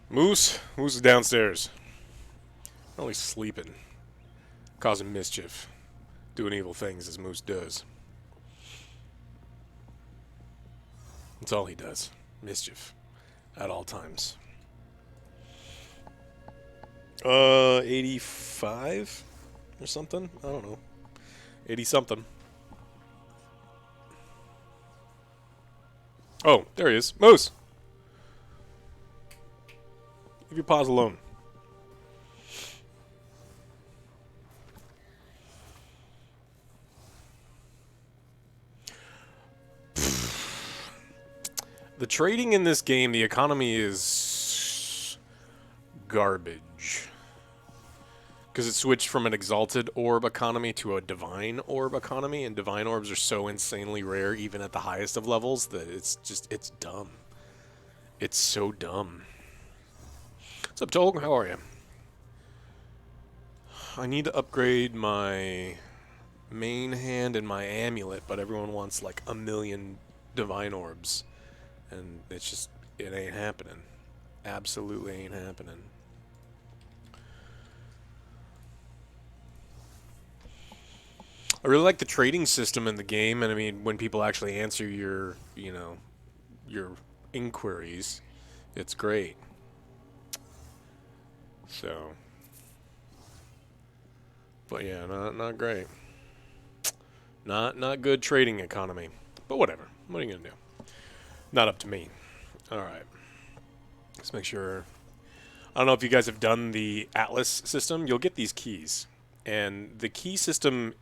Moose? Moose is downstairs. Probably sleeping. Causing mischief. Doing evil things as Moose does. That's all he does. Mischief. At all times. 85? Or something? I don't know. 80 something. Oh, there he is. Moose! Leave your paws alone. The trading in this game, the economy is garbage. Because it switched from an exalted orb economy to a divine orb economy, and divine orbs are so insanely rare even at the highest of levels that it's dumb. It's so dumb. What's up, Tolg? How are you? I need to upgrade my main hand and my amulet, but everyone wants like 1,000,000 divine orbs. And it's just, it ain't happening. Absolutely ain't happening. I really like the trading system in the game, and I mean, when people actually answer your, you know, your inquiries, it's great. So, but yeah, not great. Not good trading economy. But whatever. What are you gonna do? Not up to me. All right. Let's make sure. I don't know if you guys have done the Atlas system. You'll get these keys, and the key system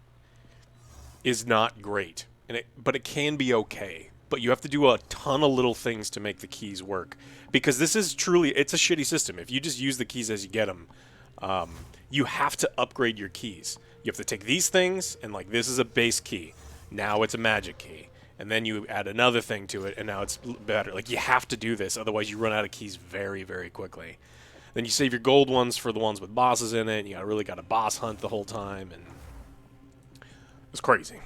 is not great, but it can be okay. But you have to do a ton of little things to make the keys work, because this is truly, it's a shitty system. If you just use the keys as you get them, you have to upgrade your keys. You have to take these things, and like this is a base key. Now it's a magic key. And then you add another thing to it, and now it's better. Like, you have to do this, otherwise you run out of keys very, very quickly. Then you save your gold ones for the ones with bosses in it, and you really got to boss hunt the whole time, and it's crazy.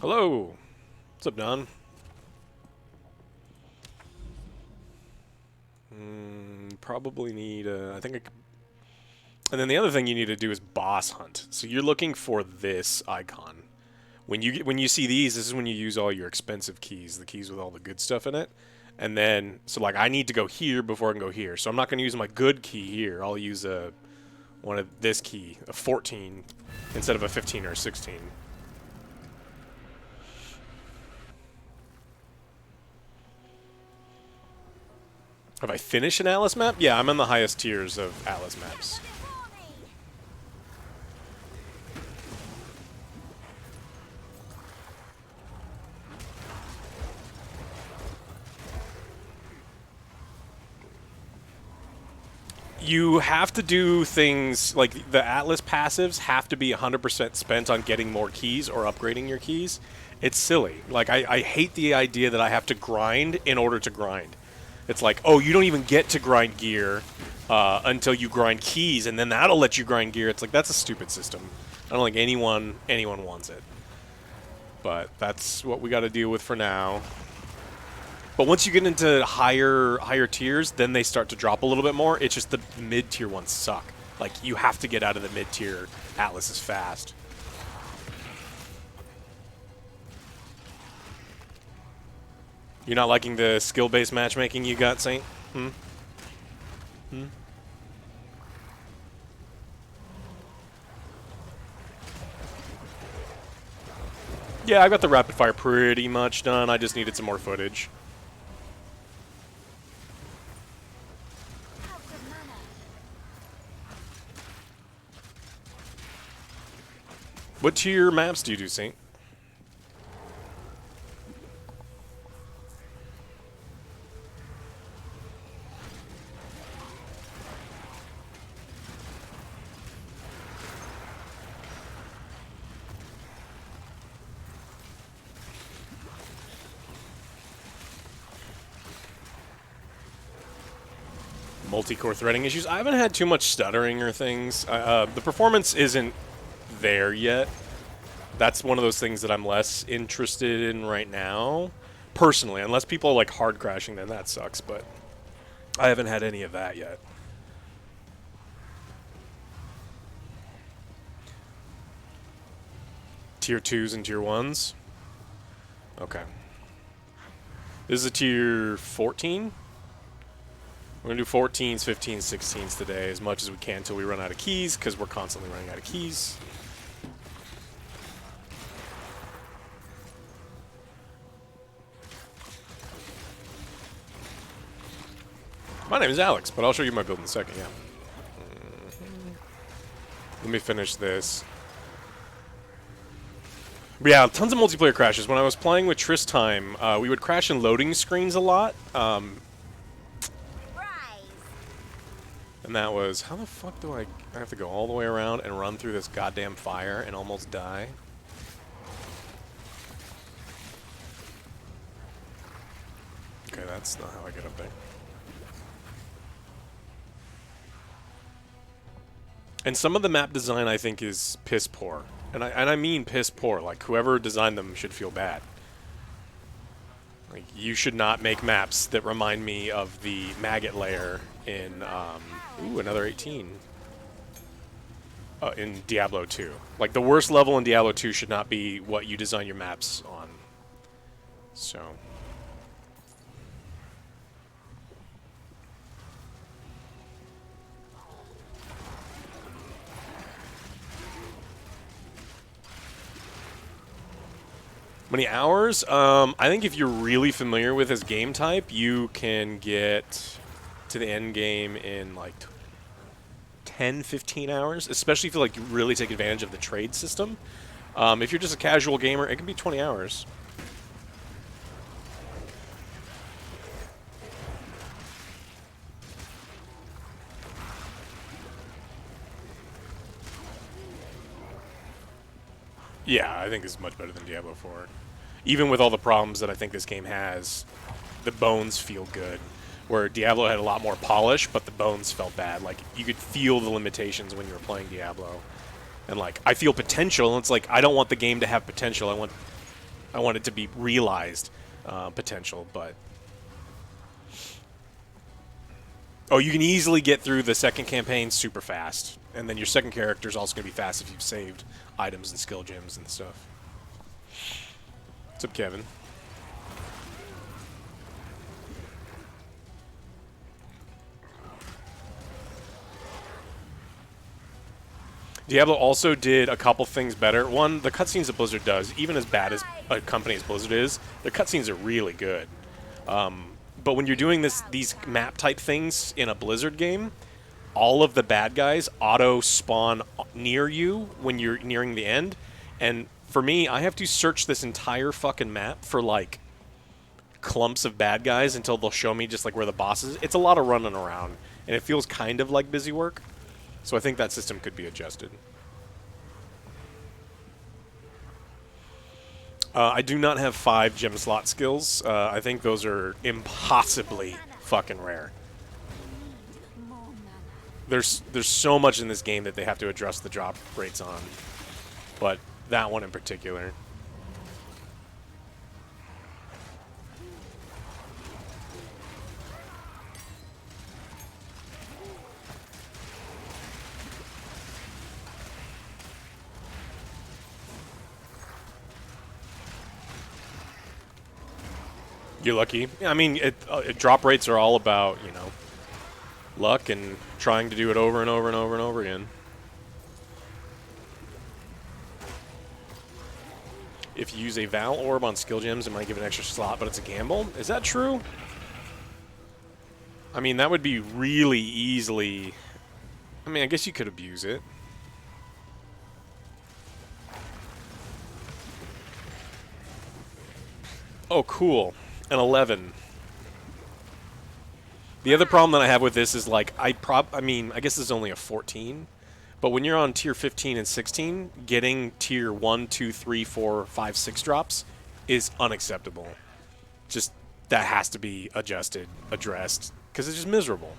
Hello! What's up, Don? Probably need, I think I could. And then the other thing you need to do is boss hunt. So you're looking for this icon. When you see these, this is when you use all your expensive keys, the keys with all the good stuff in it. And then, so like I need to go here before I can go here. So I'm not going to use my good key here. I'll use one of this key, a 14, instead of a 15 or a 16. Have I finished an Atlas map? Yeah, I'm in the highest tiers of Atlas maps. You have to do things like the Atlas passives have to be 100% spent on getting more keys or upgrading your keys. It's silly. Like, I hate the idea that I have to grind in order to grind. It's like, oh, you don't even get to grind gear until you grind keys, and then that'll let you grind gear. It's like, that's a stupid system. I don't think anyone wants it. But that's what we got to deal with for now. But once you get into higher tiers, then they start to drop a little bit more. It's just the mid-tier ones suck. Like, you have to get out of the mid-tier Atlases fast. You're not liking the skill-based matchmaking you got, Saint? Yeah, I got the rapid fire pretty much done. I just needed some more footage. What tier maps do you do, Saint? multi-core threading issues. I haven't had too much stuttering or things. The performance isn't there yet. That's one of those things that I'm less interested in right now, personally. Unless people are like hard crashing, then that sucks. But I haven't had any of that yet. Tier 2s and Tier 1s? Okay. This is a Tier 14? We're going to do 14s, 15s, 16s today as much as we can until we run out of keys, because we're constantly running out of keys. My name is Alex, but I'll show you my build in a second, yeah. Let me finish this. But yeah, tons of multiplayer crashes. When I was playing with Time, we would crash in loading screens a lot. And that was, how the fuck do I have to go all the way around and run through this goddamn fire and almost die? Okay, that's not how I get up there. And some of the map design I think is piss poor. And I mean piss poor. Like, whoever designed them should feel bad. Like, you should not make maps that remind me of the maggot layer in, ooh, another 18. In Diablo 2. Like, the worst level in Diablo 2 should not be what you design your maps on. So... Many hours? I think if you're really familiar with this game type, you can get to the end game in like 10, 15 hours, especially if you like really take advantage of the trade system. If you're just a casual gamer, it can be 20 hours. Yeah, I think it's much better than Diablo 4. Even with all the problems that I think this game has, the bones feel good. Where Diablo had a lot more polish, but the bones felt bad. Like, you could feel the limitations when you were playing Diablo. And, like, I feel potential, and it's like, I don't want the game to have potential. I want it to be realized potential, but... Oh, you can easily get through the second campaign super fast. And then your second character is also going to be fast if you've saved items and skill gems and stuff. What's up, Kevin? Diablo also did a couple things better. One, the cutscenes that Blizzard does, even as bad as a company as Blizzard is, their cutscenes are really good. But when you're doing these map type things in a Blizzard game, all of the bad guys auto spawn near you when you're nearing the end. And for me, I have to search this entire fucking map for like clumps of bad guys until they'll show me just like where the boss is. It's a lot of running around, and it feels kind of like busy work. So I think that system could be adjusted. I do not have 5 gem slot skills. I think those are impossibly fucking rare. There's so much in this game that they have to address the drop rates on. But that one in particular. You're lucky. I mean, drop rates are all about, you know, luck and trying to do it over and over and over and over again. If you use a Val Orb on skill gems, it might give an extra slot, but it's a gamble. Is that true? I mean, that would be really easily... I mean, I guess you could abuse it. Oh, cool. An 11. The other problem that I have with this is, like, I mean, I guess this is only a 14, but when you're on tier 15 and 16, getting tier 1, 2, 3, 4, 5, 6 drops is unacceptable. Just, that has to be adjusted, addressed, because it's just miserable.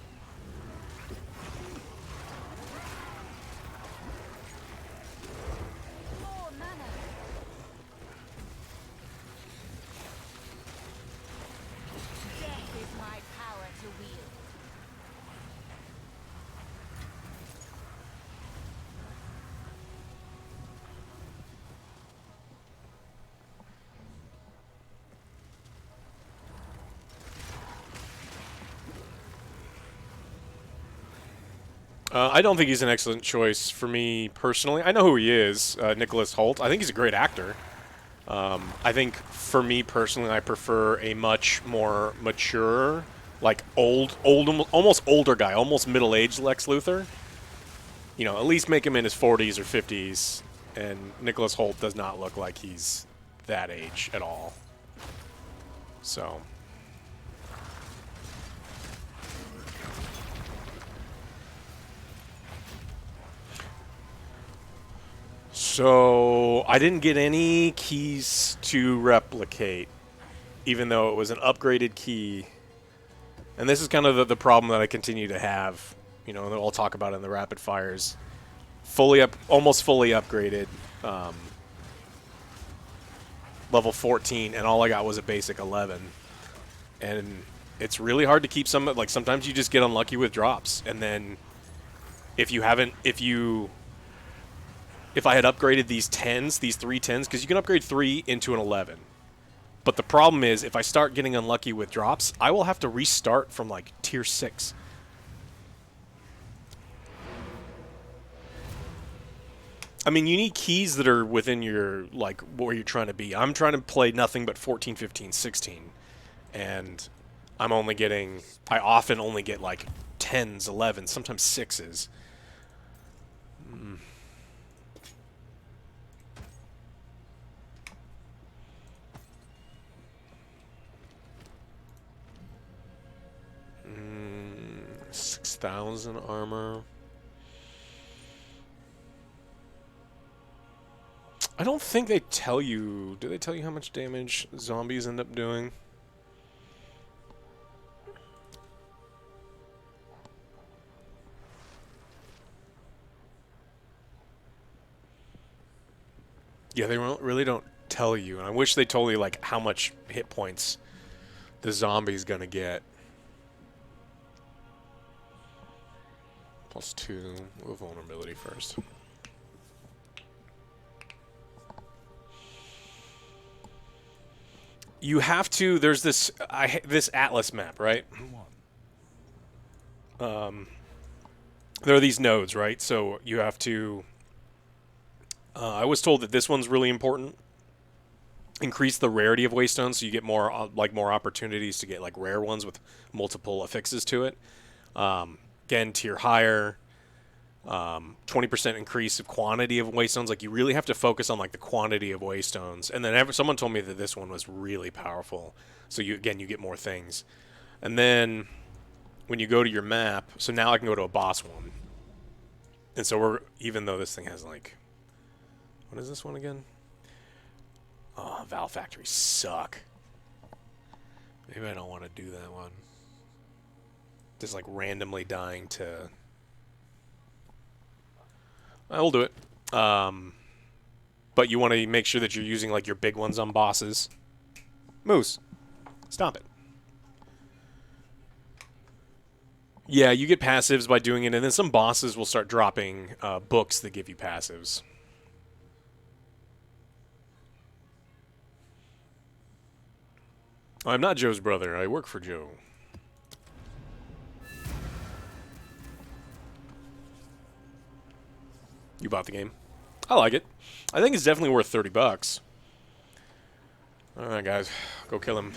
I don't think he's an excellent choice for me personally. I know who he is, Nicholas Hoult. I think he's a great actor. I think for me personally, I prefer a much more mature, like old, almost older guy, almost middle-aged Lex Luthor. You know, at least make him in his 40s or 50s. And Nicholas Hoult does not look like he's that age at all. So. So, I didn't get any keys to replicate, even though it was an upgraded key. And this is kind of the problem that I continue to have. You know, and I'll talk about it in the rapid fires. Almost fully upgraded, level 14, and all I got was a basic 11. And it's really hard to keep some, like sometimes you just get unlucky with drops. And then if I had upgraded these 10s, these 3 10s, because you can upgrade 3 into an 11. But the problem is, if I start getting unlucky with drops, I will have to restart from, like, tier 6. I mean, you need keys that are within your, like, where you're trying to be. I'm trying to play nothing but 14, 15, 16. And I often only get, like, 10s, 11s, sometimes 6s. 6,000 armor. I don't think they tell you... Do they tell you how much damage zombies end up doing? Yeah, they really don't tell you. And I wish they told you, like, how much hit points the zombie's gonna get. +2 with vulnerability first. You have to. There's this this Atlas map, right? There are these nodes, right? So you have to. I was told that this one's really important. Increase the rarity of waystones, so you get more more opportunities to get like rare ones with multiple affixes to it. Again, tier higher. 20% increase of quantity of waystones. Like, you really have to focus on, like, the quantity of waystones. And then someone told me that this one was really powerful. So, you get more things. And then, when you go to your map... So, now I can go to a boss one. And so, even though this thing has, like... What is this one again? Oh, Valve Factories suck. Maybe I don't want to do that one. Just, like, randomly dying to... I will do it. But you want to make sure that you're using, like, your big ones on bosses. Moose, stop it. Yeah, you get passives by doing it, and then some bosses will start dropping books that give you passives. I'm not Joe's brother. I work for Joe. You bought the game? I like it. I think it's definitely worth $30. Alright, guys. Go kill him.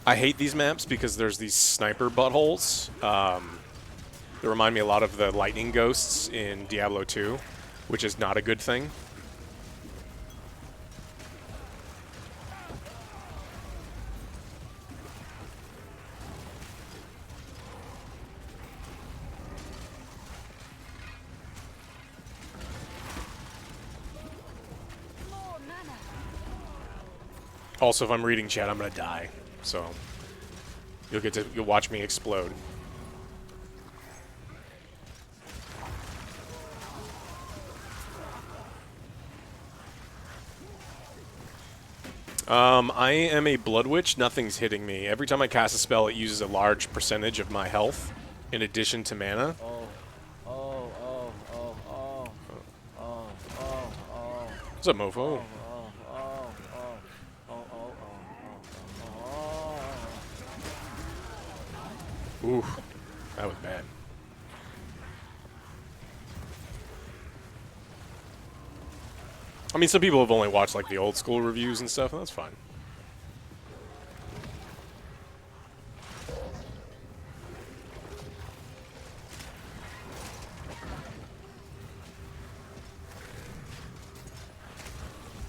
I hate these maps because there's these sniper buttholes. They remind me a lot of the lightning ghosts in Diablo 2, which is not a good thing. Also, if I'm reading chat, I'm gonna die. So you'll watch me explode. I am a Blood Witch. Nothing's hitting me. Every time I cast a spell, it uses a large percentage of my health in addition to mana. What's up, mofo? Ooh, that was bad. I mean, some people have only watched like the old school reviews and stuff, and that's fine.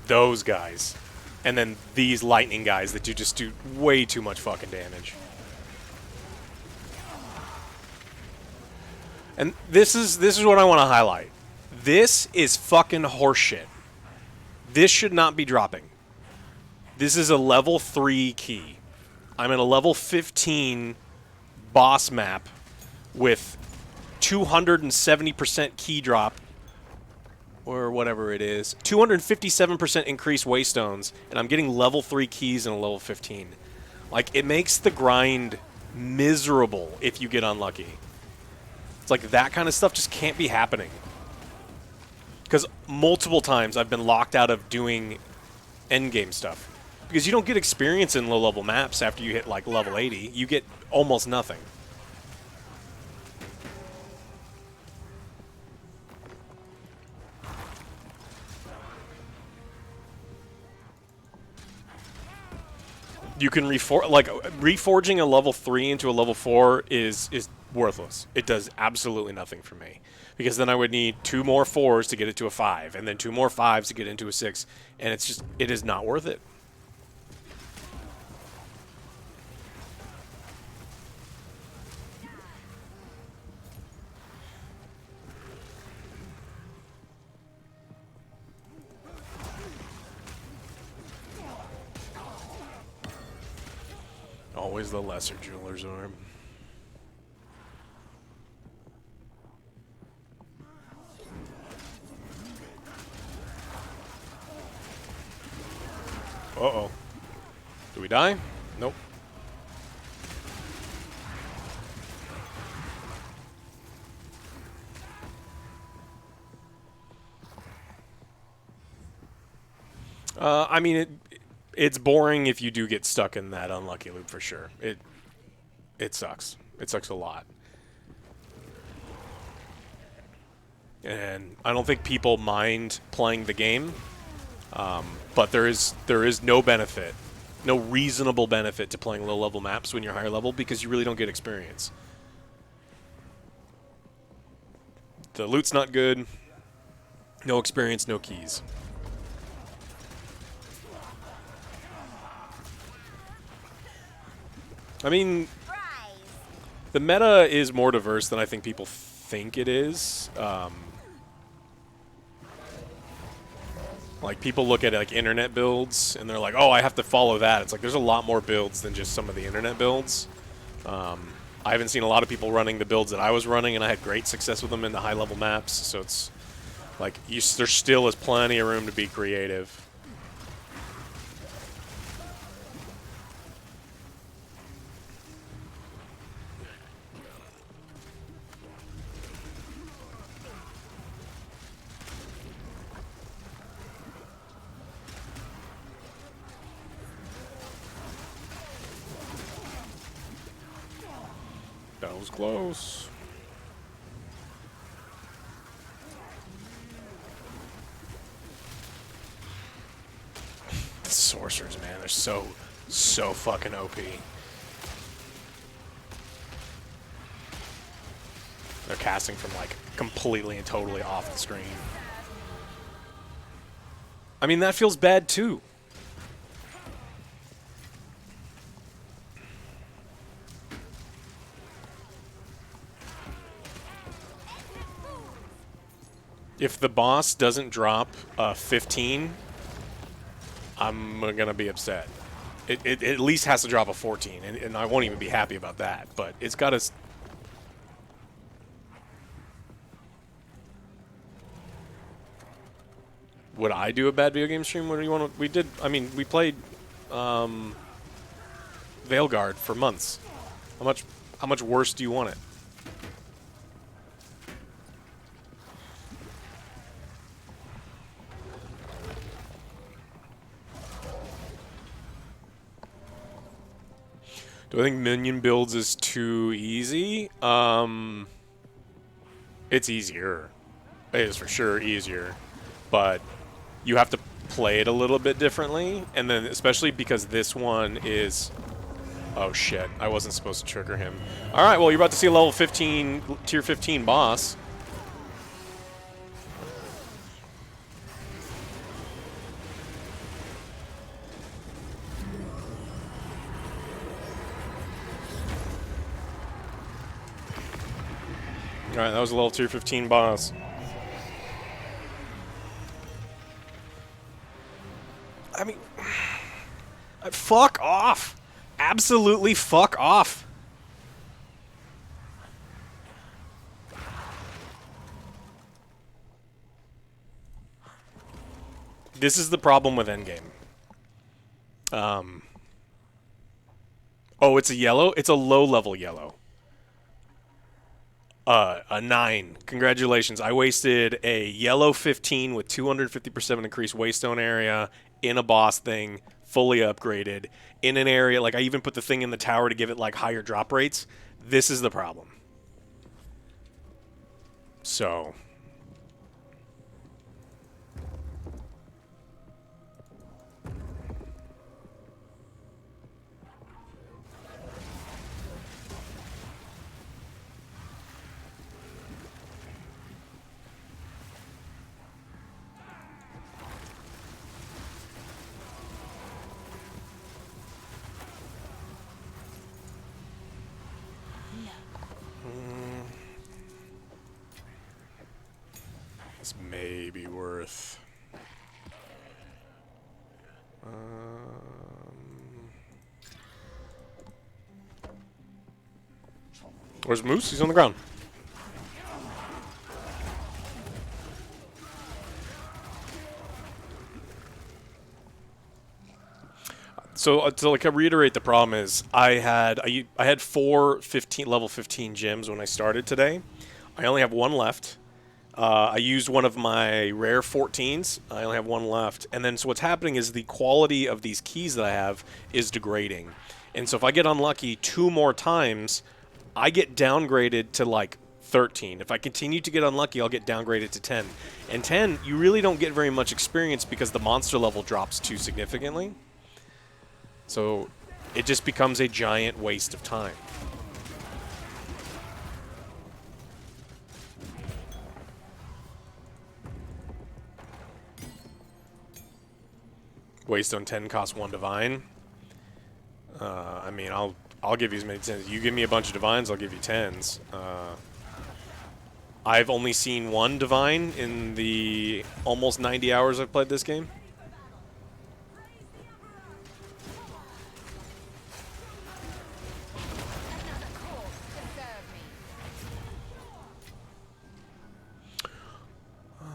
Those guys. And then these lightning guys that you just do way too much fucking damage. And this is what I want to highlight. This is fucking horseshit. This should not be dropping. This is a level 3 key. I'm in a level 15 boss map with 270% key drop, or whatever it is, 257% increased waystones, and I'm getting level 3 keys in a level 15. Like, it makes the grind miserable if you get unlucky. It's like that kind of stuff just can't be happening. Because multiple times I've been locked out of doing endgame stuff. Because you don't get experience in low-level maps after you hit, like, level 80. You get almost nothing. You can reforging a level 3 into a level 4 is worthless. It does absolutely nothing for me. Because then I would need 2 more 4s to get it to a 5, and then 2 more 5s to get into a 6, and it is not worth it. Always the lesser jeweler's arm. Uh-oh. Do we die? Nope. I mean, it's boring if you do get stuck in that unlucky loop for sure. It sucks. It sucks a lot. And I don't think people mind playing the game, but there is no benefit, no reasonable benefit to playing low-level maps when you're higher level because you really don't get experience. The loot's not good. No experience, no keys. I mean, the meta is more diverse than I think people think it is. Like, people look at like internet builds, and they're like, oh, I have to follow that. It's like, there's a lot more builds than just some of the internet builds. I haven't seen a lot of people running the builds that I was running, and I had great success with them in the high-level maps. So it's like, there still is plenty of room to be creative. That was close. The sorcerers, man, they're so fucking OP. They're casting from like completely and totally off the screen. I mean, that feels bad too. If the boss doesn't drop 15, I'm going to be upset. It at least has to drop a 14, and I won't even be happy about that. But it's got to... Would I do a bad video game stream? What do you want to... We did... I mean, we played Veilguard for months. How much worse do you want it? Do I think minion builds is too easy? It's easier. It is for sure easier, but you have to play it a little bit differently, and then especially because this one is... Oh shit, I wasn't supposed to trigger him. Alright, well you're about to see a level 15, tier 15 boss. Alright, that was a level tier 15 boss. I mean... Fuck off! Absolutely fuck off! This is the problem with Endgame. Oh, it's a yellow? It's a low-level yellow. A 9. Congratulations. I wasted a yellow 15 with 250% increased waystone area in a boss thing, fully upgraded, in an area, like I even put the thing in the tower to give it like higher drop rates. This is the problem. So... This may be worth... Where's Moose? He's on the ground. So to like reiterate, the problem is I had 4 level 15 gems when I started today. I only have one left. I used one of my rare 14s. I only have one left. And then so what's happening is the quality of these keys that I have is degrading. And so if I get unlucky 2 more times, I get downgraded to like 13. If I continue to get unlucky, I'll get downgraded to 10. And 10, you really don't get very much experience because the monster level drops too significantly. So it just becomes a giant waste of time. Waste on 10 costs 1 divine. I mean, I'll give you as many 10s. You give me a bunch of divines, I'll give you 10s. I've only seen 1 divine in the almost 90 hours I've played this game.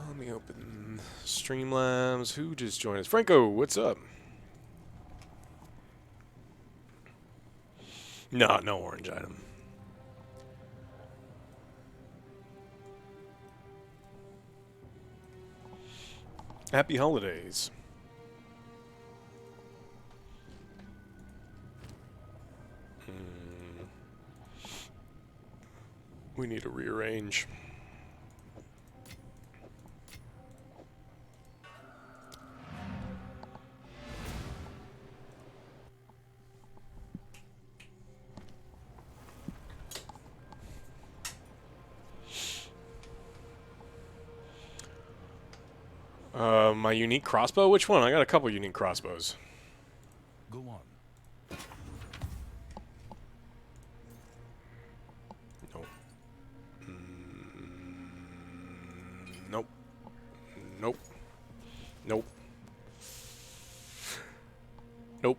Let me open Streamlabs. Who just joined us? Franco, what's up? No, no orange item. Happy holidays. We need to rearrange. My unique crossbow? Which one? I got a couple unique crossbows. Go on. Nope. Nope. Nope. Nope. Nope.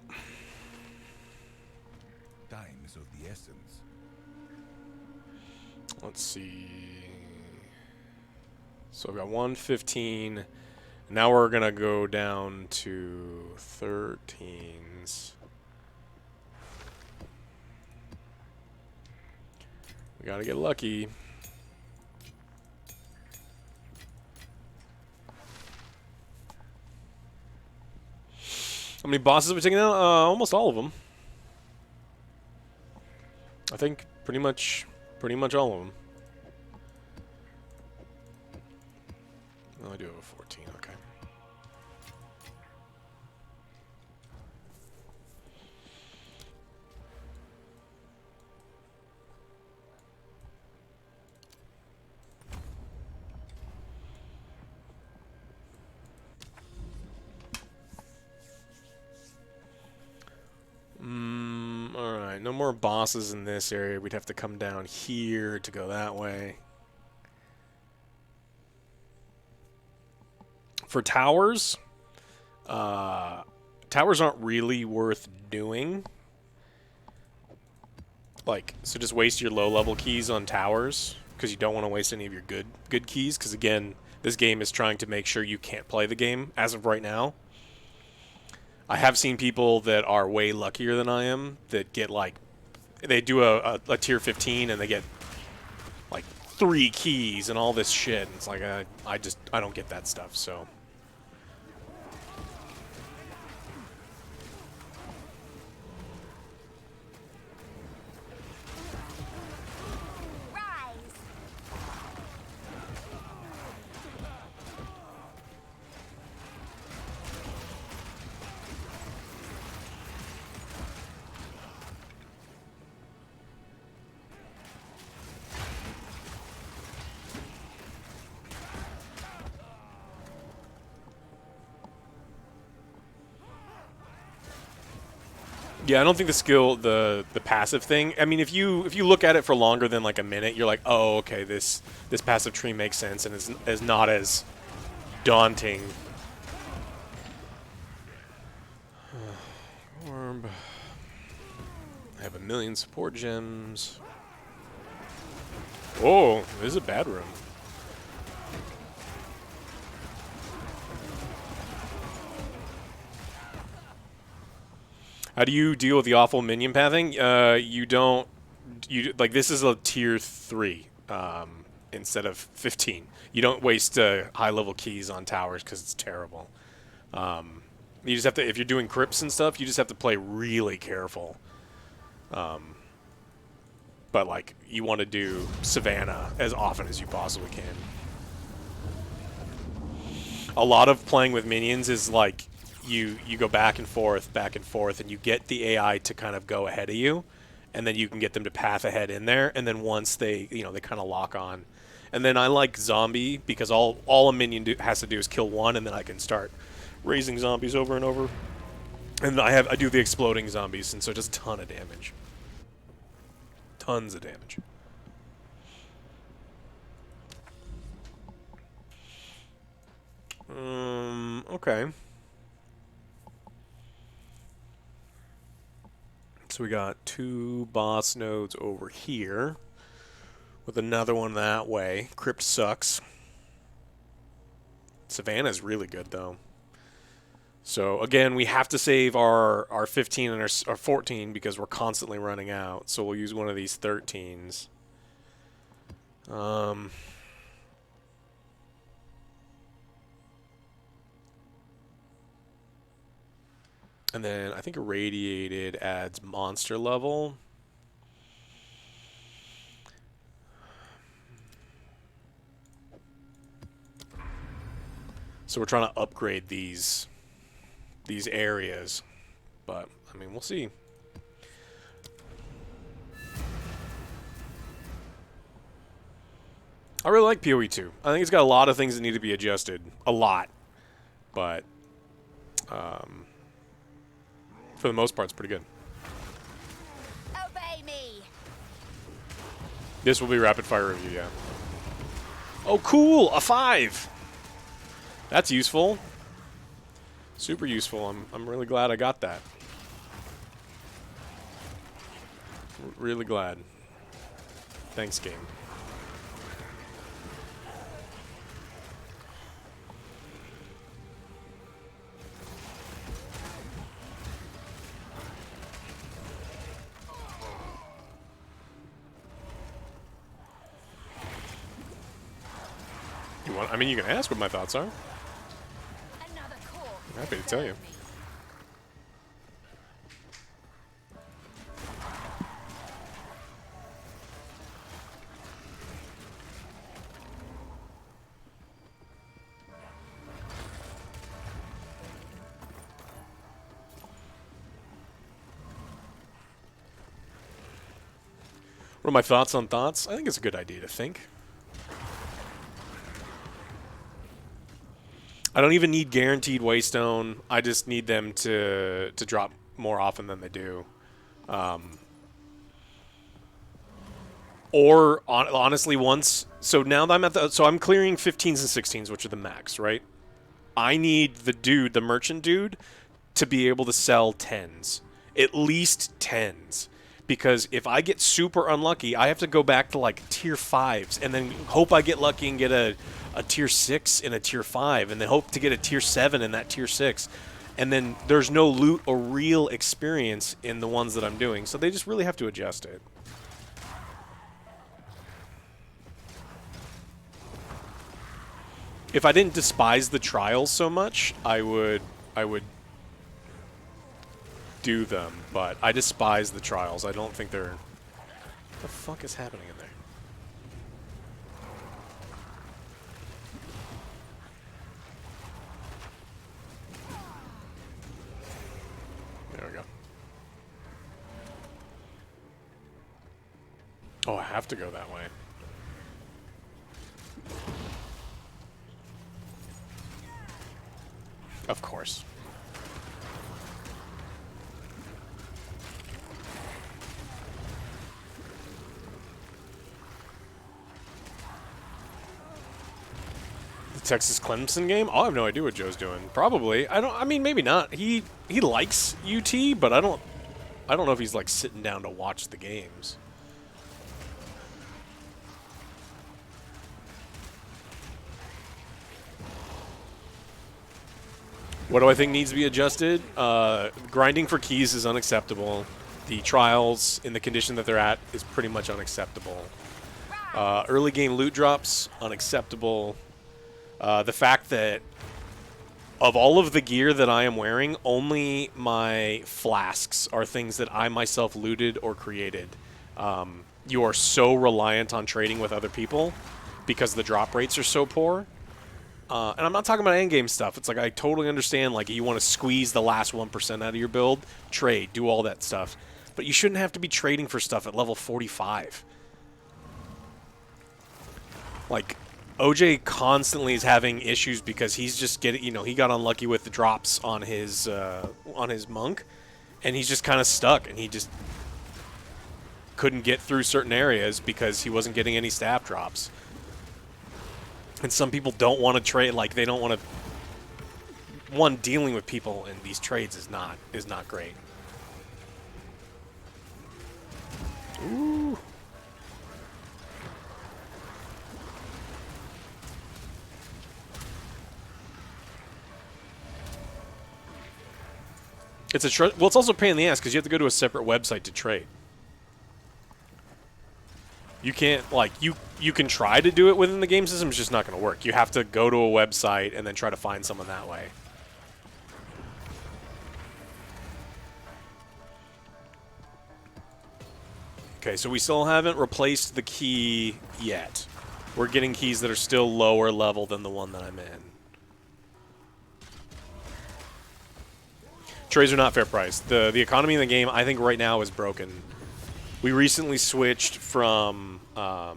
Time is of the essence. Let's see. So I've got 115. Now we're going to go down to 13s. We got to get lucky. How many bosses have we taken out? Almost all of them. I think pretty much all of them. Oh, I do have a 14. Okay. Alright, no more bosses in this area. We'd have to come down here to go that way. For towers, towers aren't really worth doing. Like, so just waste your low-level keys on towers, because you don't want to waste any of your good keys, because again, this game is trying to make sure you can't play the game as of right now. I have seen people that are way luckier than I am that get like, they do a tier 15 and they get like 3 keys and all this shit. And it's like, I don't get that stuff, so. Yeah, I don't think the skill, the passive thing. I mean, if you look at it for longer than like a minute, you're like, oh, okay, this passive tree makes sense and is not as daunting. Orb. I have 1,000,000 support gems. Oh, this is a bad room. How do you deal with the awful minion pathing? Like, this is a tier 3 instead of 15. You don't waste high-level keys on towers because it's terrible. You just have to, if you're doing crypts and stuff, you just have to play really careful. But, like, you want to do Savannah as often as you possibly can. A lot of playing with minions is, like, you go back and forth, and you get the AI to kind of go ahead of you, and then you can get them to path ahead in there, and then once they, they kind of lock on. And then I like zombie, because all a minion has to do is kill one, and then I can start raising zombies over and over. And I do the exploding zombies, and so it does a ton of damage. Tons of damage. Okay. So we got 2 boss nodes over here, with another one that way. Crypt sucks. Savannah's really good, though. So, again, we have to save our 15 and our 14 because we're constantly running out. So we'll use one of these 13s. And then I think Irradiated adds monster level. So we're trying to upgrade these areas. But, I mean, we'll see. I really like PoE 2. I think it's got a lot of things that need to be adjusted. A lot. But, for the most part, it's pretty good. Obey me. This will be rapid fire review, yeah. Oh, cool! A 5! That's useful. Super useful. I'm really glad I got that. Really glad. Thanks, game. I mean, you can ask what my thoughts are. I'm happy to tell you. What are my thoughts on thoughts? I think it's a good idea to think. I don't even need guaranteed Waystone. I just need them to drop more often than they do. Or honestly, once. So now that I'm at the. So I'm clearing 15s and 16s, which are the max, right? I need the dude, the merchant dude, to be able to sell 10s. At least 10s. Because if I get super unlucky, I have to go back to like tier 5s and then hope I get lucky and get a tier 6 and a tier 5 and then hope to get a tier 7 in that tier 6. And then there's no loot or real experience in the ones that I'm doing. So they just really have to adjust it. If I didn't despise the trials so much, I would do them, but I despise the trials. I don't think they're... What the fuck is happening in there? There we go. Oh, I have to go that way. Of course. The Texas Clemson game? I have no idea what Joe's doing. Probably. I mean, maybe not. He likes UT, but I don't know if he's like sitting down to watch the games. What do I think needs to be adjusted? Grinding for keys is unacceptable. The trials in the condition that they're at is pretty much unacceptable. Early game loot drops, unacceptable. The fact that of all of the gear that I am wearing, only my flasks are things that I myself looted or created. You are so reliant on trading with other people because the drop rates are so poor. And I'm not talking about endgame stuff. It's like I totally understand, like, you want to squeeze the last 1% out of your build, trade, do all that stuff. But you shouldn't have to be trading for stuff at level 45. Like, OJ constantly is having issues because he's just getting, he got unlucky with the drops on his monk, and he's just kind of stuck, and he just couldn't get through certain areas because he wasn't getting any staff drops. And some people don't want to trade, like, they don't want to... One, dealing with people in these trades is not great. Ooh. It's well, it's also a pain in the ass because you have to go to a separate website to trade. You can't, like, you can try to do it within the game system, it's just not going to work. You have to go to a website and then try to find someone that way. Okay, so we still haven't replaced the key yet. We're getting keys that are still lower level than the one that I'm in. Trades are not fair price. The economy in the game, I think, right now is broken. We recently switched from... the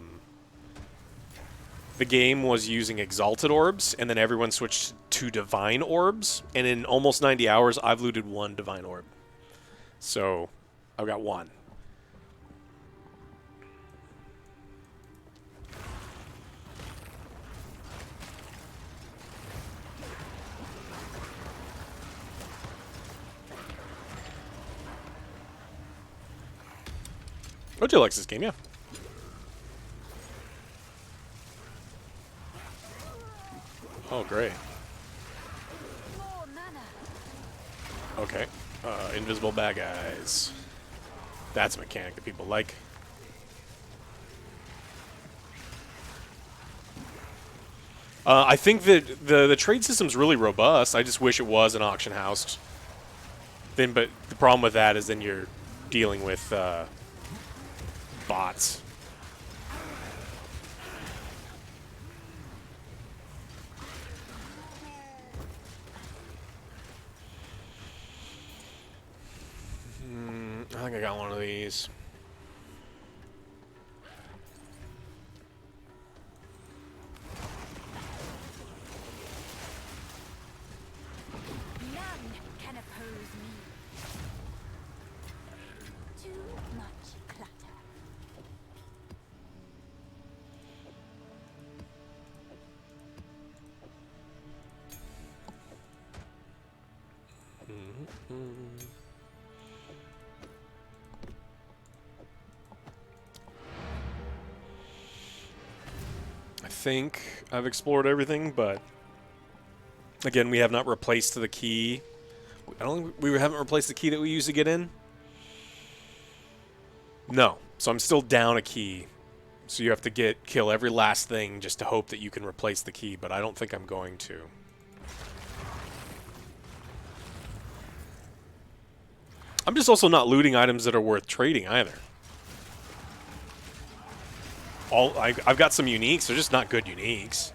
game was using Exalted Orbs, and then everyone switched to Divine Orbs. And in almost 90 hours, I've looted 1 Divine Orb. So, I've got 1. OJ likes this game, yeah. Oh, great. Okay. Invisible bad guys. That's a mechanic that people like. I think that the trade system's really robust. I just wish it was an auction house. But the problem with that is then you're dealing with bots. I think I got one of these. I think I've explored everything, but again, we have not replaced the key. I don't think we haven't replaced the key that we used to get in. No, so I'm still down a key. So you have to kill every last thing just to hope that you can replace the key, but I don't think I'm going to. I'm just also not looting items that are worth trading either. I've got some uniques, they're just not good uniques.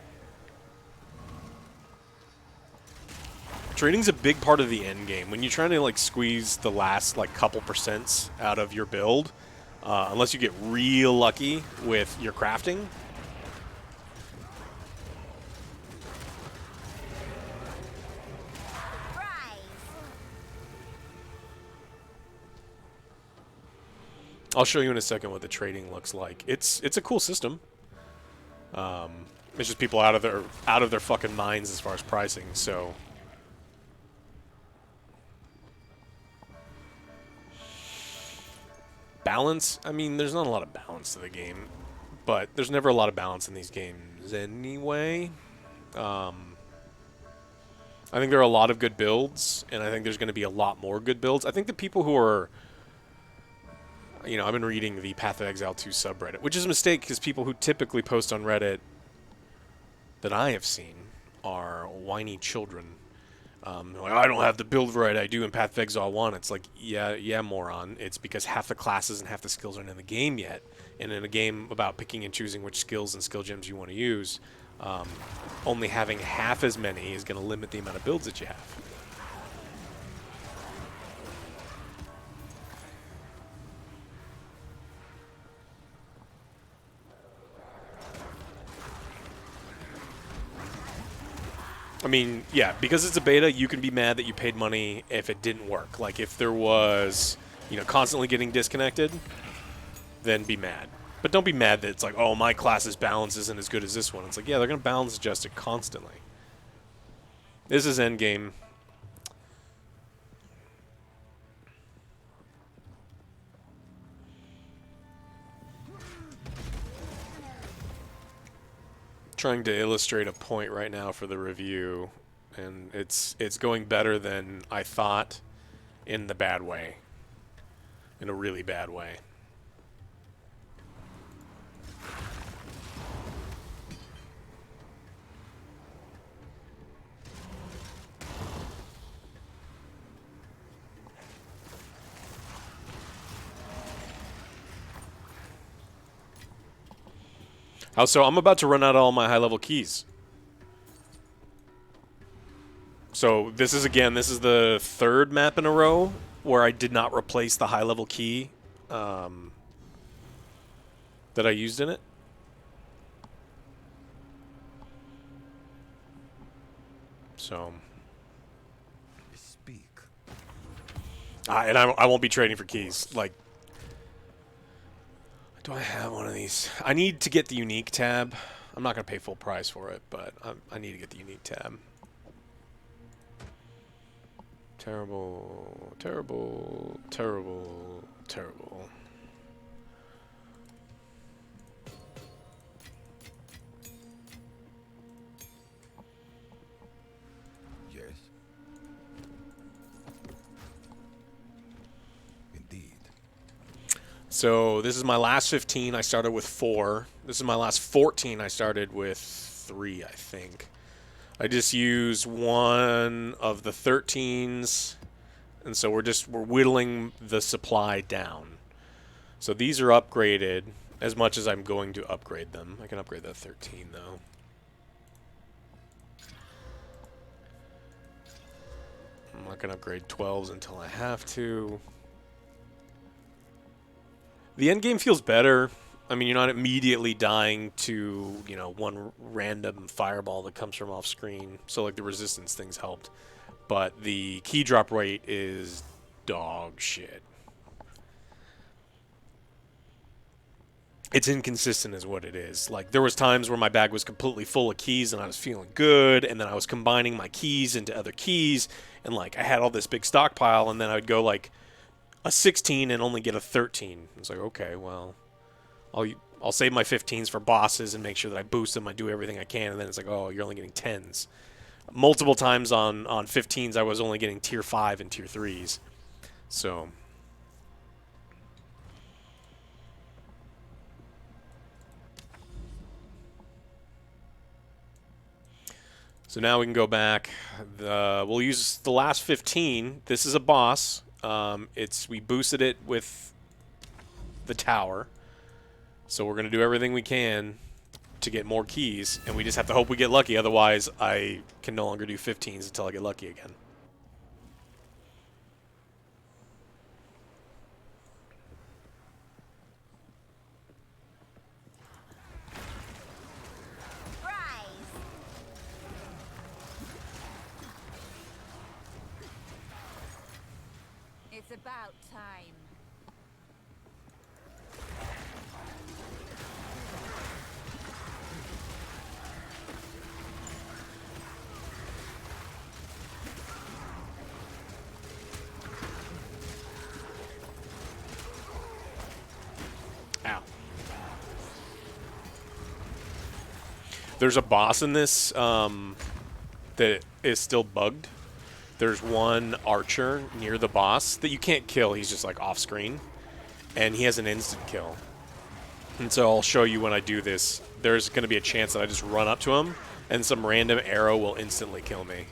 Trading's a big part of the end game. When you're trying to like squeeze the last like couple percents out of your build, unless you get real lucky with your crafting. I'll show you in a second what the trading looks like. It's a cool system. It's just people out of their fucking minds as far as pricing. So balance. I mean, there's not a lot of balance to the game, but there's never a lot of balance in these games anyway. I think there are a lot of good builds, and I think there's going to be a lot more good builds. I think the people who are, you know, I've been reading the Path of Exile 2 subreddit, which is a mistake because people who typically post on Reddit that I have seen are whiny children. Like, I don't have the build right I do in Path of Exile 1. It's like, yeah, moron. It's because half the classes and half the skills aren't in the game yet. And in a game about picking and choosing which skills and skill gems you want to use, only having half as many is going to limit the amount of builds that you have. I mean, yeah, because it's a beta, you can be mad that you paid money if it didn't work. Like, if there was, you know, constantly getting disconnected, then be mad. But don't be mad that it's like, oh, my class's balance isn't as good as this one. It's like, yeah, they're going to balance adjust it constantly. This is Endgame. Trying to illustrate a point right now for the review, and it's going better than I thought in the bad way. In a really bad way. So I'm about to run out of all my high-level keys. So this is the third map in a row where I did not replace the high-level key that I used in it. So. Speak. And I won't be trading for keys. Like, do I have one of these? I need to get the unique tab. I'm not going to pay full price for it, but I need to get the unique tab. Terrible, terrible, terrible, terrible. Yes. Indeed. So this is my last 15. I started with 4. This is my last 14. I started with 3, I think. I just used one of the 13s, and so we're whittling the supply down. So these are upgraded as much as I'm going to upgrade them. I can upgrade that 13 though. I'm not going to upgrade 12s until I have to. The end game feels better. I mean, you're not immediately dying to, you know, one random fireball that comes from off screen. So, like, the resistance things helped. But the key drop rate is dog shit. it's inconsistent is what it is. Like, there was times where my bag was completely full of keys and I was feeling good, and then I was combining my keys into other keys, and like I had all this big stockpile, and then I would go like a 16 and only get a 13. It's like, okay, well, I'll save my 15s for bosses and make sure that I boost them, I do everything I can, and then it's like, oh, you're only getting 10s. Multiple times on 15s I was only getting tier 5 and tier 3s. So now we can go back. We'll use the last 15. This is a boss. We boosted it with the tower. So we're going to do everything we can to get more keys, and we just have to hope we get lucky. Otherwise, I can no longer do 15s until I get lucky again. It's about time. Ow. There's a boss in this that is still bugged. There's one archer near the boss that you can't kill. He's just like off screen, and he has an instant kill. And so I'll show you when I do this. There's going to be a chance that I just run up to him, and some random arrow will instantly kill me.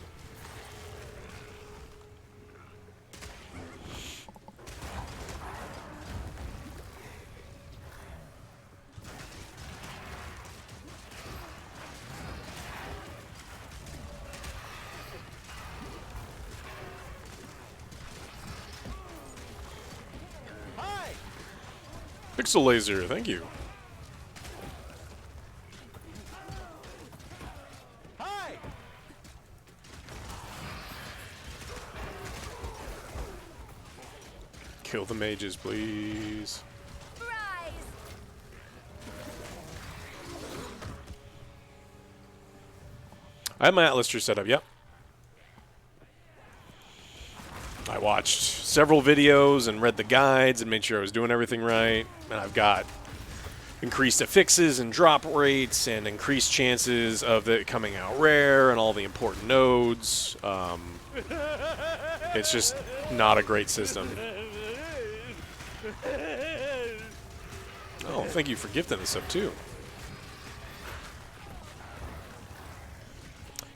Pixel laser, thank you. Hi. Kill the mages, please. Rise. I have my Atlas tree set up, yep. I watched several videos and read the guides and made sure I was doing everything right. And I've got increased affixes and drop rates and increased chances of it coming out rare and all the important nodes. It's just not a great system. Oh, thank you for gifting us up too.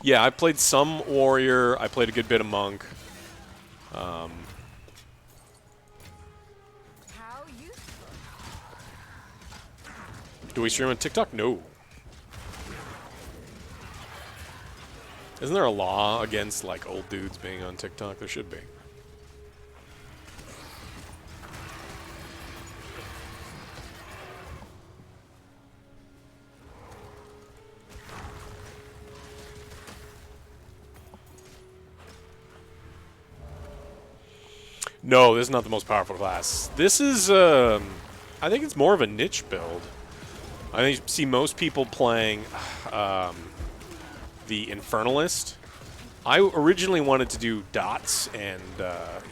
Yeah, I played some warrior. I played a good bit of monk. How useful. Do we stream on TikTok? No. Isn't there a law against like old dudes being on TikTok? There should be. No, this is not the most powerful class. This is, I think it's more of a niche build. I think you see most people playing the Infernalist. I originally wanted to do dots and,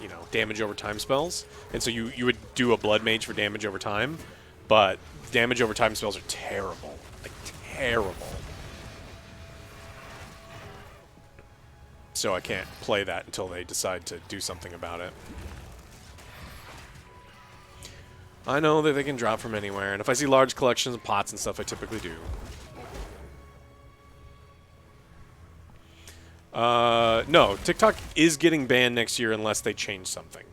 you know, damage over time spells. And so you would do a Blood Mage for damage over time. But damage over time spells are terrible. Like, terrible. So I can't play that until they decide to do something about it. I know that they can drop from anywhere, and if I see large collections of pots and stuff, I typically do. No, TikTok is getting banned next year unless they change something.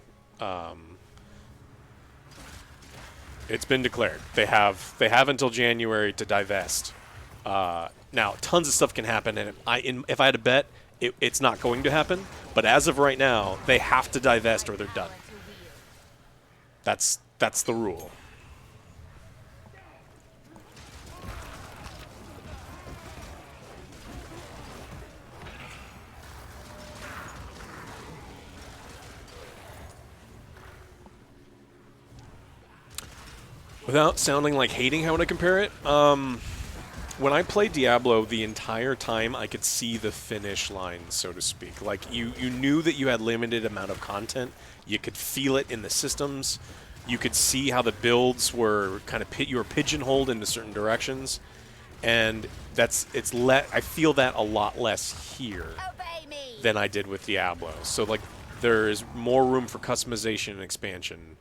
It's been declared. They have until January to divest. Now, tons of stuff can happen, and if I had to bet, it's not going to happen. But as of right now, they have to divest or they're done. That's the rule. Without sounding like hating how to compare it, when I played Diablo, the entire time I could see the finish line, so to speak. Like, you knew that you had limited amount of content. You could feel it in the systems. You could see how the builds were kind of you were pigeonholed into certain directions. And I feel that a lot less here Obey me. than I did with Diablo. So, like, there is more room for customization and expansion.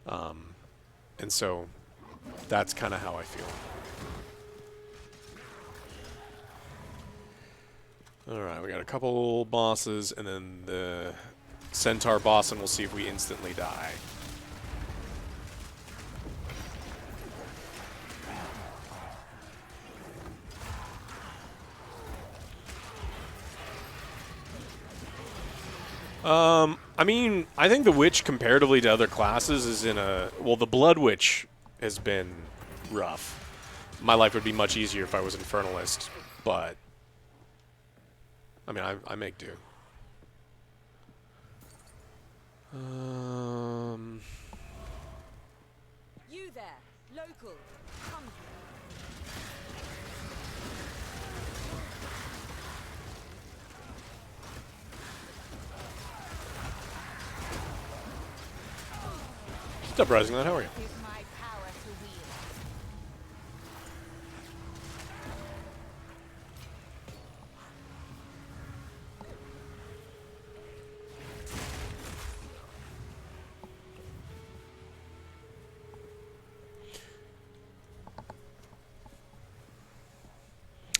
And so that's kind of how I feel. Alright, we got a couple bosses, and then the Centaur boss, and we'll see if we instantly die. I mean, I think the Witch, comparatively to other classes, is in a... Well, the Blood Witch has been rough. My life would be much easier if I was Infernalist, but... I mean, I make do. You there, local. Come. Stop rising that, how are you? Is my power to wield.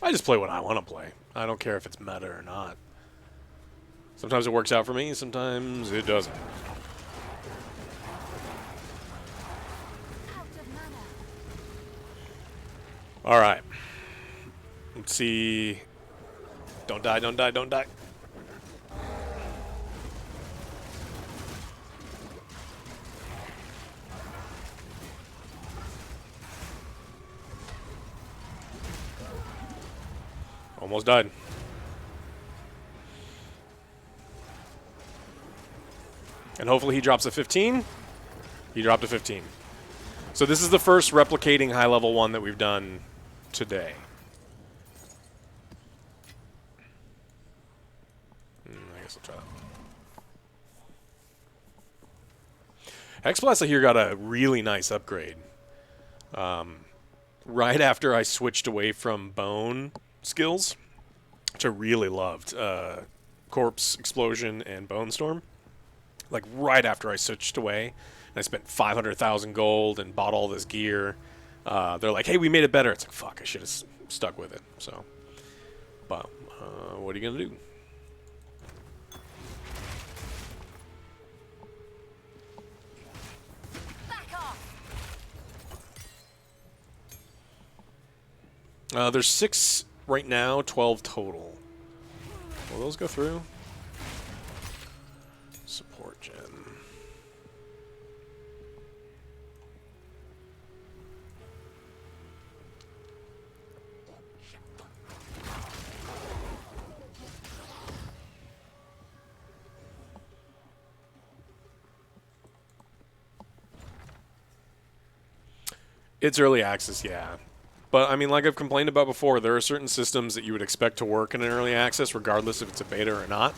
I just play what I want to play. I don't care if it's meta or not. Sometimes it works out for me, sometimes it doesn't. Out of mana. Alright. Let's see. Don't die, don't die, don't die. Almost died. And hopefully he drops a 15. He dropped a 15. So this is the first replicating high level one that we've done today. I guess I'll try that. Hexblast, I hear, got a really nice upgrade. Right after I switched away from bone skills, which I really loved, Corpse Explosion and Bone Storm. Like, right after I switched away, and I spent 500,000 gold and bought all this gear, they're like, hey, we made it better. It's like, fuck, I should have stuck with it. So, but, what are you going to do? Back off. There's 6 right now, 12 total. Will those go through? Support gen. It's early access, yeah. But, I mean, like I've complained about before, there are certain systems that you would expect to work in an early access, regardless if it's a beta or not.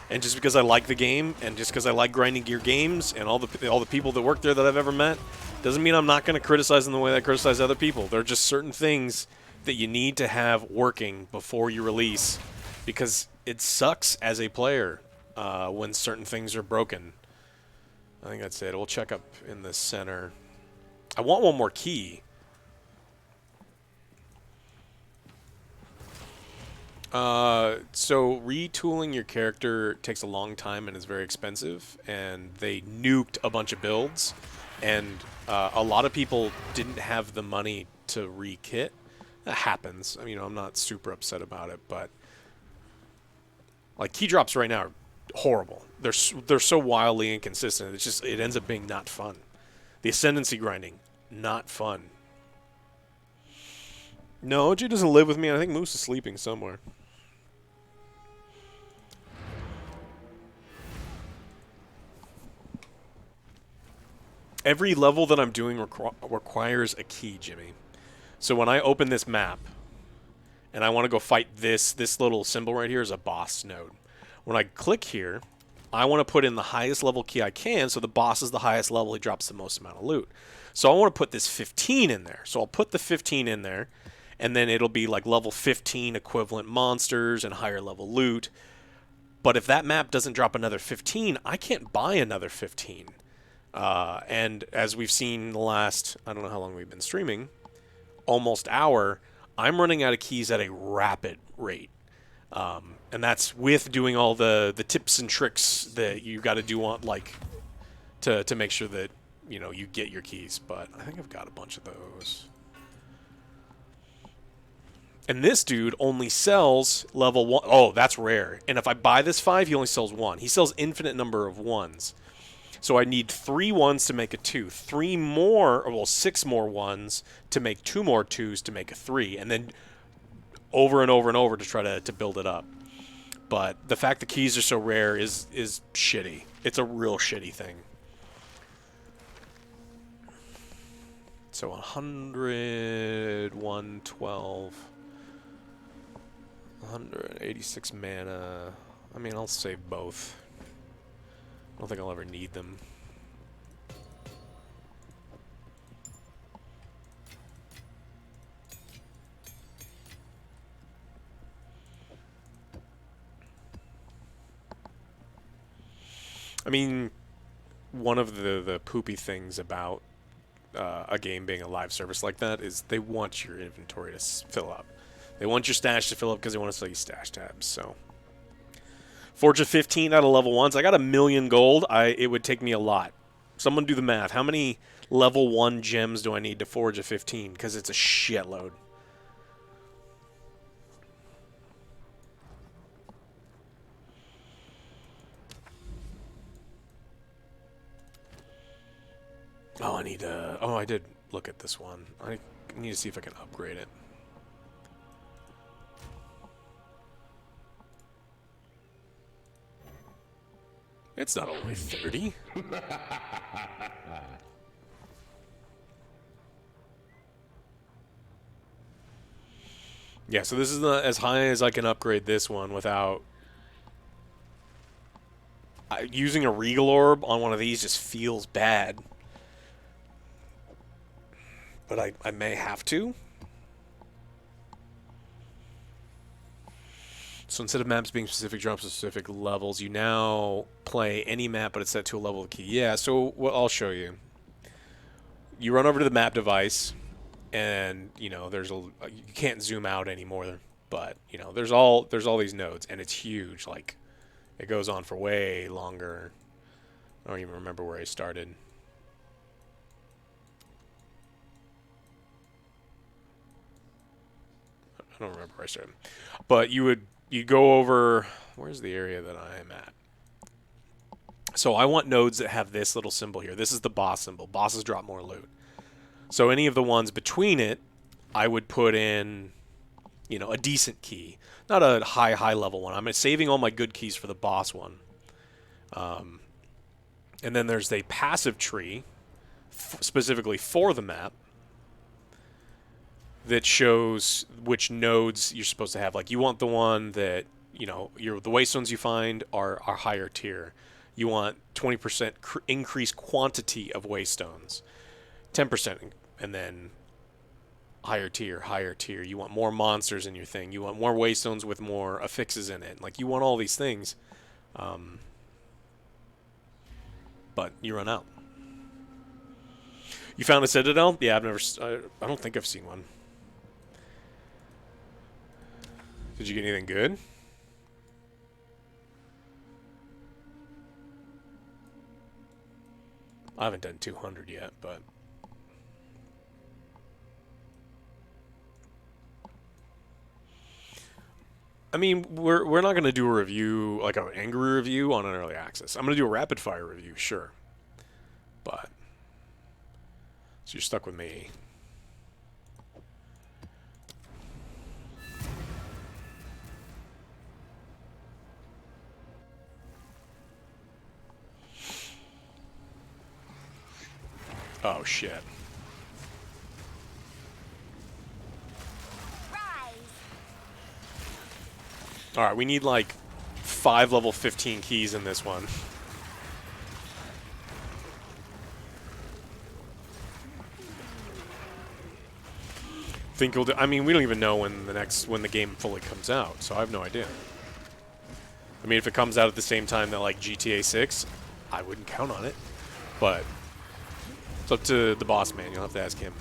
And just because I like the game, and just because I like grinding gear games, and all the people that work there that I've ever met, doesn't mean I'm not going to criticize them the way that I criticize other people. There are just certain things that you need to have working before you release, because it sucks as a player when certain things are broken. I think that's it. We'll check up in the center. I want one more key. So retooling your character takes a long time and is very expensive, and they nuked a bunch of builds, and a lot of people didn't have the money to re-kit. That happens. I mean, I'm not super upset about it, but like key drops right now are horrible. They're so wildly inconsistent. It's just, it ends up being not fun. The ascendancy grinding, not fun. No, OJ doesn't live with me. I think Moose is sleeping somewhere. Every level that I'm doing requires a key, Jimmy. So when I open this map and I want to go fight this little symbol right here is a boss node. When I click here, I want to put in the highest level key I can, so the boss is the highest level, he drops the most amount of loot. So I want to put this 15 in there. So I'll put the 15 in there, and then it'll be like level 15 equivalent monsters and higher level loot. But if that map doesn't drop another 15, I can't buy another 15. And as we've seen the last, I don't know how long we've been streaming, almost hour, I'm running out of keys at a rapid rate. And that's with doing all the tips and tricks that you got to do on, like, to make sure that, you know, you get your keys. But I think I've got a bunch of those. And this dude only sells level 1. Oh, that's rare. And if I buy this 5, he only sells 1. He sells infinite number of 1s. So I need 3 1s to make a 2. 3 more, or well, 6 more 1s to make 2 more 2s to make a 3. And then over and over and over to try to build it up. But the fact the keys are so rare is shitty. It's a real shitty thing. So 100, 112, 186 mana. I mean, I'll save both. I don't think I'll ever need them. I mean, one of the poopy things about a game being a live service like that is they want your inventory to fill up. They want your stash to fill up because they want to sell you stash tabs. So, Forge of 15 out of level 1s. I got 1,000,000 gold. It would take me a lot. Someone do the math. How many level 1 gems do I need to forge a 15? Because it's a shitload. Oh, I need to... Oh, I did look at this one. I need to see if I can upgrade it. It's not only 30. Yeah, so this is not as high as I can upgrade this one without... using a Regal Orb on one of these just feels bad. But I may have to. So instead of maps being specific drops of specific levels, you now play any map, but it's set to a level of key. Yeah, so I'll show you. You run over to the map device, and you know you can't zoom out anymore. But you know there's all these nodes, and it's huge. Like it goes on for way longer. I don't even remember where I started. I don't remember where I started. But you go over, where's the area that I am at? So I want nodes that have this little symbol here. This is the boss symbol. Bosses drop more loot. So any of the ones between it, I would put in, you know, a decent key. Not a high level one. I'm saving all my good keys for the boss one. And then there's a passive tree, specifically for the map, that shows which nodes you're supposed to have. Like, you want the one that, you know, the waystones you find are higher tier. You want 20% increased quantity of waystones. 10%, and then higher tier. You want more monsters in your thing. You want more waystones with more affixes in it. Like, you want all these things. But you run out. You found a citadel? Yeah, I don't think I've seen one. Did you get anything good? I haven't done 200 yet, but... I mean, we're not going to do a review, like an angry review on an early access. I'm going to do a rapid fire review, sure. But... So you're stuck with me. Oh, shit. Rise. Alright, we need like 5 level 15 keys in this one. Think you'll do, I mean, we don't even know when the game fully comes out, so I have no idea. I mean, if it comes out at the same time that like GTA 6, I wouldn't count on it. But it's up to the boss man. You'll have to ask him.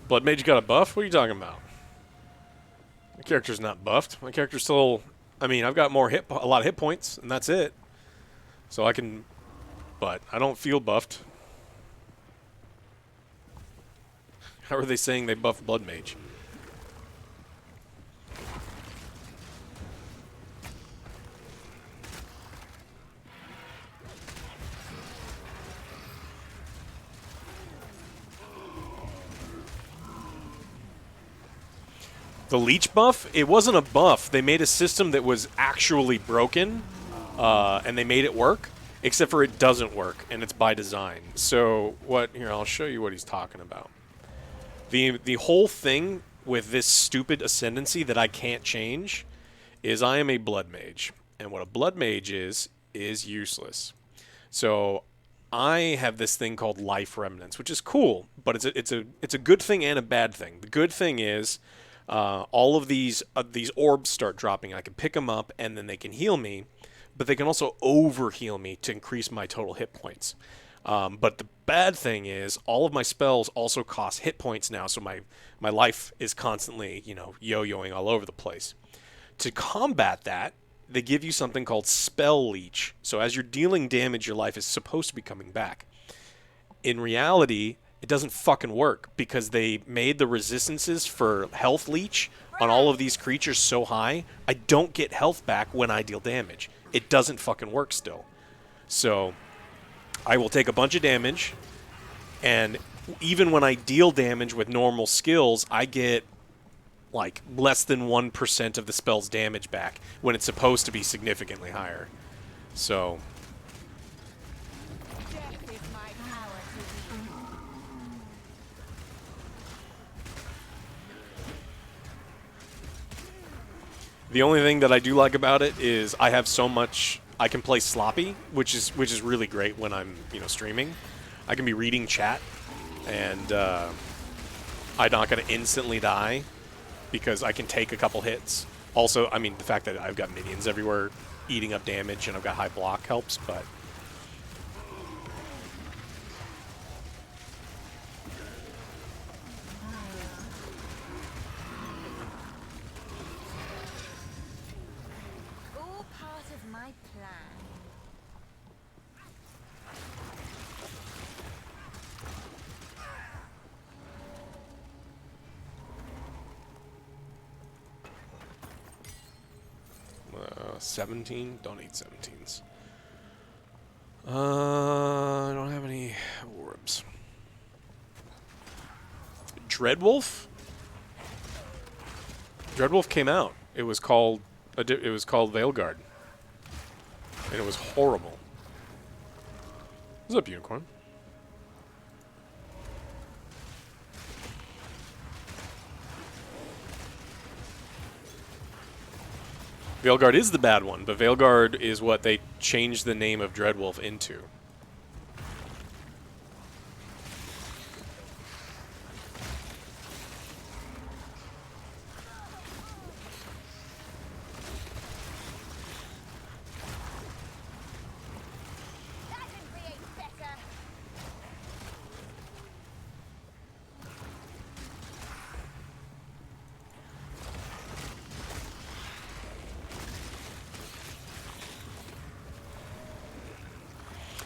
Blood Mage got a buff? What are you talking about? My character's not buffed. My character's still... I mean, I've got a lot of hit points, and that's it. So I can... But I don't feel buffed. How are they saying they buffed Blood Mage? The leech buff, it wasn't a buff. They made a system that was actually broken, and they made it work, except for it doesn't work, and it's by design. So here, I'll show you what he's talking about. The whole thing with this stupid ascendancy that I can't change is I am a blood mage, and what a blood mage is useless. So I have this thing called life remnants, which is cool, but it's a good thing and a bad thing. The good thing is all of these orbs start dropping. I can pick them up, and then they can heal me, but they can also over-heal me to increase my total hit points. But the bad thing is all of my spells also cost hit points now, so my life is constantly, yo-yoing all over the place. To combat that, they give you something called Spell Leech. So as you're dealing damage, your life is supposed to be coming back. In reality, it doesn't fucking work because they made the resistances for health leech on all of these creatures so high, I don't get health back when I deal damage. It doesn't fucking work still. So I will take a bunch of damage, and even when I deal damage with normal skills, I get like less than 1% of the spell's damage back when it's supposed to be significantly higher. So Death is my power to wield. the only thing that I do like about it is I have so much. I can play sloppy, which is really great when I'm streaming. I can be reading chat, and I'm not going to instantly die because I can take a couple hits. Also, I mean, the fact that I've got minions everywhere eating up damage and I've got high block helps, but All part of my plan. 17? Don't need 17s. I don't have any orbs. Dreadwolf? Dreadwolf came out. It was called Veilguard. And it was horrible. What's up, Unicorn? Veilguard is the bad one, but Veilguard is what they changed the name of Dreadwolf into. That can create better.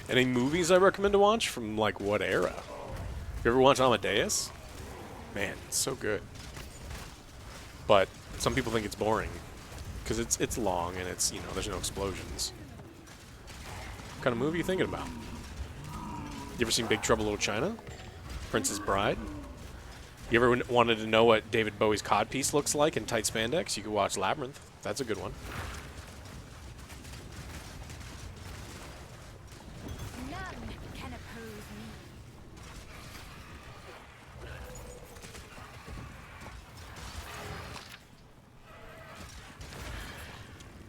Any movies I recommend to watch from like what era? You ever watch Amadeus? Man, it's so good. But some people think it's boring because it's long and it's, you know, there's no explosions. What kind of movie are you thinking about? You ever seen Big Trouble in Little China? Princess Bride? You ever wanted to know what David Bowie's codpiece looks like in tight spandex? You could watch Labyrinth. That's a good one. None can oppose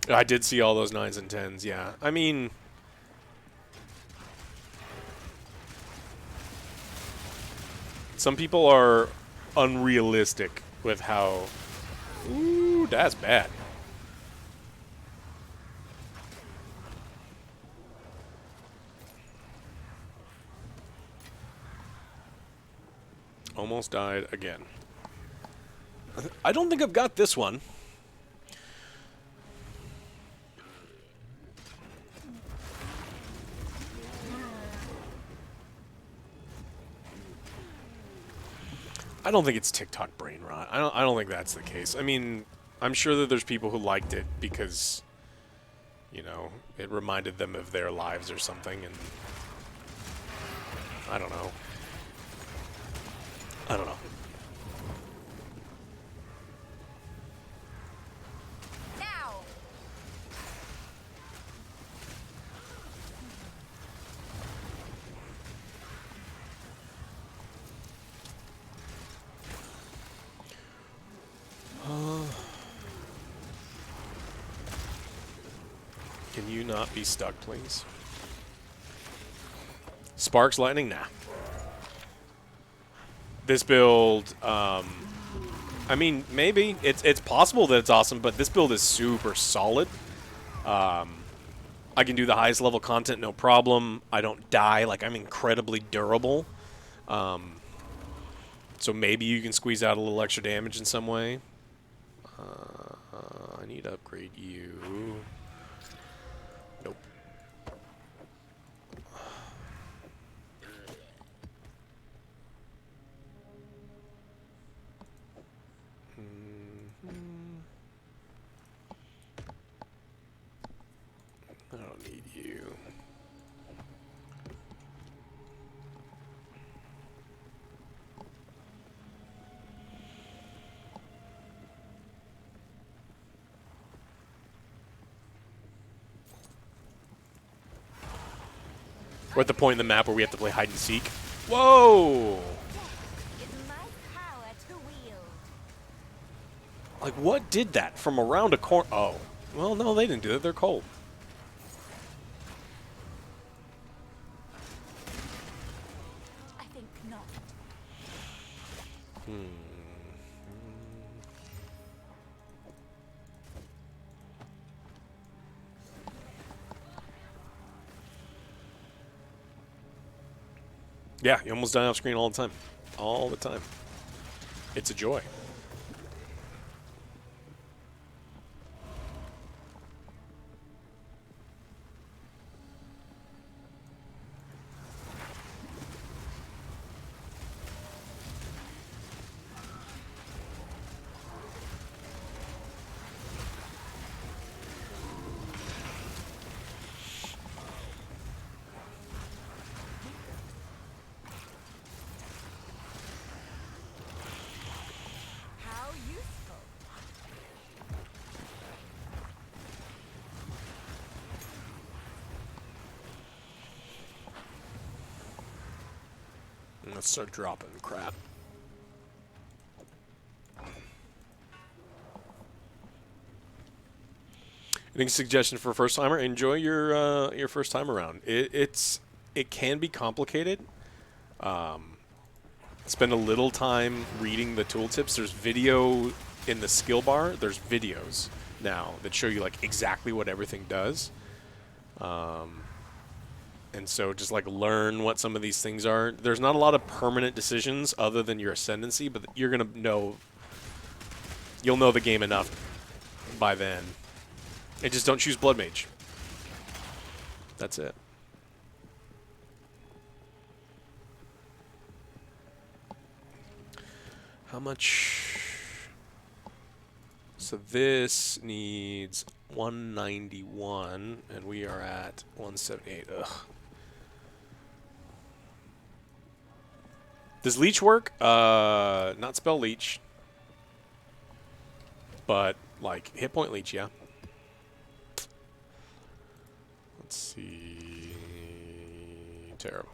me. I did see all those 9s and 10s, yeah. I mean, some people are unrealistic with how... Ooh, that's bad. Almost died again. I don't think I've got this one. I don't think it's TikTok brain rot. I don't think that's the case. I mean, I'm sure that there's people who liked it because, you know, it reminded them of their lives or something, and I don't know. I don't know. Now. Can you not be stuck, please? Sparks lightning? Nah. This build, I mean, maybe. It's possible that it's awesome, but this build is super solid. I can do the highest level content, no problem. I don't die. Like, I'm incredibly durable. So maybe you can squeeze out a little extra damage in some way. I need to upgrade you. Nope. I don't need you. We're at the point in the map where we have to play hide and seek. Whoa! Is my power to wield. Like, what did that from around a corner? Oh. Well, no, they didn't do it. They're cold. I think not. Yeah, you almost die off screen all the time. All the time. It's a joy. How useful. Let's start dropping crap. Any suggestion for a first timer? Enjoy your first time around. It can be complicated. Spend a little time reading the tooltips. There's video in the skill bar. There's videos now that show you like exactly what everything does. And so just like learn what some of these things are. There's not a lot of permanent decisions other than your ascendancy, but you're gonna know. You'll know the game enough by then. And just don't choose Blood Mage. That's it. How much? So this needs 191, and we are at 178. Ugh. Does leech work? Not spell leech, but like hit point leech, yeah. Let's see. Terrible.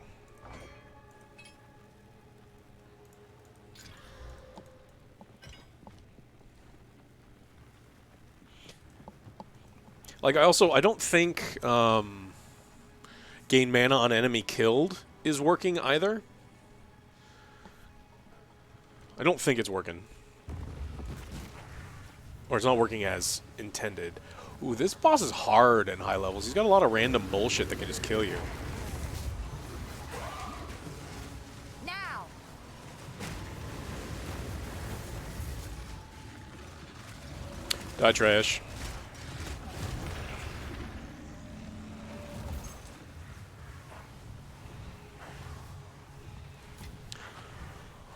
Like I don't think gain mana on enemy killed is working either. I don't think it's working. Or it's not working as intended. Ooh, this boss is hard in high levels. He's got a lot of random bullshit that can just kill you. Now. Die, trash.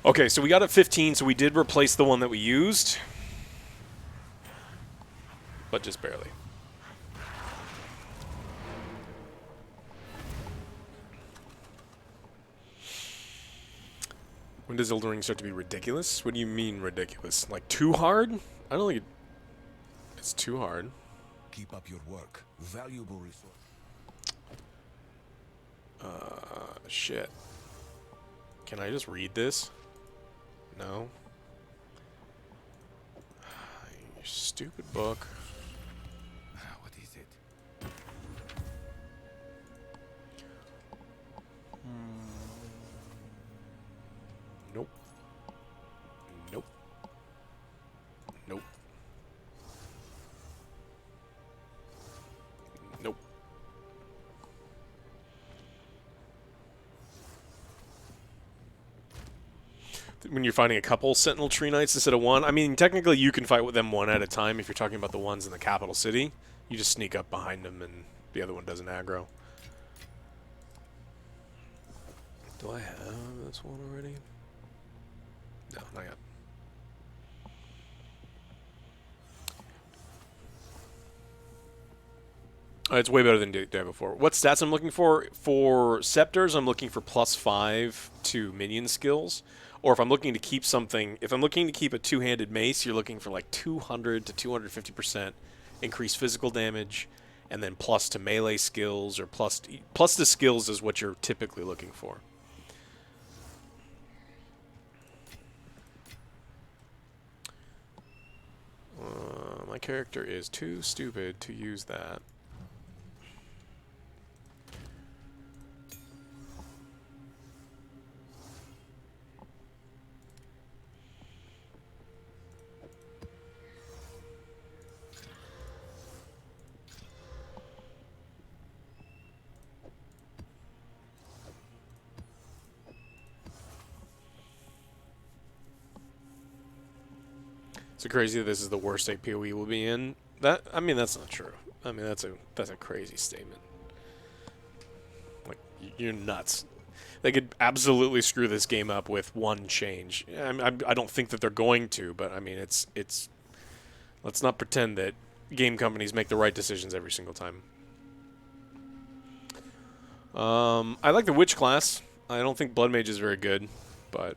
Okay, so we got it 15, so we did replace the one that we used. But just barely. When does Elden Ring start to be ridiculous? What do you mean ridiculous? Like too hard? I don't think it's too hard. Keep up your work. Valuable resource. Shit. Can I just read this? No. You stupid book. What is it? Nope. Nope. Nope. Nope. When you're fighting a couple Sentinel Tree Knights instead of one, I mean, technically you can fight with them one at a time if you're talking about the ones in the capital city. You just sneak up behind them and the other one doesn't aggro. Do I have this one already? No, not yet. It's way better than day before. What stats I'm looking for? For Scepters, I'm looking for +5 to minion skills. Or if I'm looking to keep something, if I'm looking to keep a two-handed mace, you're looking for like 200 to 250% increased physical damage, and then plus to melee skills, or plus to skills is what you're typically looking for. My character is too stupid to use that. It's crazy that this is the worst APOE we'll be in. That, I mean, that's not true. I mean, that's a crazy statement. Like, you're nuts. They could absolutely screw this game up with one change. I don't think that they're going to, but I mean, it's. Let's not pretend that game companies make the right decisions every single time. I like the Witch class. I don't think Blood Mage is very good, but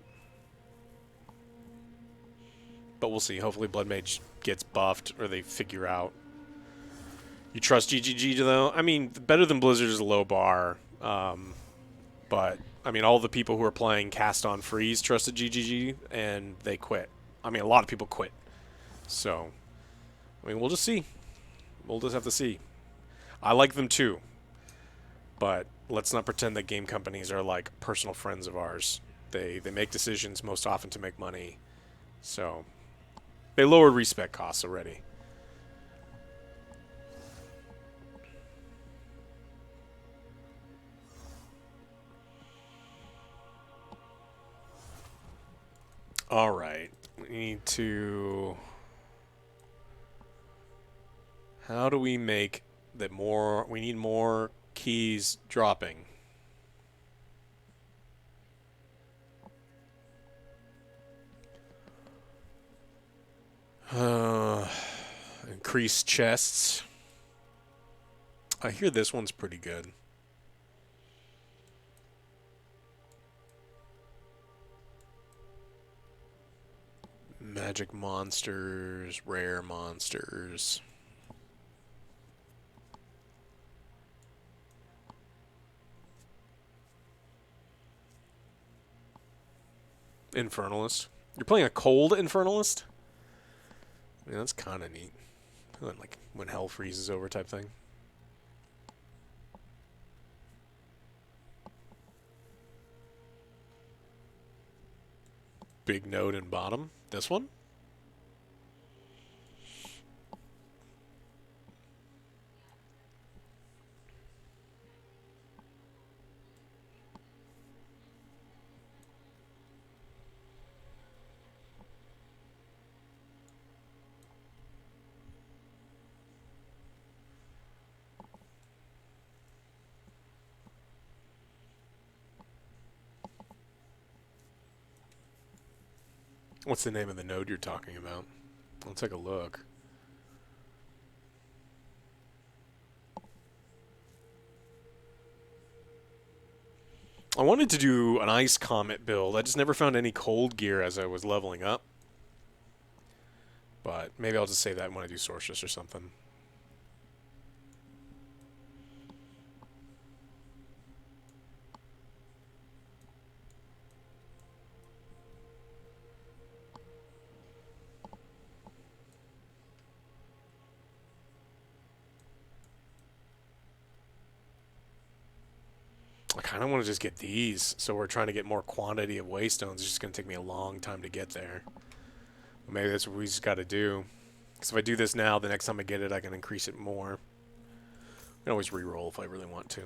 we'll see. Hopefully Blood Mage gets buffed, or they figure out. You trust GGG, though? I mean, better than Blizzard is a low bar. But, I mean, all the people who are playing Cast on Freeze trusted GGG, and they quit. I mean, a lot of people quit. So, I mean, we'll just see. We'll just have to see. I like them, too. But let's not pretend that game companies are, like, personal friends of ours. They make decisions most often to make money. So, they lowered respec costs already. All right. We need to... How do we make that more... We need more keys dropping. Uh, increase chests. I hear this one's pretty good. Magic monsters, rare monsters. Infernalist. You're playing a cold Infernalist? Yeah, that's kind of neat. Like when hell freezes over type thing. Big node in bottom. This one? What's the name of the node you're talking about? I'll take a look. I wanted to do an Ice Comet build. I just never found any cold gear as I was leveling up. But maybe I'll just save that when I do Sorceress or something. I kind of want to just get these, so we're trying to get more quantity of waystones. It's just going to take me a long time to get there. But maybe that's what we just got to do. Because if I do this now, the next time I get it, I can increase it more. I can always re-roll if I really want to.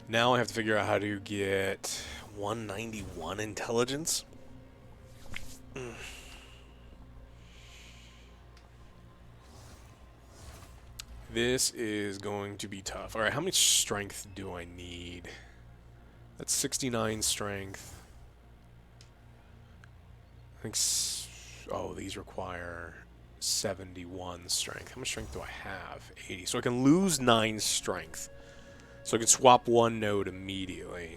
Now I have to figure out how to get 191 intelligence. This is going to be tough. Alright, how much strength do I need? That's 69 strength. I think... Oh, these require 71 strength. How much strength do I have? 80. So I can lose 9 strength. So I can swap one node immediately.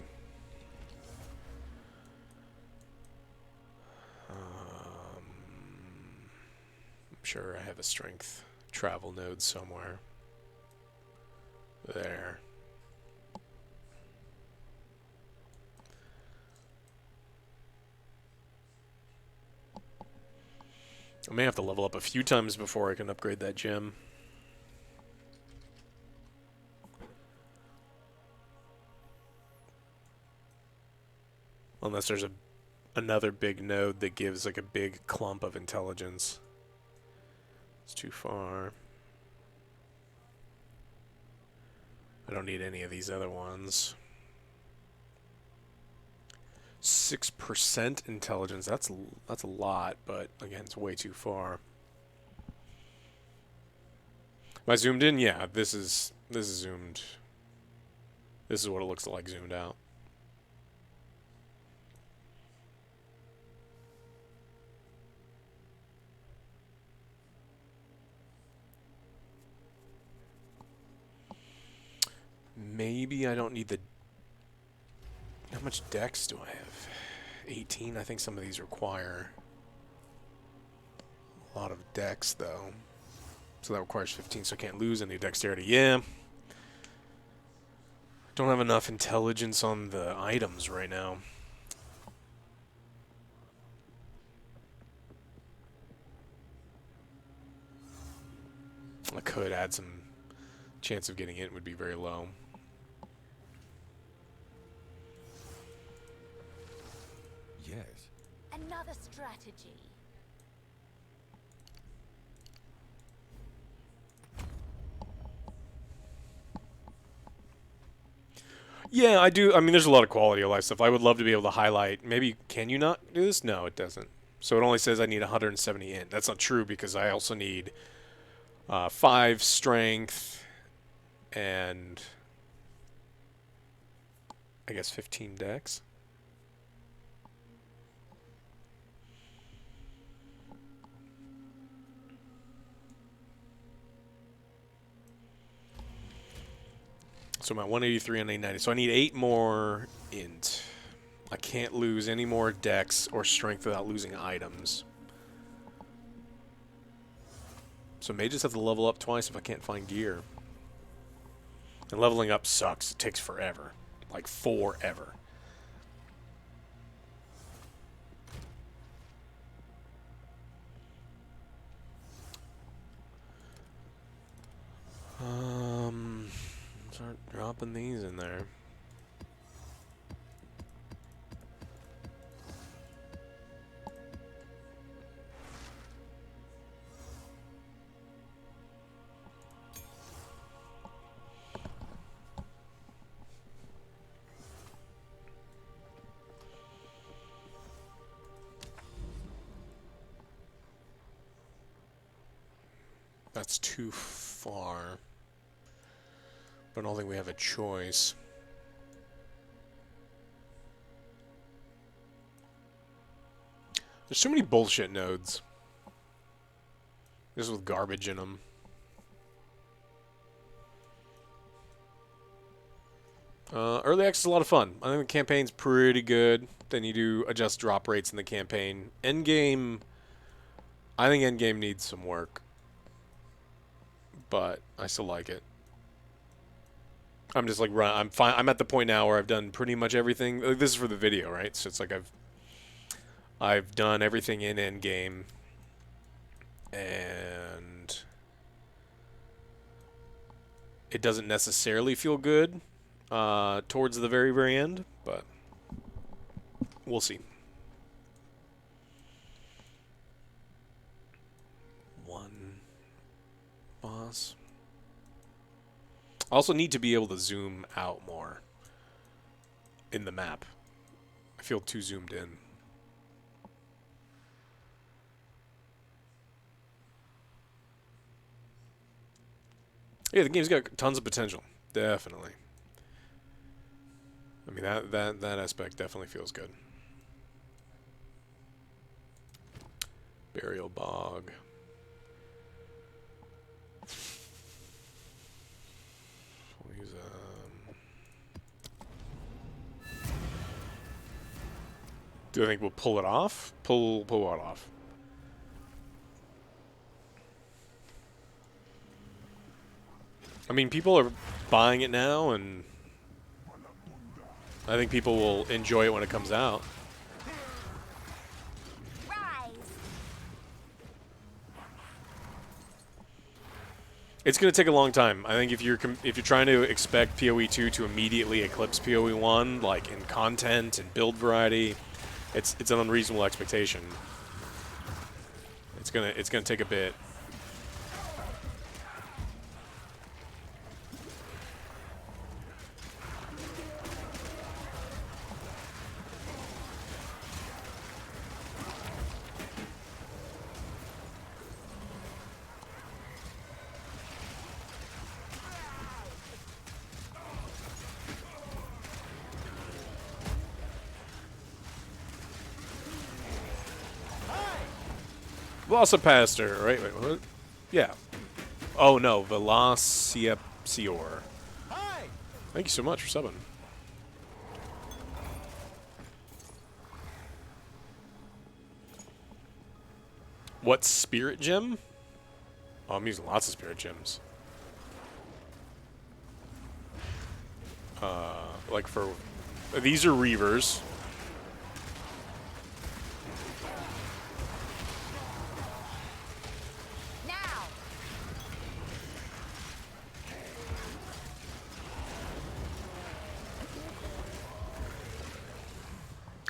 I'm sure I have a strength travel node somewhere. There. I may have to level up a few times before I can upgrade that gem. Unless there's another big node that gives like a big clump of intelligence. It's too far. I don't need any of these other ones. 6% intelligence. That's a lot, but again, it's way too far. Am I zoomed in? Yeah, this is zoomed. This is what it looks like zoomed out. Maybe I don't need the... How much dex do I have? 18? I think some of these require a lot of dex, though. So that requires 15, so I can't lose any dexterity. Yeah. Don't have enough intelligence on the items right now. I could add some... Chance of getting it would be very low. Yes. Another strategy. Yeah, I do. I mean, there's a lot of quality of life stuff. I would love to be able to highlight. Maybe, can you not do this? No, it doesn't. So it only says I need 170 int. That's not true because I also need 5 strength and I guess 15 dex. So I'm at 183 on 890. So I need 8 more int. I can't lose any more dex or strength without losing items. So mages have to level up twice if I can't find gear. And leveling up sucks. It takes forever. Like forever. Start dropping these in there. That's too far. But I don't think we have a choice. There's too many bullshit nodes. Just with garbage in them. Early access is a lot of fun. I think the campaign's pretty good. Then you do adjust drop rates in the campaign. Endgame, I think Endgame needs some work. But I still like it. I'm just like I'm fine. I'm at the point now where I've done pretty much everything. Like, this is for the video, right? So it's like I've done everything in Endgame, and it doesn't necessarily feel good towards the very, very end, but we'll see. One boss. I also need to be able to zoom out more in the map. I feel too zoomed in. Yeah, the game's got tons of potential. Definitely. I mean, that aspect definitely feels good. Burial Bog. Do I think we'll pull it off? Pull what off? I mean, people are buying it now, and I think people will enjoy it when it comes out. It's going to take a long time. I think if you're trying to expect PoE 2 to immediately eclipse PoE 1, like in content and build variety, it's an unreasonable expectation. It's gonna take a bit. Velocipaster, right? Wait, what? Yeah. Oh no, Velocipaster. Thank you so much for subbing. What spirit gem? Oh, I'm using lots of spirit gems. Like for these are Reavers.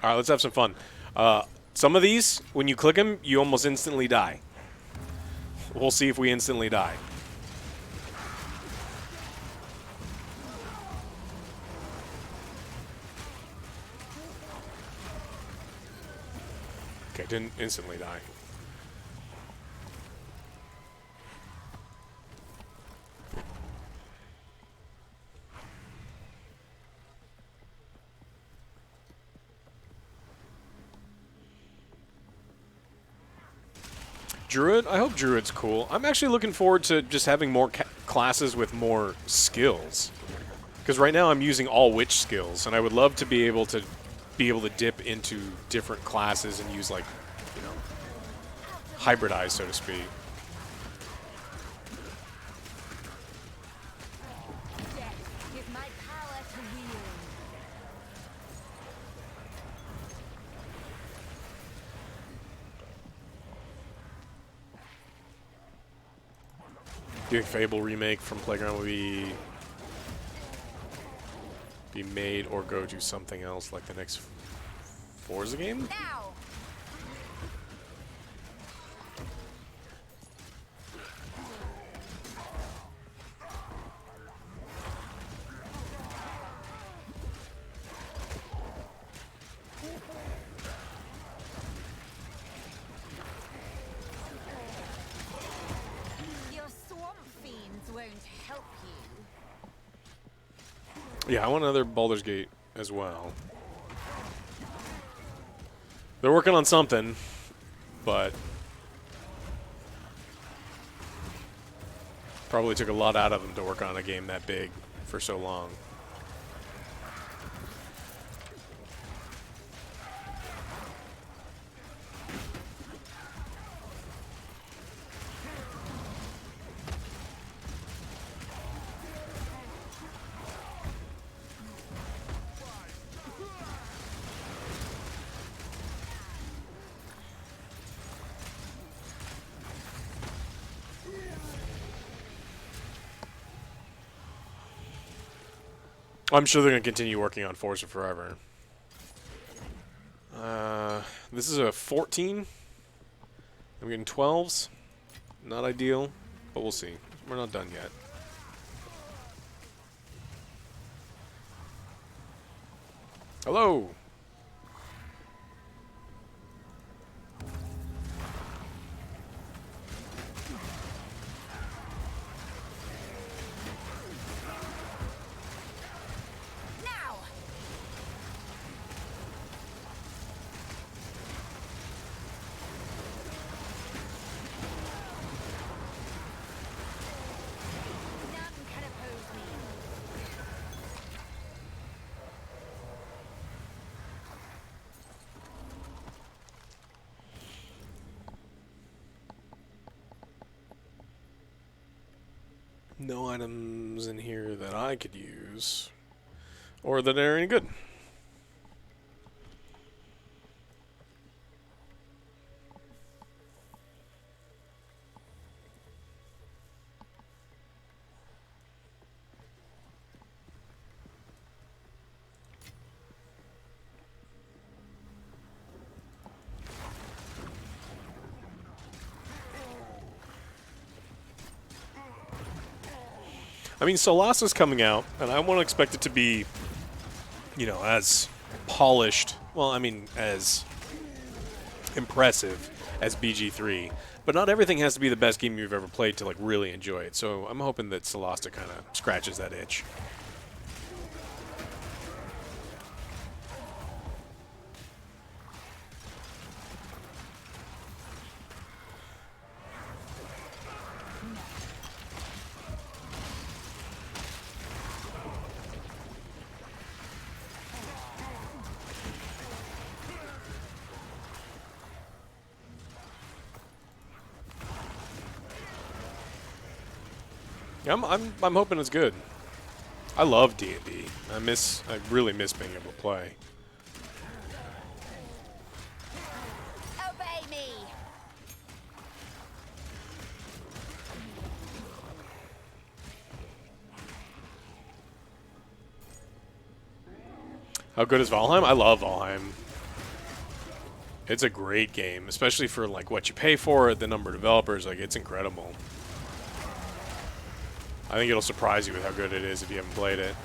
All right, let's have some fun. Some of these, when you click them, you almost instantly die. We'll see if we instantly die. Okay, didn't instantly die. Druid? I hope Druid's cool. I'm actually looking forward to just having more classes with more skills. Because right now I'm using all witch skills, and I would love to be able to dip into different classes and use, like, you know, hybridize, so to speak. Death is my power to wield. Do you think Fable remake from Playground will be made or go to something else like the next Forza game? Now! Your swamp fiends won't help you. Yeah, I want another Baldur's Gate as well. They're working on something, but probably took a lot out of them to work on a game that big for so long. I'm sure they're going to continue working on Forza forever. This is a 14. I'm getting 12s. Not ideal, but we'll see. We're not done yet. Hello! Now! None can oppose me. No items in here that I could use. Or that are any good. I mean, Solasa's coming out, and I won't expect it to be, you know, as polished, well, I mean, as impressive as BG3. But not everything has to be the best game you've ever played to, like, really enjoy it. So I'm hoping that Solasta kind of scratches that itch. Yeah, I'm hoping it's good. I love D&D. I really miss being able to play. Obey me! How good is Valheim? I love Valheim. It's a great game, especially for like what you pay for it, the number of developers. Like, it's incredible. I think it'll surprise you with how good it is if you haven't played it.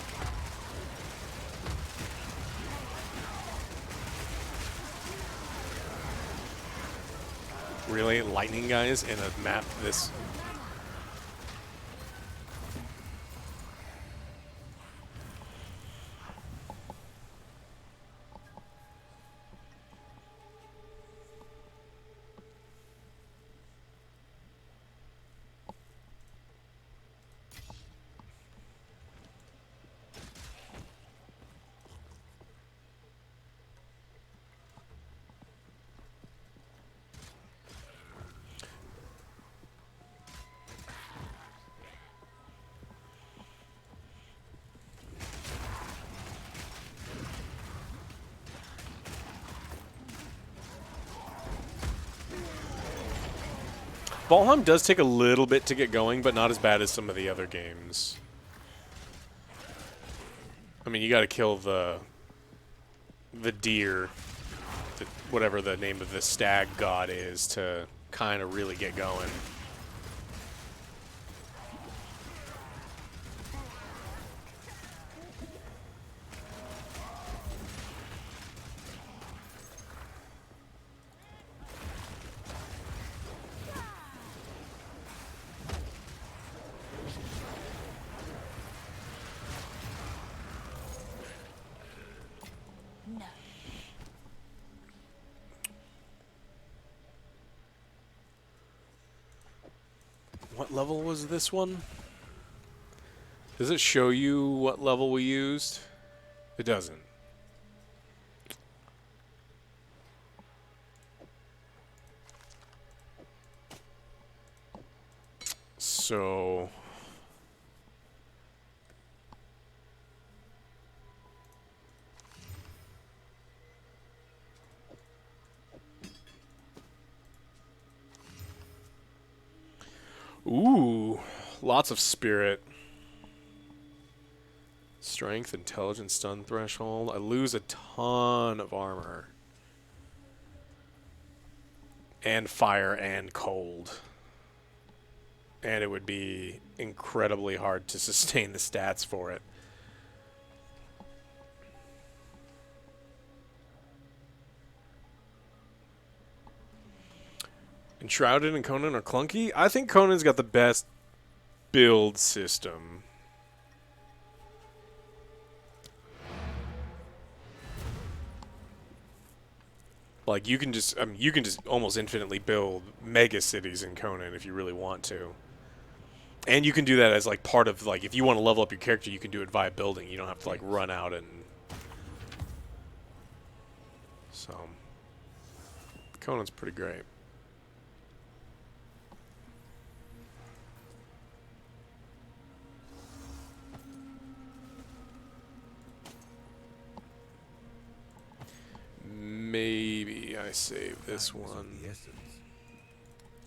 Really? Lightning guys in a map this... Valheim does take a little bit to get going, but not as bad as some of the other games. I mean, you got to kill the deer, whatever the name of the stag god is, to kind of really get going. No. What level was this one? Does it show you what level we used? It doesn't. So... Ooh, lots of spirit. Strength, intelligence, stun threshold. I lose a ton of armor. And fire and cold. And it would be incredibly hard to sustain the stats for it. Enshrouded and Conan are clunky. I think Conan's got the best build system. Like you can just almost infinitely build mega cities in Conan if you really want to. And you can do that as like part of like if you want to level up your character, you can do it via building. You don't have to like run out and so Conan's pretty great. Maybe I save this one. I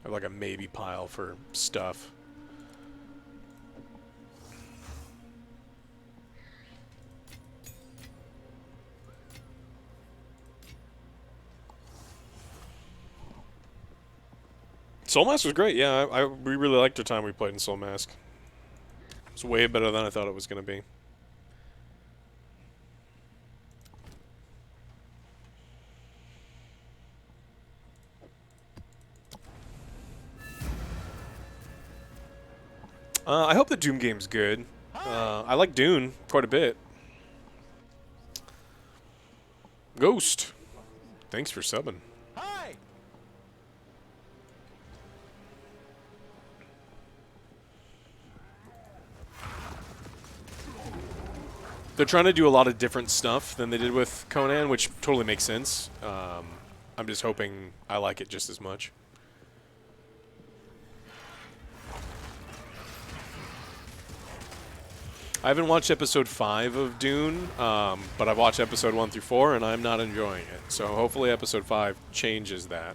have like a maybe pile for stuff. Soul Mask was great, yeah. We really liked the time we played in Soul Mask. It's way better than I thought it was going to be. I hope the Doom game's good. I like Dune quite a bit. Ghost, thanks for subbing. Hi! They're trying to do a lot of different stuff than they did with Conan, which totally makes sense. I'm just hoping I like it just as much. I haven't watched episode 5 of Dune, but I've watched episode 1 through 4, and I'm not enjoying it. So hopefully episode 5 changes that.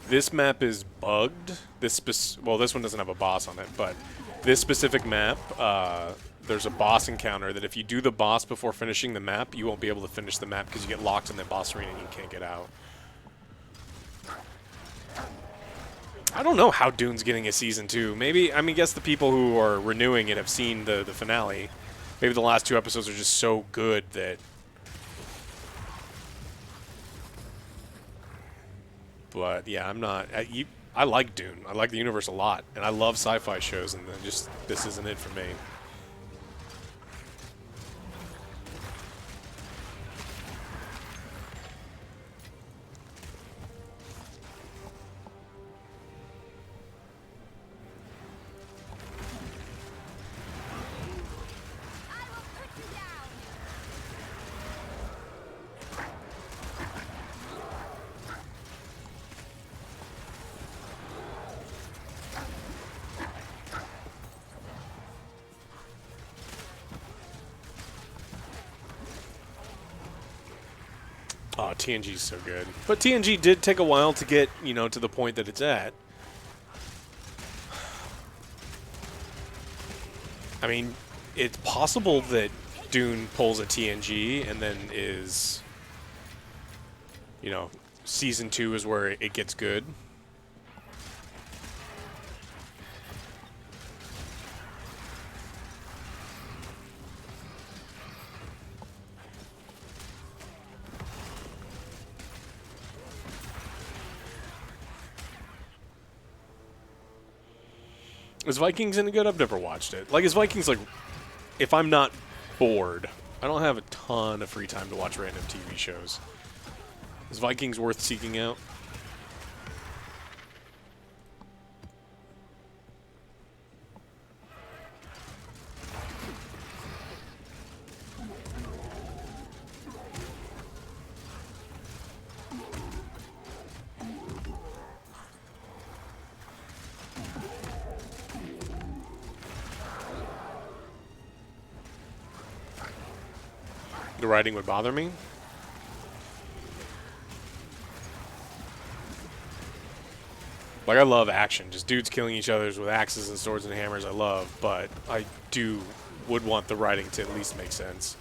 This map is bugged. Well, this one doesn't have a boss on it, but this specific map, there's a boss encounter that if you do the boss before finishing the map, you won't be able to finish the map because you get locked in the boss arena and you can't get out. I don't know how Dune's getting a season 2. Maybe, I mean, I guess the people who are renewing it have seen the finale. Maybe the last 2 episodes are just so good that... But yeah, I'm not. I like Dune. I like the universe a lot, and I love sci-fi shows. And then just this isn't it for me. Oh, TNG's so good. But TNG did take a while to get, you know, to the point that it's at. I mean, it's possible that Dune pulls a TNG and then is, you know, season 2 is where it gets good. Is Vikings any good? I've never watched it. Like, is Vikings, like, if I'm not bored, I don't have a ton of free time to watch random TV shows. Is Vikings worth seeking out? The writing would bother me. Like, I love action. Just dudes killing each other with axes and swords and hammers I love, but I would want the writing to at least make sense.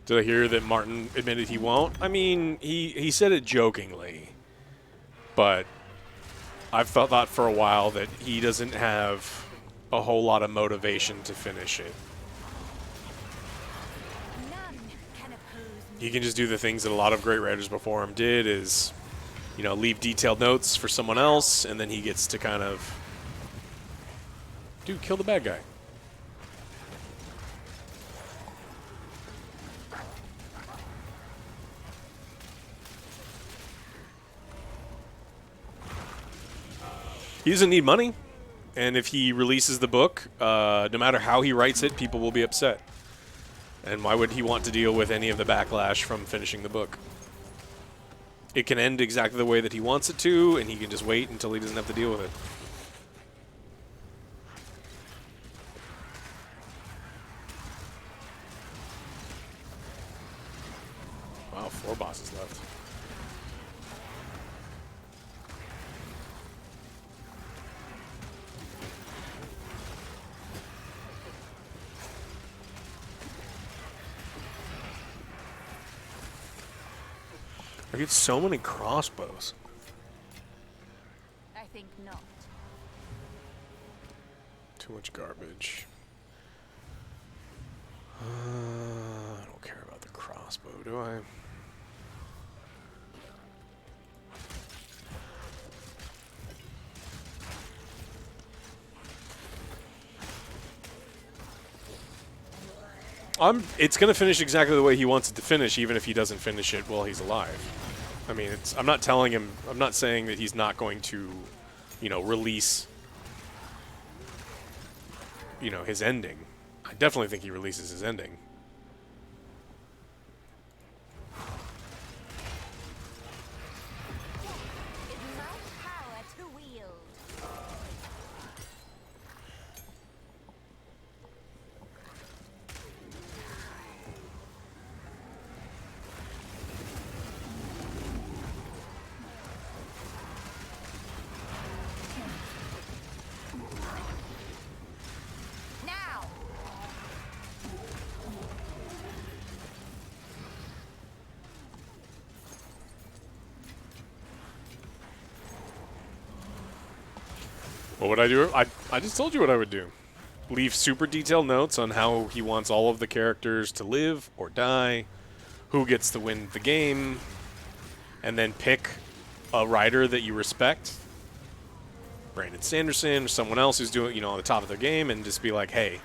Did I hear that Martin admitted he won't? I mean, he said it jokingly, but I've thought for a while that he doesn't have a whole lot of motivation to finish it. None can oppose me. He can just do the things that a lot of great writers before him did, is, you know, leave detailed notes for someone else, and then he gets to kind of, dude, kill the bad guy. He doesn't need money, and if he releases the book, no matter how he writes it, people will be upset. And why would he want to deal with any of the backlash from finishing the book? It can end exactly the way that he wants it to, and he can just wait until he doesn't have to deal with it. Wow, 4 bosses left. I get so many crossbows. I think not. Too much garbage. I don't care about the crossbow, do I? It's going to finish exactly the way he wants it to finish, even if he doesn't finish it while he's alive. I mean, I'm not telling him, I'm not saying that he's not going to, you know, release, you know, his ending. I definitely think he releases his ending. It's my power to wield. Now. What would I do? I just told you what I would do. Leave super detailed notes on how he wants all of the characters to live or die, who gets to win the game, and then pick a writer that you respect, Brandon Sanderson or someone else who's doing, you know, on the top of their game, and just be like, hey,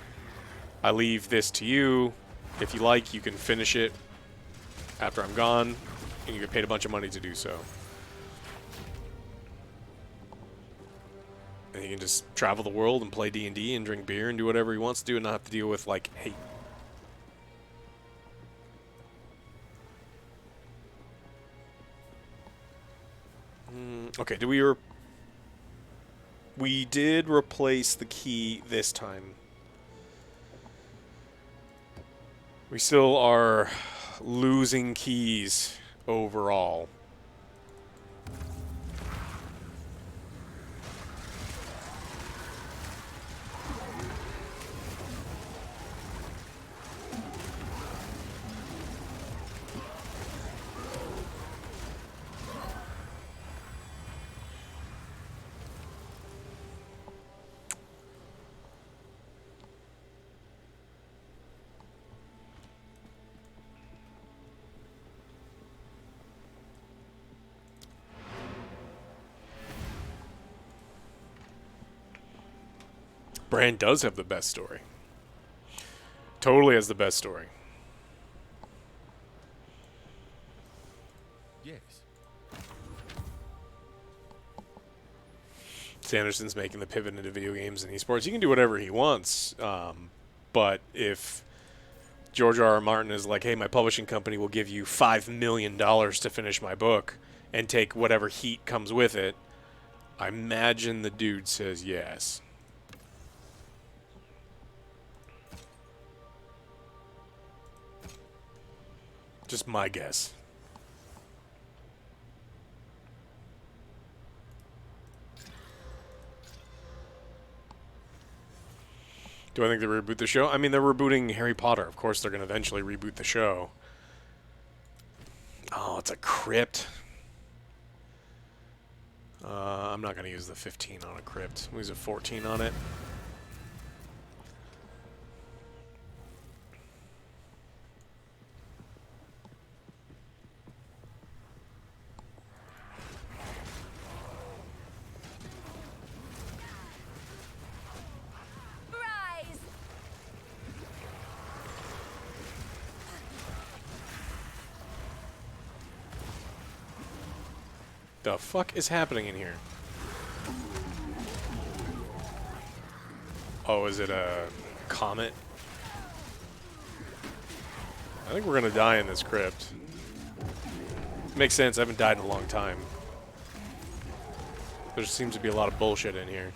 I leave this to you. If you like, you can finish it after I'm gone, and you get paid a bunch of money to do so. And he can just travel the world and play D&D and drink beer and do whatever he wants to do and not have to deal with, like, hate. Okay, we did replace the key this time. We still are losing keys overall. Bran does have the best story. Totally has the best story. Yes. Sanderson's making the pivot into video games and esports. He can do whatever he wants, but if George R. R. Martin is like, hey, my publishing company will give you $5 million to finish my book and take whatever heat comes with it, I imagine the dude says yes. Just my guess. Do I think they reboot the show? I mean, they're rebooting Harry Potter. Of course, they're going to eventually reboot the show. Oh, it's a crypt. I'm not going to use the 15 on a crypt. We'll use a 14 on it. Rise! The fuck is happening in here? Oh, is it a comet? I think we're gonna die in this crypt. Makes sense, I haven't died in a long time. There seems to be a lot of bullshit in here.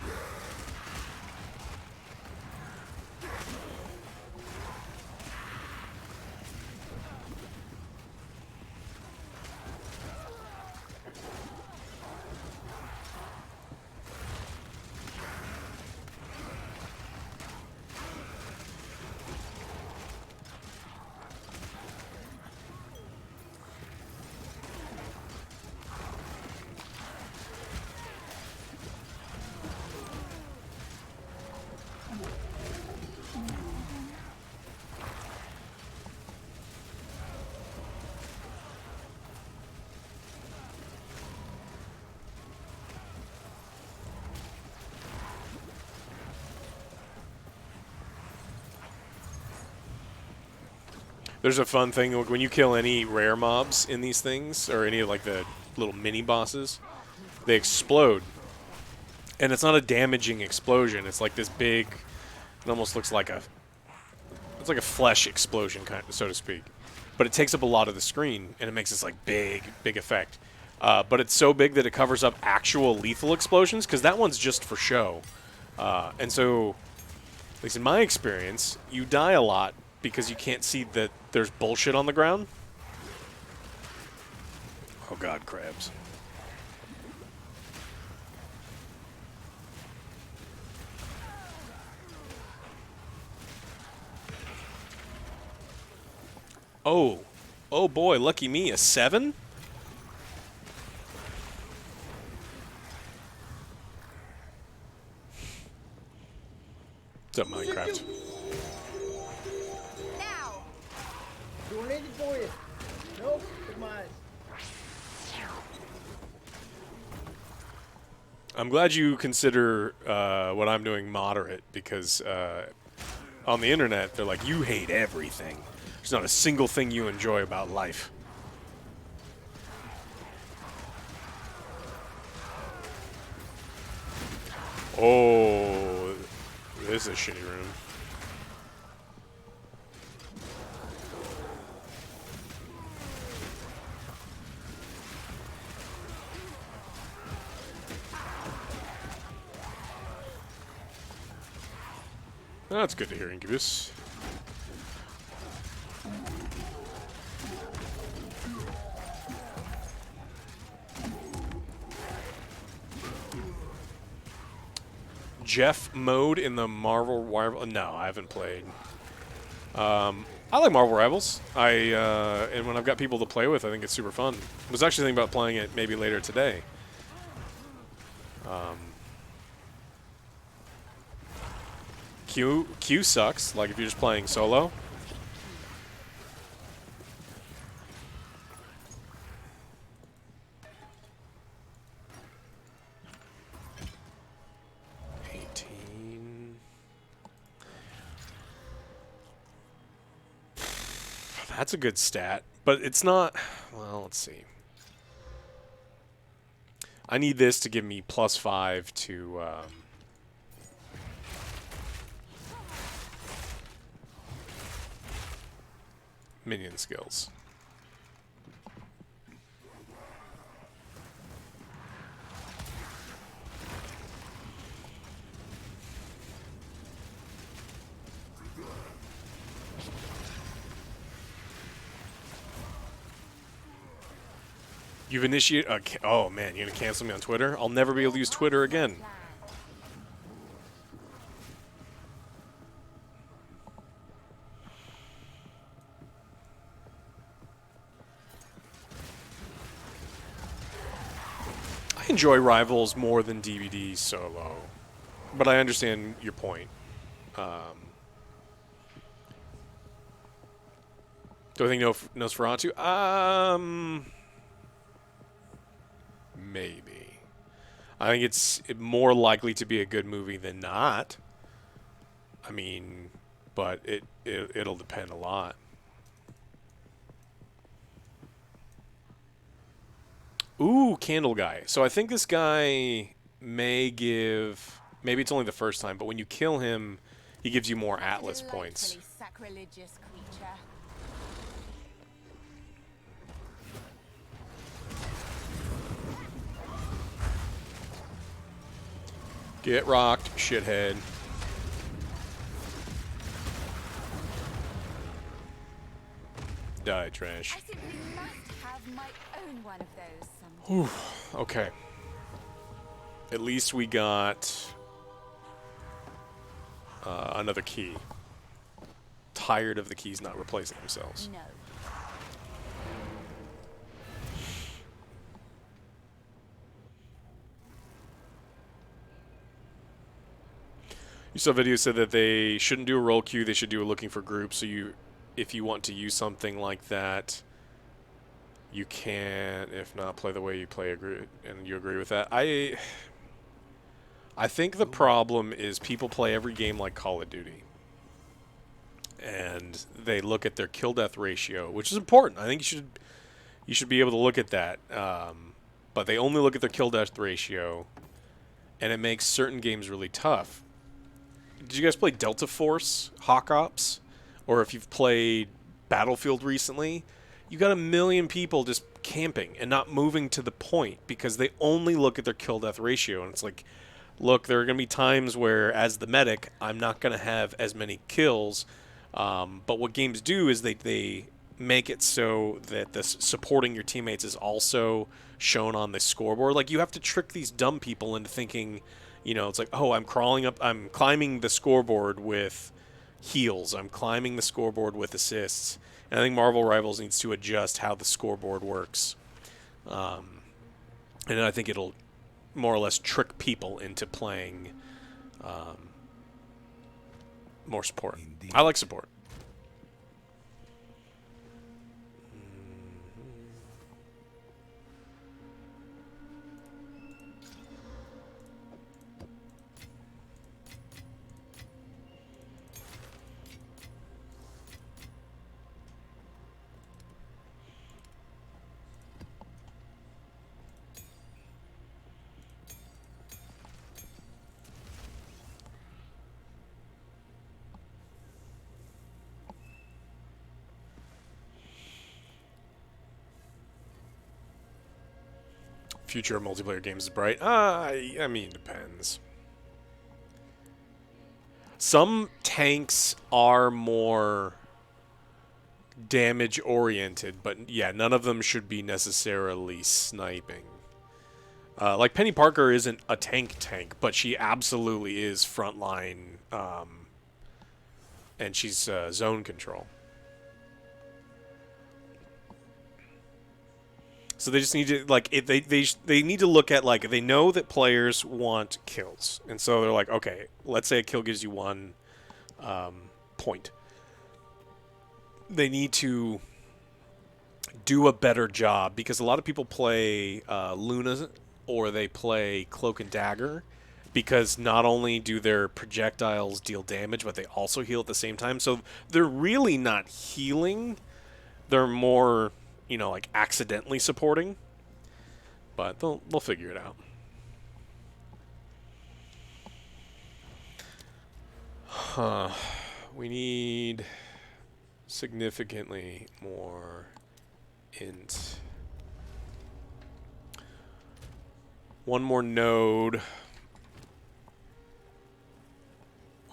There's a fun thing when you kill any rare mobs in these things, or any of like the little mini bosses, they explode. And it's not a damaging explosion. It's like this big, it almost looks like it's like a flesh explosion, kind of, so to speak. But it takes up a lot of the screen, and it makes this like big effect. But it's so big that it covers up actual lethal explosions, because that one's just for show. And so, at least in my experience, you die a lot because you can't see that there's bullshit on the ground. Oh god, crabs. Oh. Oh boy, lucky me, a 7? What's up, Minecraft? Now! Doing anything for you? Nope, come on. I'm glad you consider what I'm doing moderate, because on the internet, they're like, you hate everything. There's not a single thing you enjoy about life. Oh, this is a shitty room. That's good to hear, Incubus. Jeff mode in the Marvel Rivals. No, I haven't played. I like Marvel Rivals. And when I've got people to play with, I think it's super fun. I was actually thinking about playing it maybe later today. Q sucks. Like if you're just playing solo. That's a good stat, but it's not. Well, let's see. I need this to give me +5 to minion skills. You've initiated. Oh man, you're gonna cancel me on Twitter? I'll never be able to use Twitter again. I enjoy Rivals more than DVD solo, but I understand your point. Do I think Nosferatu? Maybe. I think it's more likely to be a good movie than not. I mean, but it'll depend a lot. Ooh, Candle Guy. So I think this guy may give... Maybe it's only the first time, but when you kill him, he gives you more Atlas points. Sacrilegious creature. Get rocked, shithead. Die, trash. I simply must have my own one of those someday. Okay. At least we got another key. Tired of the keys not replacing themselves. No. You saw a video said that they shouldn't do a roll queue, they should do a looking for groups. So if you want to use something like that, you can, if not, play the way you play. And you agree with that? I think the problem is people play every game like Call of Duty. And they look at their kill-death ratio, which is important. I think you should be able to look at that. But they only look at their kill-death ratio, and it makes certain games really tough. Did you guys play Delta Force, Hawk Ops? Or if you've played Battlefield recently, you got a million people just camping and not moving to the point because they only look at their kill-death ratio. And it's like, look, there are going to be times where, as the medic, I'm not going to have as many kills. But what games do is they make it so that the supporting your teammates is also shown on the scoreboard. Like, you have to trick these dumb people into thinking... You know, it's like, oh, I'm climbing the scoreboard with heals. I'm climbing the scoreboard with assists. And I think Marvel Rivals needs to adjust how the scoreboard works. And I think it'll more or less trick people into playing more support. Indeed. I like support. future of multiplayer games is bright. I mean, it depends. Some tanks are more damage oriented, but yeah, none of them should be necessarily sniping. Like Penny Parker isn't a tank, but she absolutely is frontline, and she's zone control. So they just need to they need to look at they know that players want kills, and so they're like, okay, let's say a kill gives you 1 point. They need to do a better job because a lot of people play Luna or they play Cloak and Dagger because not only do their projectiles deal damage, but they also heal at the same time. So they're really not healing. They're more, accidentally supporting. But they'll figure it out. We need significantly more int. 1 more node.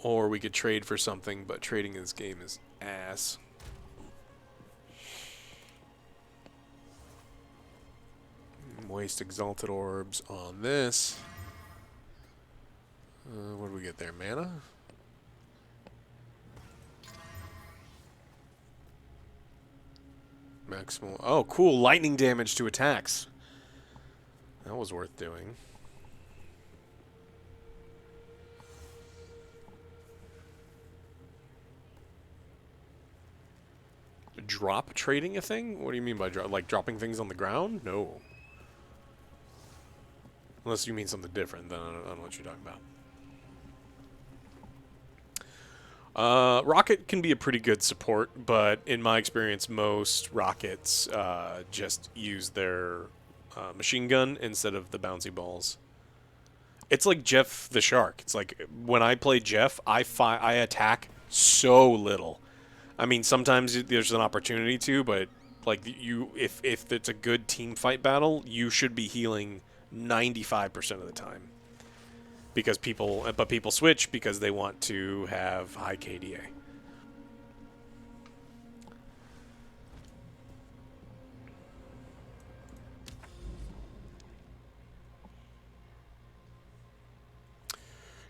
Or we could trade for something, but trading in this game is ass. Waste exalted orbs on this. What do we get there? Mana? Maximal. Oh, cool. Lightning damage to attacks. That was worth doing. Drop trading a thing? What do you mean by drop? Like dropping things on the ground? No. Unless you mean something different, then I don't know what you're talking about. Rocket can be a pretty good support, but in my experience, most rockets just use their machine gun instead of the bouncy balls. It's like Jeff the Shark. It's like when I play Jeff, I attack so little. I mean, sometimes there's an opportunity to, but like if it's a good team fight battle, you should be healing 95% of the time. Because people switch because they want to have high KDA.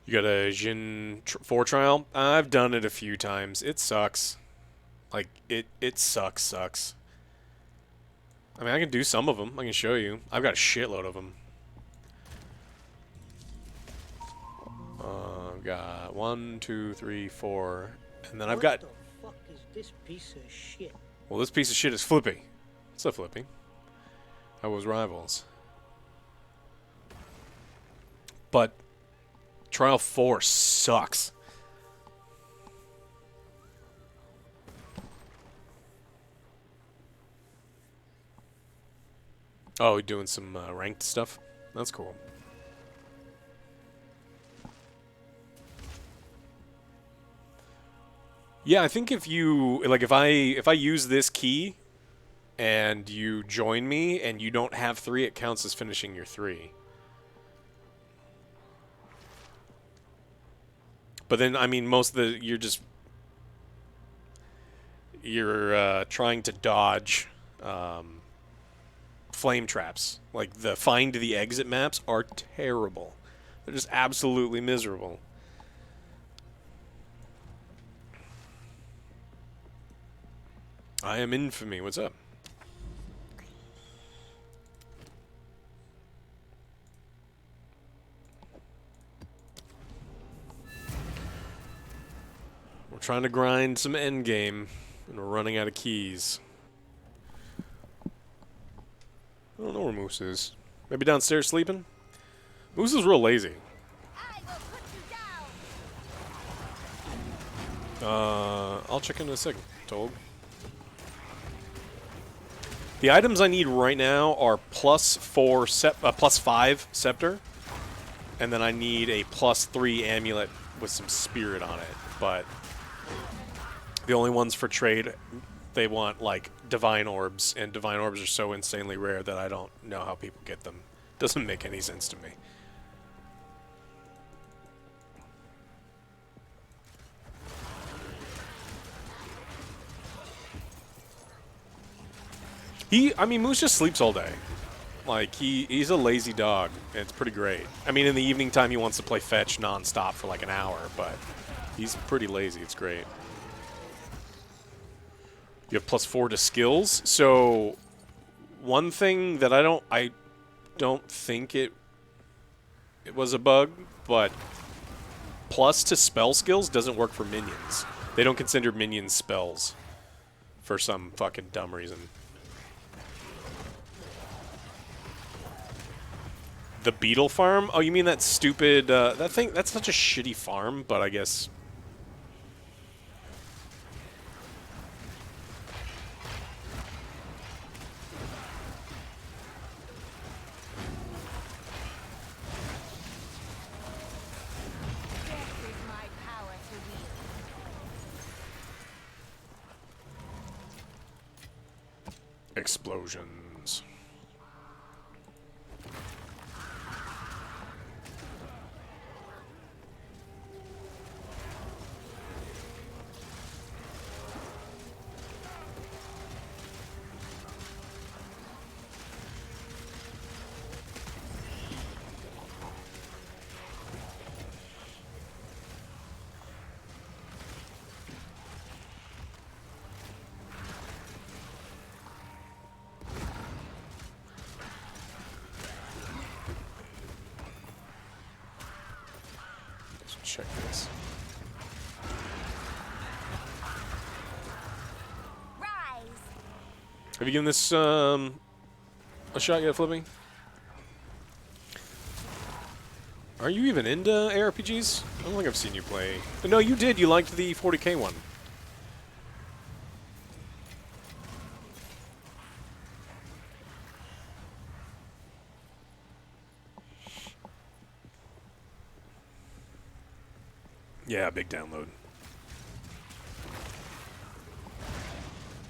You got a Jin 4 trial? I've done it a few times. It sucks. Like, it sucks. I mean, I can do some of them. I can show you. I've got a shitload of them. I've got 1, 2, 3, 4, and then I've got... What the fuck is this piece of shit? Well, this piece of shit is Flippy. What's up, Flippy? I was Rivals. But Trial 4 sucks. Oh, doing some ranked stuff? That's cool. Yeah, I think if you if I use this key and you join me and you don't have 3, it counts as finishing your 3. But then I mean most of the you're trying to dodge flame traps. Like the find the exit maps are terrible. They're just absolutely miserable. I am Infamy. What's up? We're trying to grind some Endgame, and we're running out of keys. I don't know where Moose is. Maybe downstairs sleeping? Moose is real lazy. I will put you down. I'll check in a second, Told. The items I need right now are +5 Scepter, and then I need a +3 Amulet with some Spirit on it. But the only ones for trade, they want like Divine Orbs, and Divine Orbs are so insanely rare that I don't know how people get them. Doesn't make any sense to me. I mean, Moose just sleeps all day. Like, he's a lazy dog, and it's pretty great. I mean, in the evening time, he wants to play fetch nonstop for like an hour, but he's pretty lazy. It's great. You have +4 to skills. So, one thing that I don't think it was a bug, but plus to spell skills doesn't work for minions. They don't consider minions spells for some fucking dumb reason. The beetle farm? Oh, you mean that stupid, that thing? That's such a shitty farm, but I guess... Death is my power to wield. Explosions. Check this. Rise. Have you given this a shot yet, Flipping? Are you even into ARPGs? I don't think I've seen you play. No, you did. You liked the 40K one. Yeah, big download.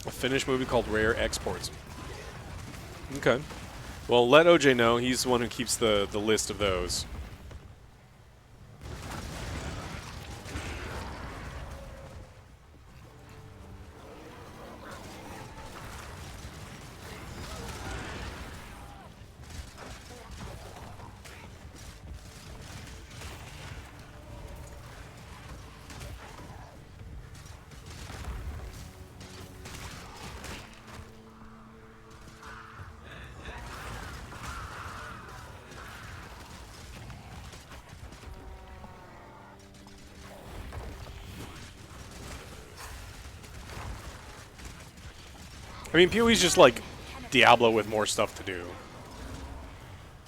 A Finnish movie called Rare Exports. Okay. Well, let OJ know. He's the one who keeps the list of those. I mean, PoE's just like Diablo with more stuff to do.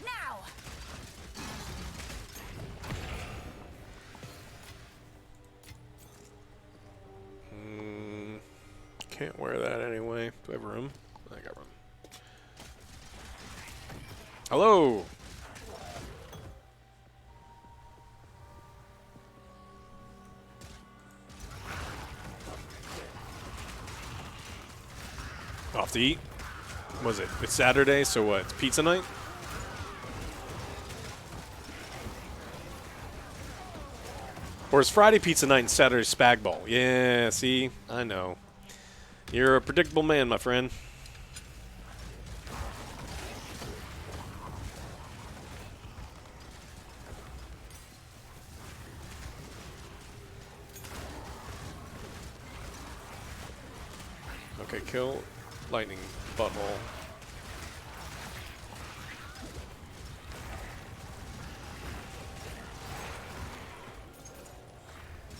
Now. Can't wear that anyway. Do I have room? I got room. Hello! Off to eat? Was it? It's Saturday, so what? It's pizza night? Or is Friday pizza night and Saturday spag ball? Yeah, see? I know. You're a predictable man, my friend. Okay, kill lightning butthole.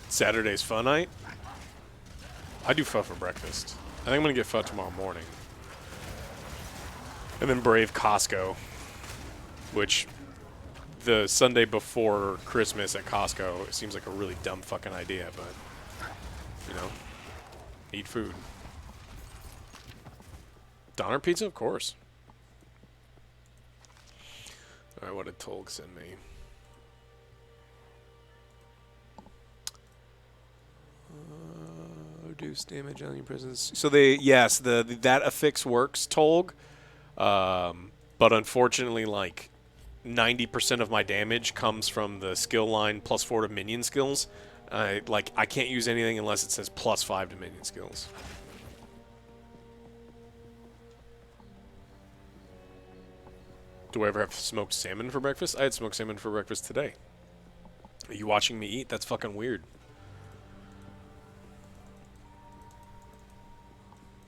Saturday's pho night? I do pho for breakfast. I think I'm going to get pho tomorrow morning. And then brave Costco, which the Sunday before Christmas at Costco, it seems like a really dumb fucking idea, but, you know, eat food. Donner pizza? Of course. Alright, what did Tolg send me? Reduce damage on your presence. So they, yes, that affix works, Tolg. But unfortunately, like, 90% of my damage comes from the skill line +4 to minion skills. I can't use anything unless it says +5 to minion skills. Do I ever have smoked salmon for breakfast? I had smoked salmon for breakfast today. Are you watching me eat? That's fucking weird.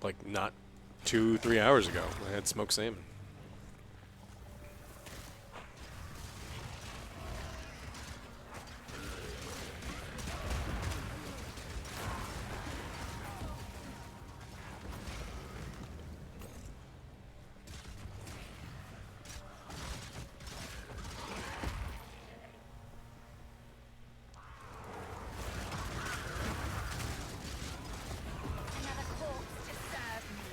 Like, not 2-3 hours ago, I had smoked salmon. Another corpse to serve me.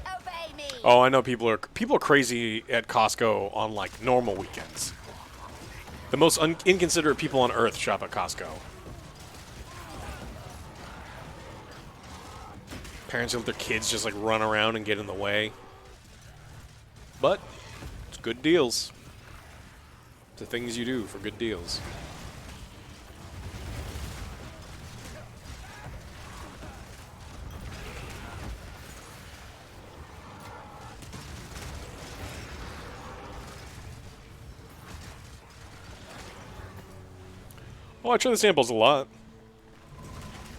Obey me. Oh, I know people are crazy at Costco on like normal weekends. The most inconsiderate people on earth shop at Costco. Parents let their kids just like run around and get in the way. But it's good deals. It's the things you do for good deals. Oh, I try the samples a lot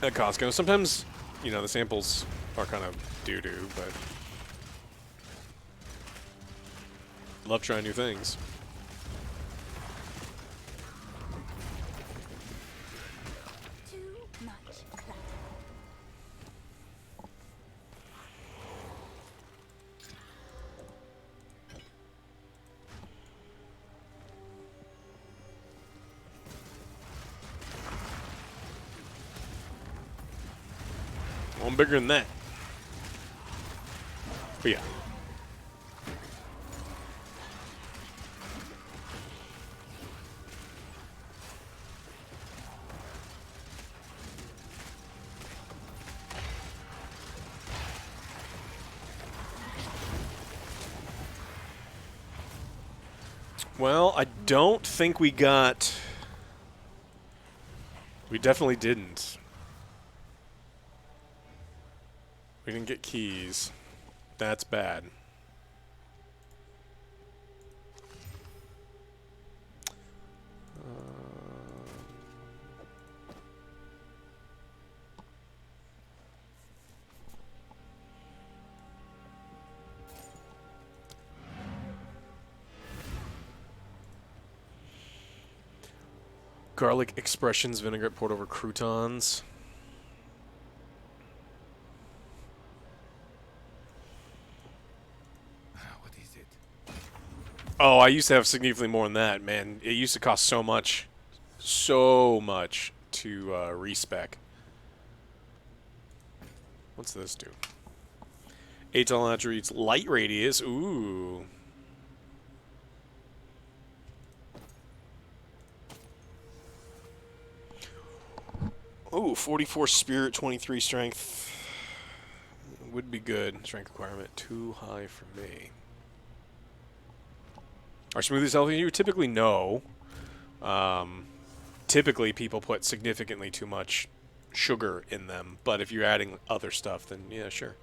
at Costco. Sometimes, you know, the samples are kind of doo-doo, but love trying new things. Too much clutter. Well, I'm bigger than that. But yeah. Well, I don't think we got... We definitely didn't. We didn't get keys. That's bad. Garlic expressions, vinaigrette poured over croutons. What is it? Oh, I used to have significantly more than that, man. It used to cost so much to respec. What's this do? 8 tall attributes, light radius. Ooh. Ooh, 44 spirit, 23 strength. Would be good. Strength requirement too high for me. Are smoothies healthy? You typically no. Typically, people put significantly too much sugar in them, but if you're adding other stuff, then yeah, sure.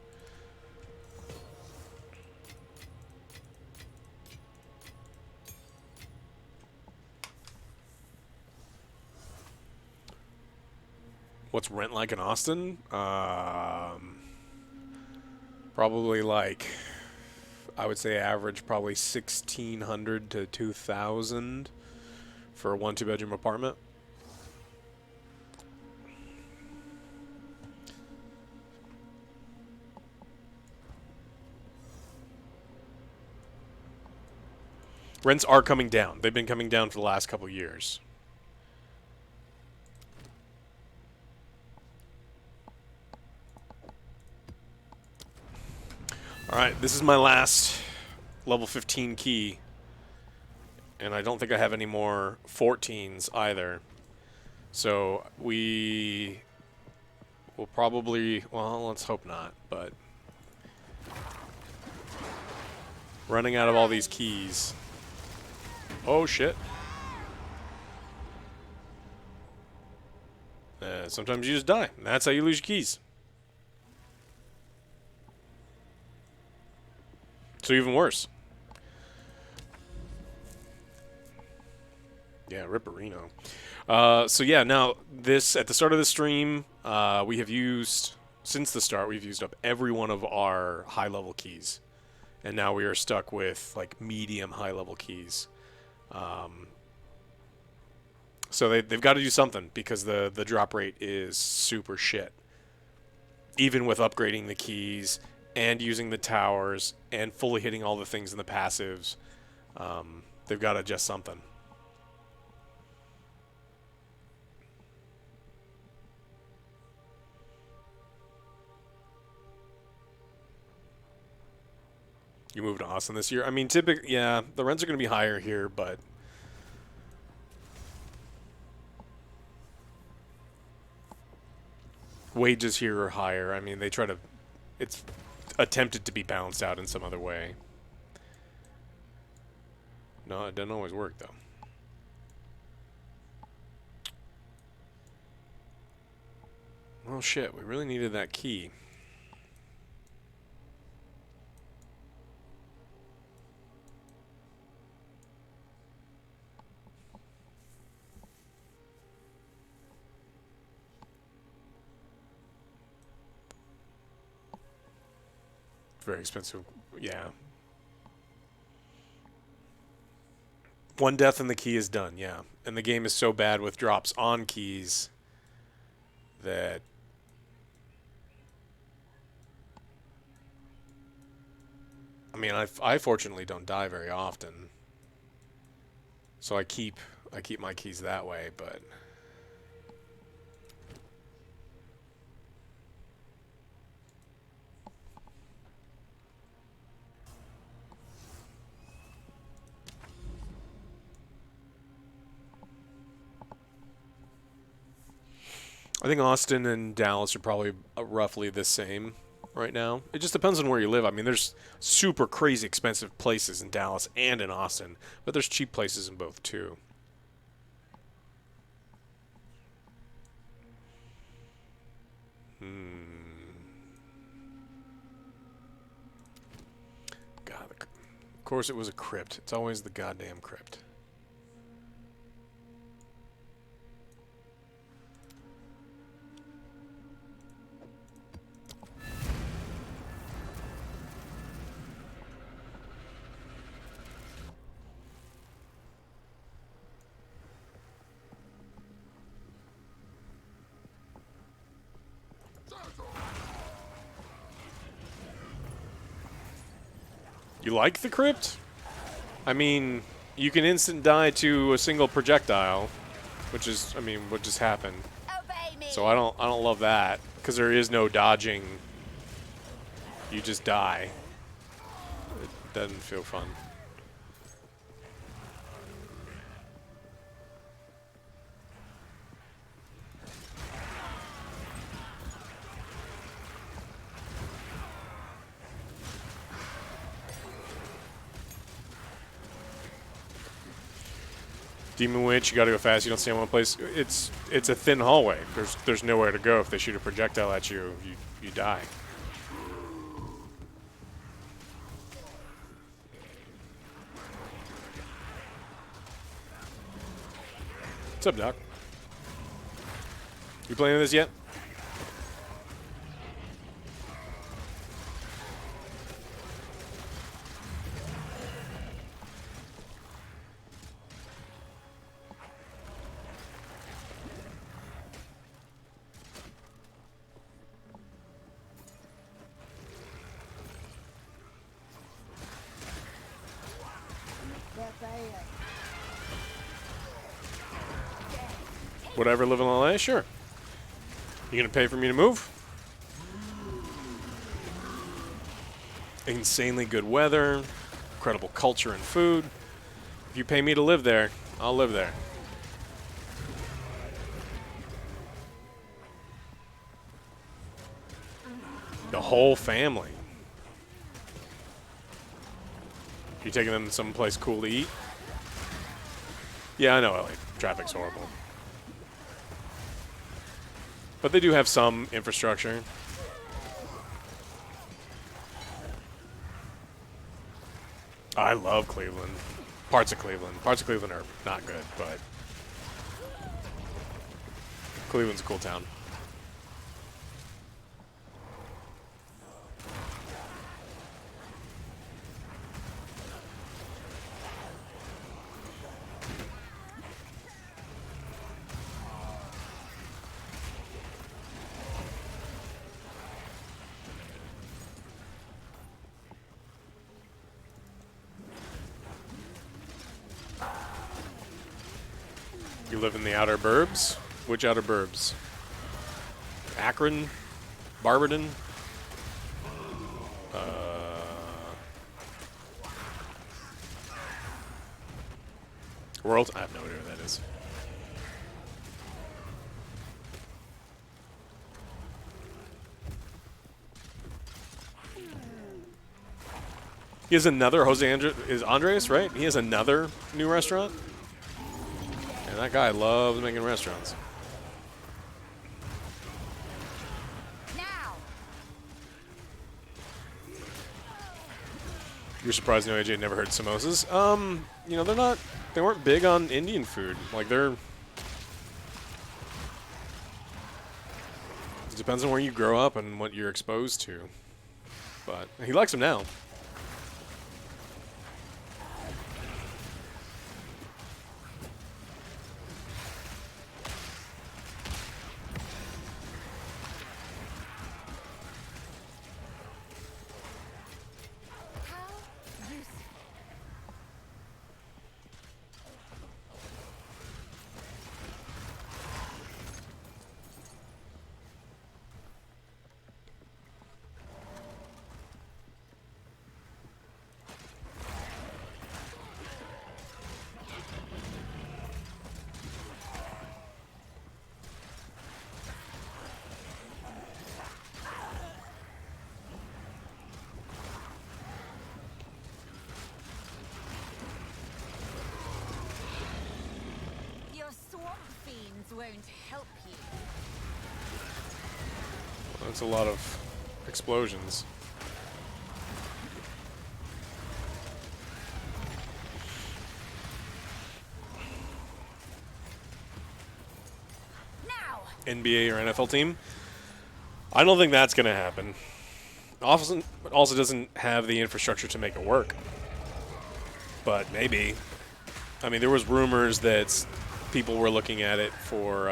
What's rent like in Austin? Probably like, I would say average probably 1,600 to 2,000 for a 1-2 bedroom apartment. Rents are coming down. They've been coming down for the last couple years. Alright, this is my last level 15 key. And I don't think I have any more 14s either. So we will probably, well, let's hope not, but Running out of all these keys. Oh, shit. Sometimes you just die. And that's how you lose your keys. So even worse. Yeah, Ripperino. So yeah, now this at the start of the stream, we have used since the start we've used up every one of our high level keys, and now we are stuck with like medium high level keys. So they've got to do something because the drop rate is super shit. Even with upgrading the keys and using the towers and fully hitting all the things in the passives, they've got to adjust something. You moved to Austin this year. I mean, typically, yeah, the rents are going to be higher here, but wages here are higher. I mean, they try to, it's attempted to be balanced out in some other way. No, it doesn't always work, though. Well, shit, we really needed that key. Very expensive. Yeah. One death and the key is done, yeah. And the game is so bad with drops on keys that I mean, I fortunately don't die very often. So I keep my keys that way, but I think Austin and Dallas are probably roughly the same right now. It just depends on where you live. I mean, there's super crazy expensive places in Dallas and in Austin, but there's cheap places in both too. God, of course it was a crypt. It's always the goddamn crypt. You like the crypt? I mean, you can instant die to a single projectile, which is, I mean, what just happened. Obey me. So I don't love that because there is no dodging. You just die. It doesn't feel fun. Demon Witch, you gotta go fast. You don't stay in one place. It's a thin hallway. There's nowhere to go. If they shoot a projectile at you, you die. What's up, Doc? You playing this yet? That bad. Whatever, living on life? Sure. You gonna pay for me to move? Insanely good weather, incredible culture and food. If you pay me to live there, I'll live there. The whole family. You taking them someplace cool to eat? Yeah, I know, LA. Traffic's horrible. But they do have some infrastructure. I love Cleveland. Parts of Cleveland. Parts of Cleveland are not good, but Cleveland's a cool town. You live in the outer burbs? Which outer burbs? Akron? Barberton? World? I have no idea where that is. He has another is Andres, right? He has another new restaurant? And that guy loves making restaurants. Now. You're surprised no AJ never heard samosas? You know, they weren't big on Indian food. Like, it depends on where you grow up and what you're exposed to. But he likes them now. Won't help you. Well, that's a lot of explosions. Now. NBA or NFL team? I don't think that's going to happen. Also doesn't have the infrastructure to make it work. But maybe. I mean, there was rumors that people were looking at it for,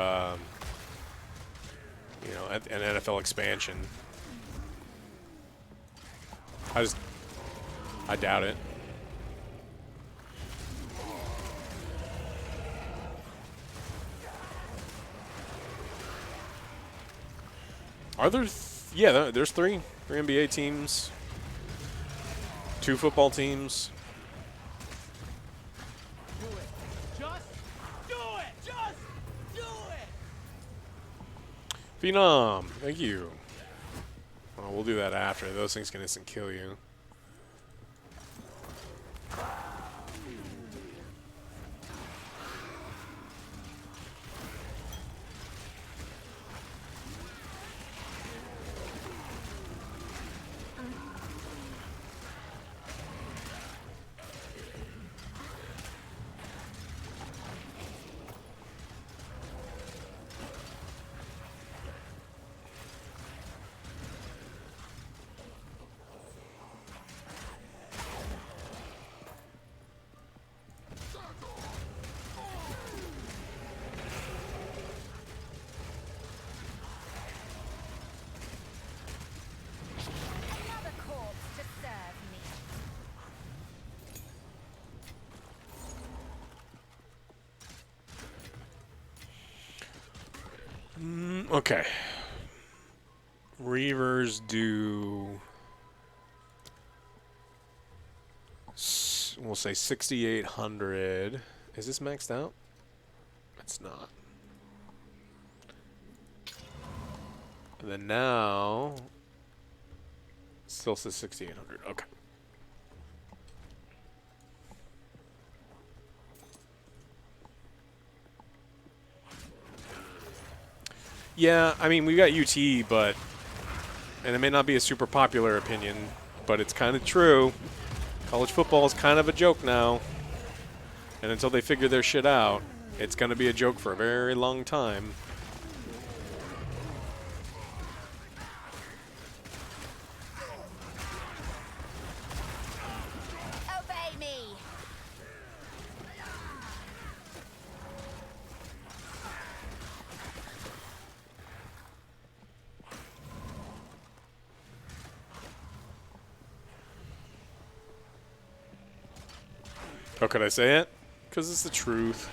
you know, an NFL expansion. I doubt it. Are there? Yeah, there's three NBA teams, 2 football teams. Phenom, thank you. Well, we'll do that after. Those things can instant kill you. Another corpse to serve me. Okay. Reavers do, we'll say 6,800. Is this maxed out? It's not. And then now, still says 6,800. Okay. Yeah, I mean, we got UT, but... And it may not be a super popular opinion, but it's kind of true. College football is kind of a joke now. And until they figure their shit out, it's going to be a joke for a very long time. Obey me. How could I say it? Because it's the truth.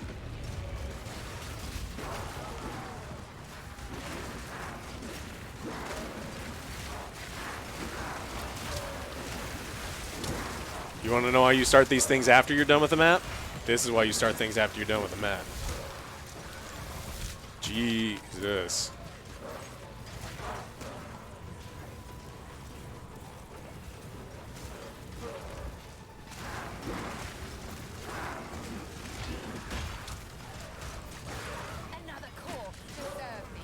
You want to know how you start these things after you're done with the map? This is why you start things after you're done with the map. Jesus. Another corpse to serve me.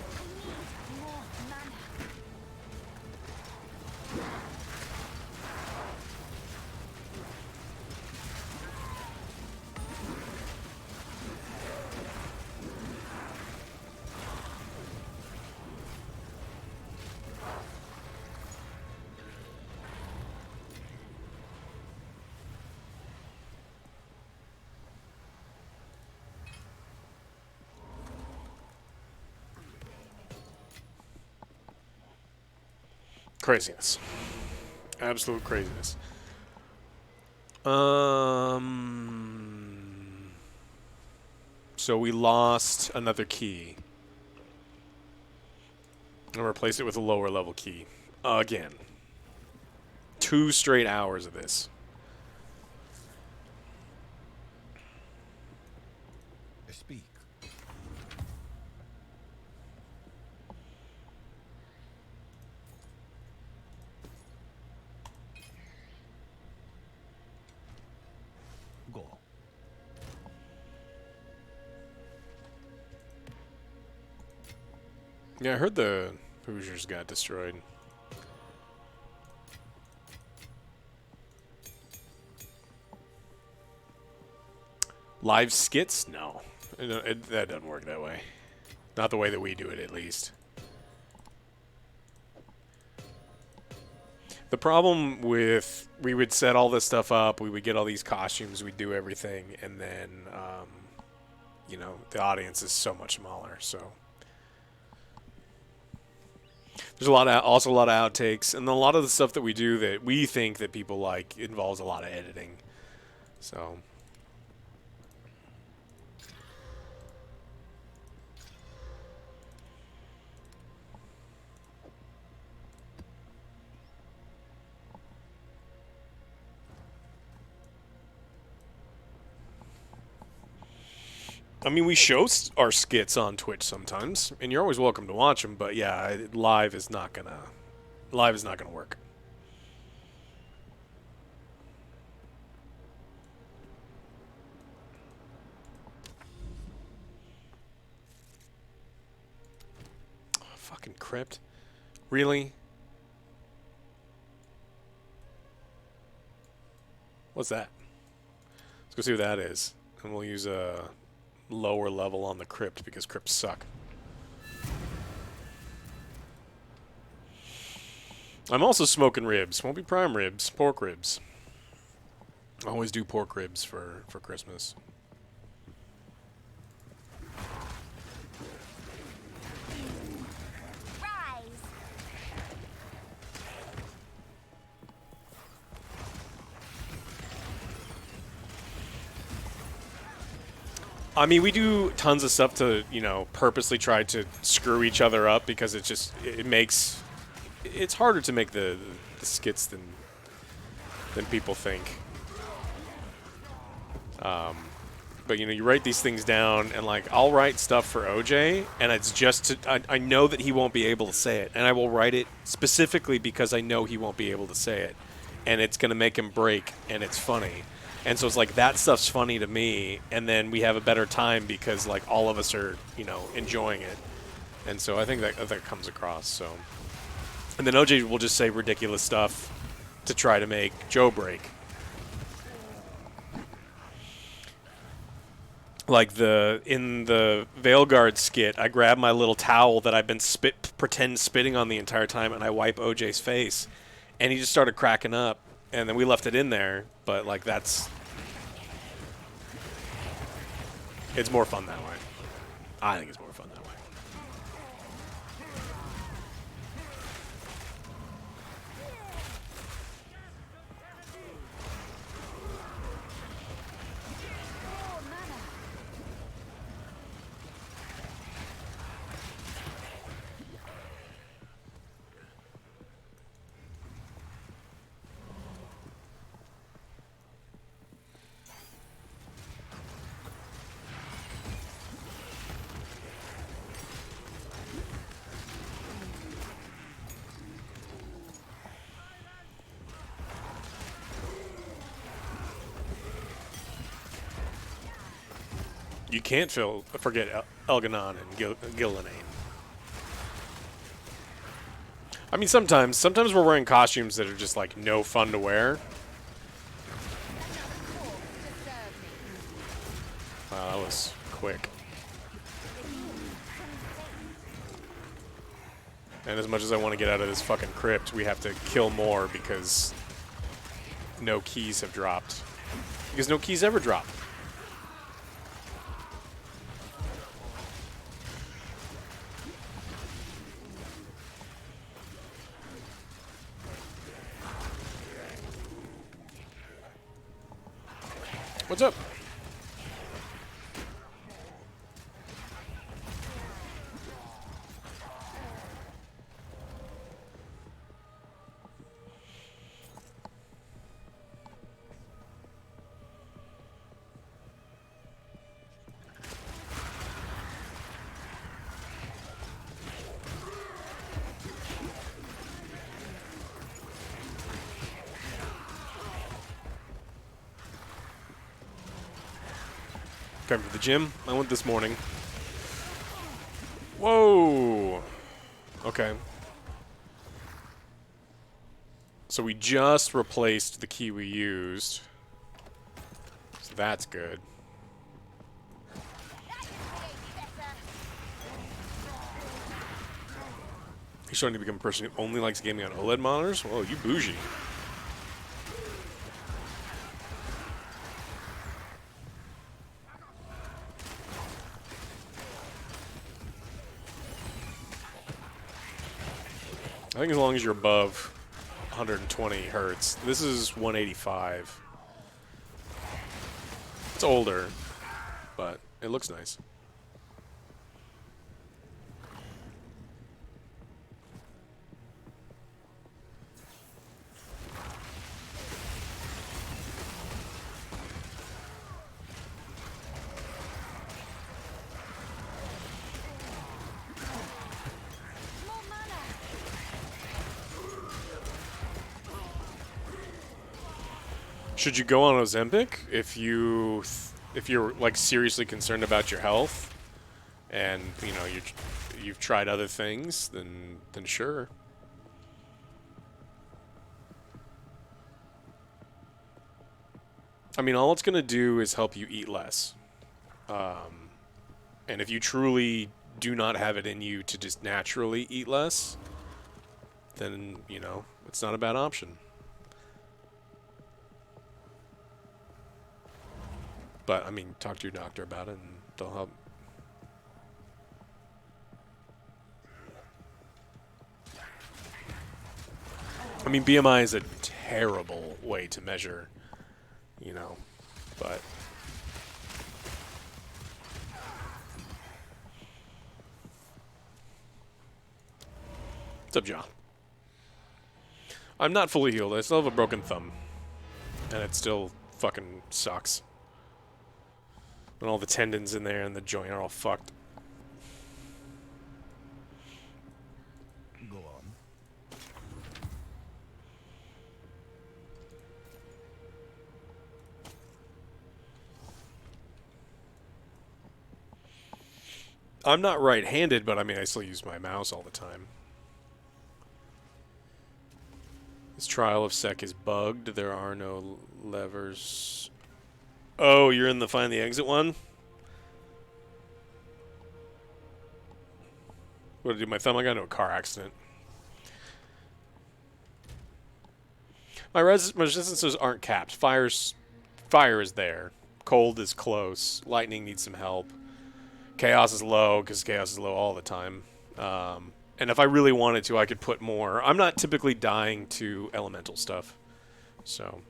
I need more mana. Craziness. Absolute craziness. So we lost another key. And replaced it with a lower level key. Again. 2 straight hours of this. Speak. Go. Yeah, I heard the Hoosiers got destroyed. Live skits? No. That doesn't work that way. Not the way that we do it, at least. The problem with... We would set all this stuff up, we would get all these costumes, we'd do everything, and then, you know, the audience is so much smaller, so... There's also a lot of outtakes, and a lot of the stuff that we do that we think that people like involves a lot of editing. So... I mean, we show our skits on Twitch sometimes, and you're always welcome to watch them. But yeah, live is not gonna work. Oh, fucking crypt, really? What's that? Let's go see what that is, and we'll use a lower level on the crypt because crypts suck. I'm also smoking ribs. Won't be prime ribs, pork ribs. I always do pork ribs for Christmas. Rise. I mean, we do tons of stuff to, you know, purposely try to screw each other up because it's harder to make the skits than people think. But you know, you write these things down, and like I'll write stuff for OJ, and it's just I know that he won't be able to say it, and I will write it specifically because I know he won't be able to say it, and it's gonna make him break, and it's funny. And so it's like that stuff's funny to me, and then we have a better time because like all of us are, you know, enjoying it. And so I think that comes across. So, and then OJ will just say ridiculous stuff to try to make Joe break. Like in the Veilguard skit, I grab my little towel that I've been pretend spitting on the entire time, and I wipe OJ's face, and he just started cracking up, and then we left it in there. But like it's more fun that way. I think it's more fun that way. You can't forget Elganon and Gillinane. I mean, sometimes we're wearing costumes that are just like no fun to wear. Wow, that was quick. And as much as I want to get out of this fucking crypt, we have to kill more because no keys have dropped. Because no keys ever drop. What's up? Came to the gym. I went this morning. Whoa. Okay. So we just replaced the key we used. So that's good. He's starting to become a person who only likes gaming on OLED monitors? Whoa, you bougie. I think as long as you're above 120 hertz. This is 185. It's older, but it looks nice. Should you go on Ozempic if you're like seriously concerned about your health, and you know you've tried other things? Then sure. I mean, all it's gonna do is help you eat less, and if you truly do not have it in you to just naturally eat less, then you know it's not a bad option. But, I mean, talk to your doctor about it, and they'll help. I mean, BMI is a terrible way to measure, you know, but... What's up, John? I'm not fully healed. I still have a broken thumb. And it still fucking sucks. And all the tendons in there and the joint are all fucked. Go on. I'm not right-handed, but I mean, I still use my mouse all the time. This trial of sec is bugged. There are no levers. Oh, you're in the find the exit one? What did I do? My thumb? I got into a car accident. My resistances aren't capped. Fire is there. Cold is close. Lightning needs some help. Chaos is low, because chaos is low all the time. And if I really wanted to, I could put more. I'm not typically dying to elemental stuff. So...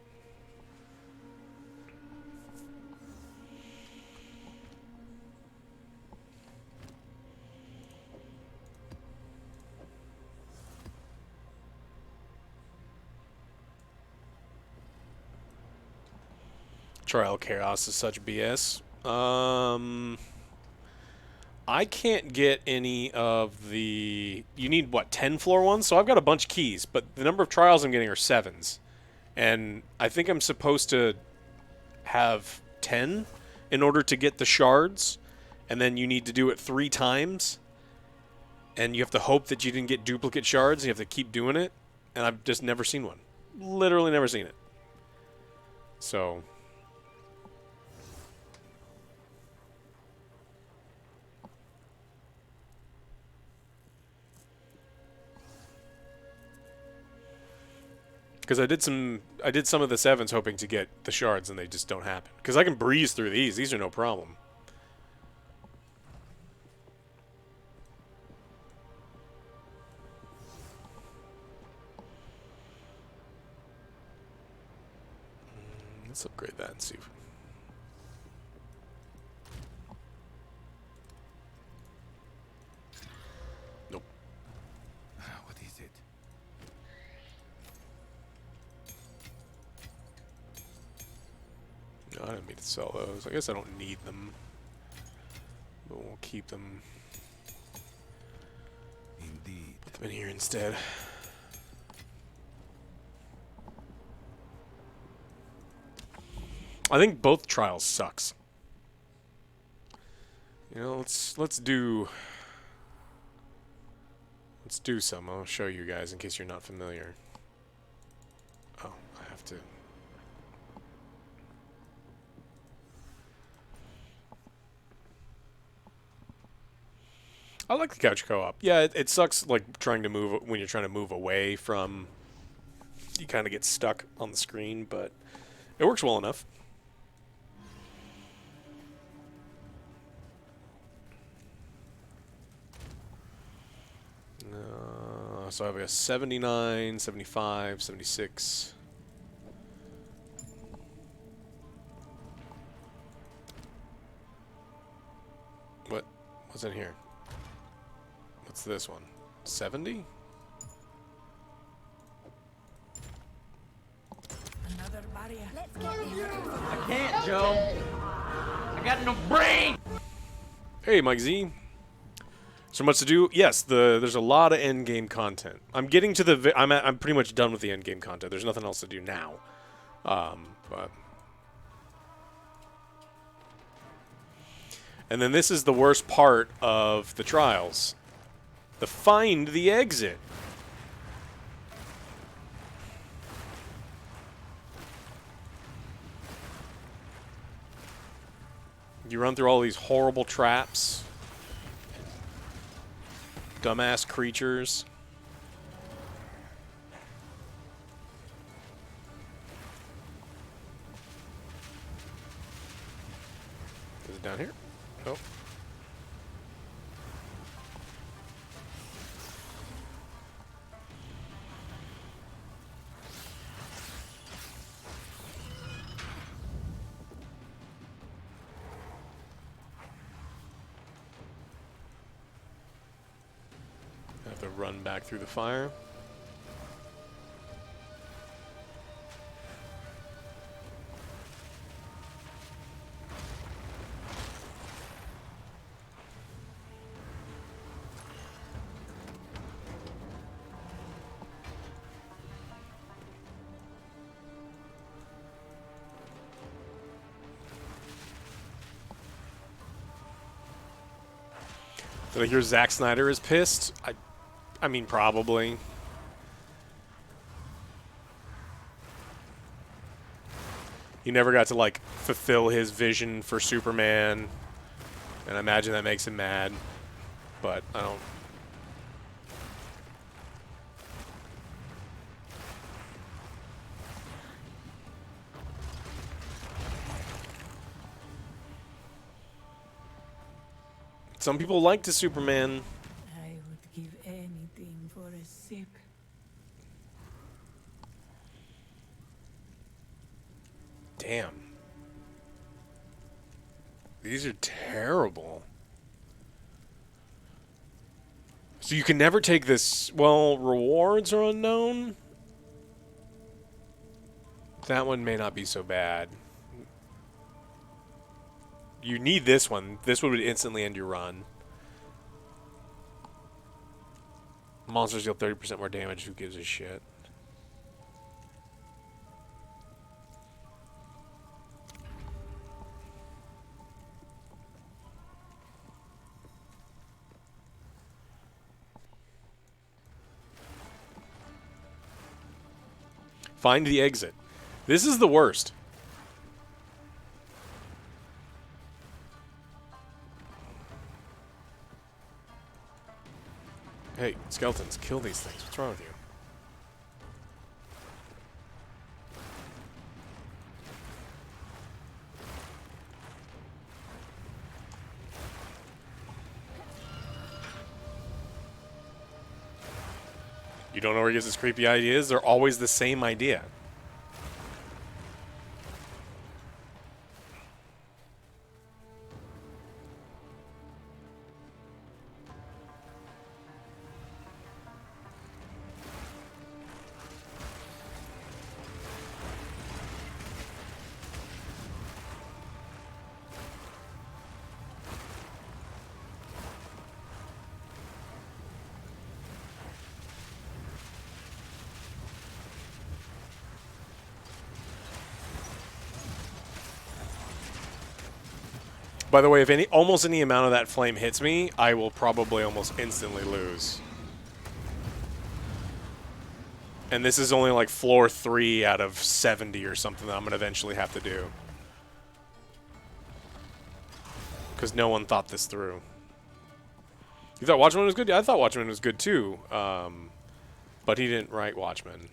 Trial Chaos is such BS. I can't get any of the... You need, what, 10 floor ones? So I've got a bunch of keys, but the number of trials I'm getting are 7s. And I think I'm supposed to have 10 in order to get the shards, and then you need to do it 3 times, and you have to hope that you didn't get duplicate shards, and you have to keep doing it, and I've just never seen one. Literally never seen it. So... Because I did some of the 7s hoping to get the shards, and they just don't happen. Because I can breeze through these. These are no problem. Let's upgrade that and see if... Nope. What is it? No, I didn't mean to sell those. I guess I don't need them. But we'll keep them. Indeed. Put them in here instead. I think both trials sucks. You know, let's do some. I'll show you guys in case you're not familiar. Oh, I have to. I like the couch co-op. Yeah, it sucks like trying to move when you're trying to move away from. You kind of get stuck on the screen, but it works well enough. So I have a 79, 75, 76. What's in here? What's this one? 70? Another barrier. Let's get I can't, Joe. I got no brain. Hey, Mike Z. So much to do. Yes, there's a lot of end game content. I'm getting to the. I'm pretty much done with the end game content. There's nothing else to do now. But. And then this is the worst part of the trials. The find the exit. You run through all these horrible traps. Dumbass creatures. Is it down here? Nope. I have to run back through the fire. Did I hear Zack Snyder is pissed? I mean, probably. He never got to, like, fulfill his vision for Superman. And I imagine that makes him mad. But I don't... Some people liked the Superman. I would give anything for a sip. Damn. These are terrible. So you can never take this... Well, rewards are unknown. That one may not be so bad. You need this one. This one would instantly end your run. Monsters deal 30% more damage. Who gives a shit? Find the exit. This is the worst. Hey, skeletons, kill these things. What's wrong with you? You don't know where he gets his creepy ideas? They're always the same idea. By the way, if almost any amount of that flame hits me, I will probably almost instantly lose. And this is only like floor 3 out of 70 or something that I'm going to eventually have to do. Because no one thought this through. You thought Watchmen was good? Yeah, I thought Watchmen was good too. But he didn't write Watchmen.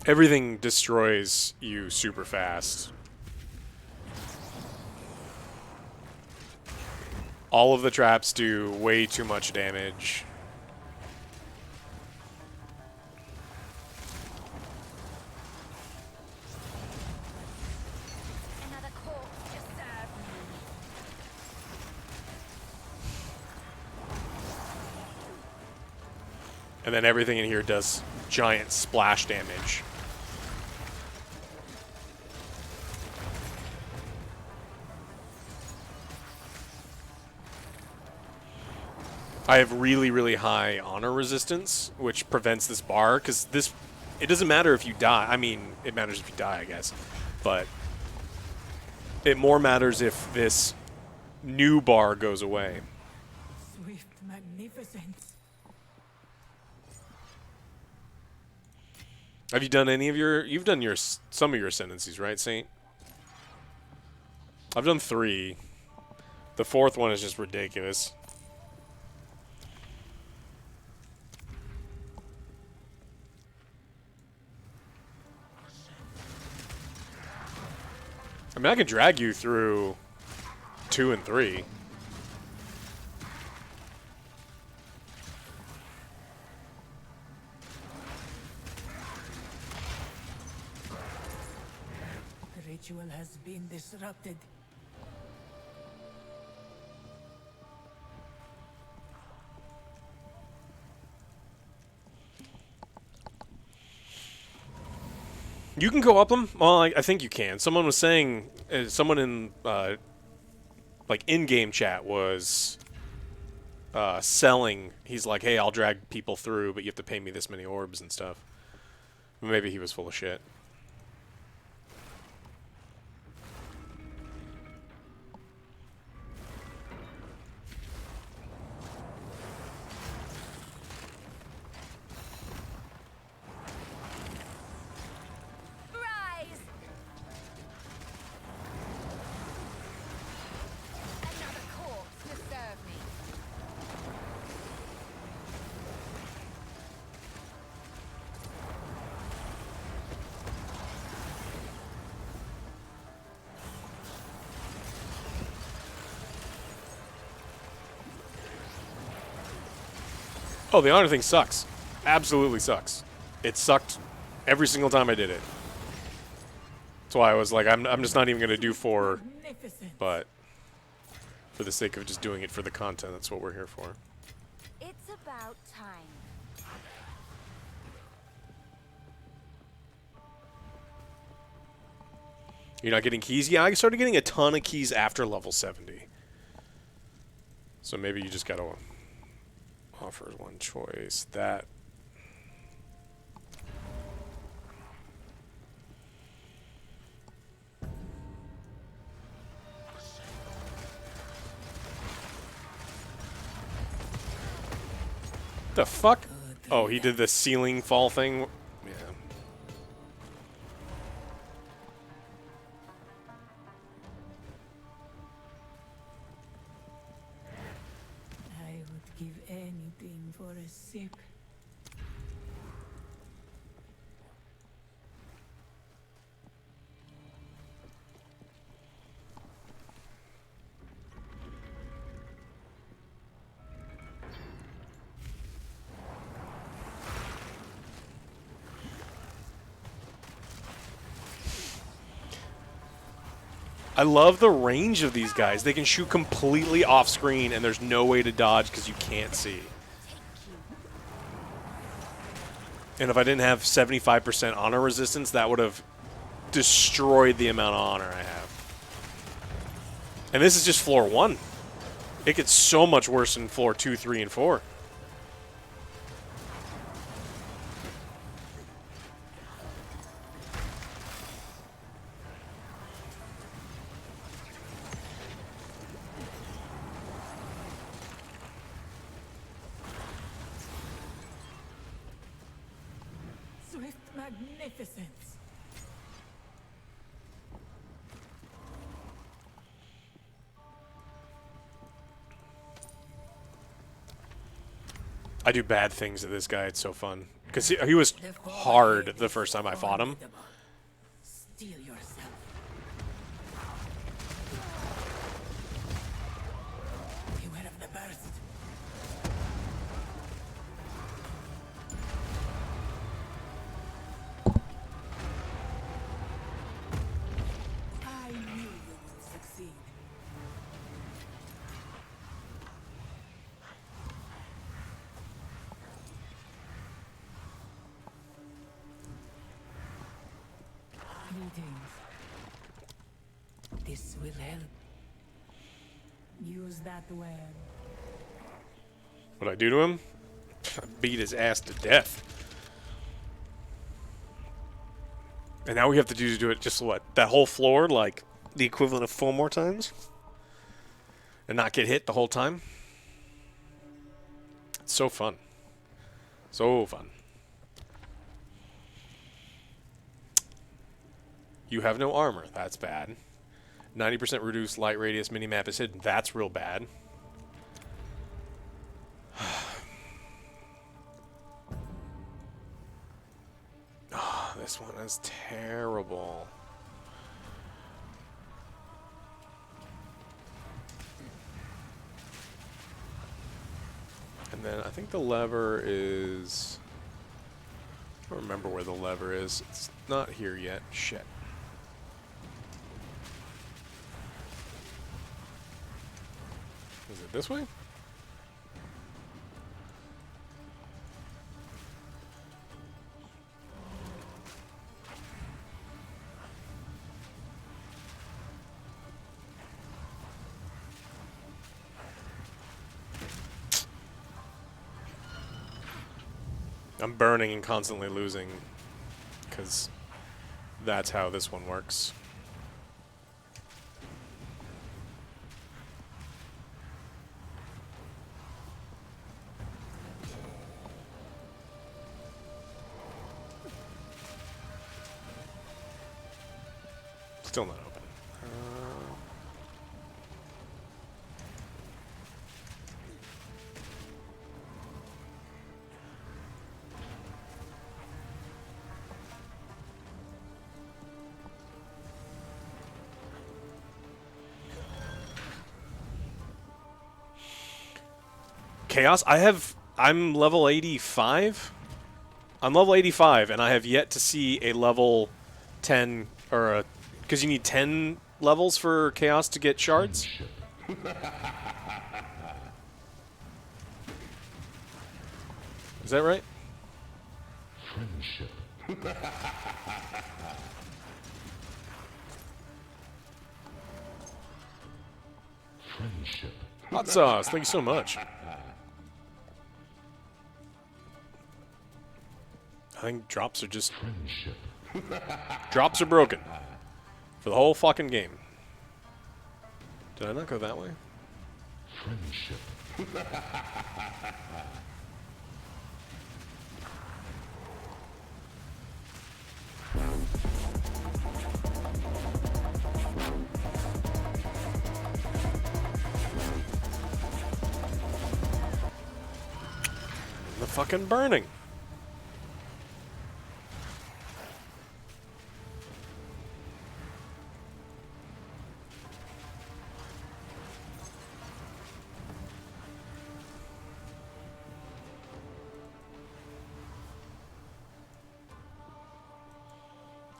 Everything destroys you super fast. All of the traps do way too much damage. Another corpse to serve me. And then everything in here does giant splash damage. I have really, really high honor resistance, which prevents this bar, because this... It doesn't matter if you die. I mean, it matters if you die, I guess. But it more matters if this new bar goes away. Swift magnificence. Have you done any of your... You've done some of your ascendancies, right, Saint? I've done 3. The 4th one is just ridiculous. I mean, I can drag you through 2 and 3. The ritual has been disrupted. You can go up them. Well, I think you can. Someone was saying, someone in like in-game chat was selling. He's like, hey, I'll drag people through, but you have to pay me this many orbs and stuff. Maybe he was full of shit. Rise! Another corpse to serve me. Oh, the honor thing sucks. Absolutely sucks. It sucked every single time I did it. That's why I was like, I'm just not even going to do 4, Magnificent. but for the sake of just doing it for the content, that's what we're here for. It's about time. You're not getting keys? Yeah, I started getting a ton of keys after level 70. So maybe you just got to offer one choice. That. The fuck? Oh, he did the ceiling fall thing? Yeah. I would give anything for a sip. I love the range of these guys. They can shoot completely off screen and there's no way to dodge because you can't see. And if I didn't have 75% honor resistance, that would have destroyed the amount of honor I have. And this is just floor 1. It gets so much worse in floor 2, 3, and 4. Swift magnificence. I do bad things to this guy. It's so fun. Because he was hard the first time I fought him. Steel yourself. Beware of the burst. I knew you would succeed. Greetings. This will help. Use that web. What'd I do to him? Beat his ass to death. And now we have to do it just what? That whole floor, like the equivalent of 4 more times? And not get hit the whole time? It's so fun. So fun. You have no armor. That's bad. 90% reduced light radius minimap is hidden. That's real bad. Oh, this one is terrible. And then I think the lever is... I don't remember where the lever is. It's not here yet. Shit. Is it this way? I'm burning and constantly losing, because that's how this one works. Still not open. Chaos? I'm level 85? I'm level 85, and I have yet to see a level 10, or a... Because you need 10 levels for Chaos to get shards? Is that right? Friendship. Friendship. Hot sauce, thank you so much. I think drops are just... Friendship. Drops are broken. For the whole fucking game. Did I not go that way? Friendship. The fucking burning.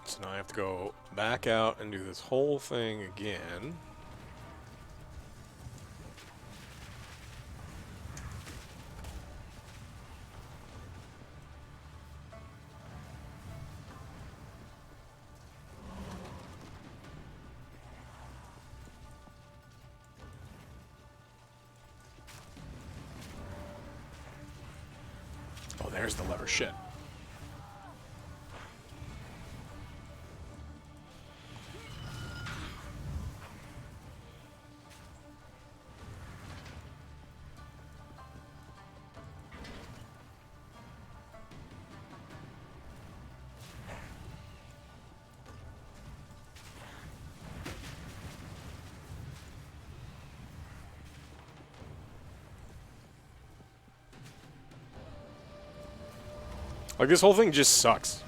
So now I have to go back out and do this whole thing again. Oh, there's the lever. Shit. Like, this whole thing just sucks.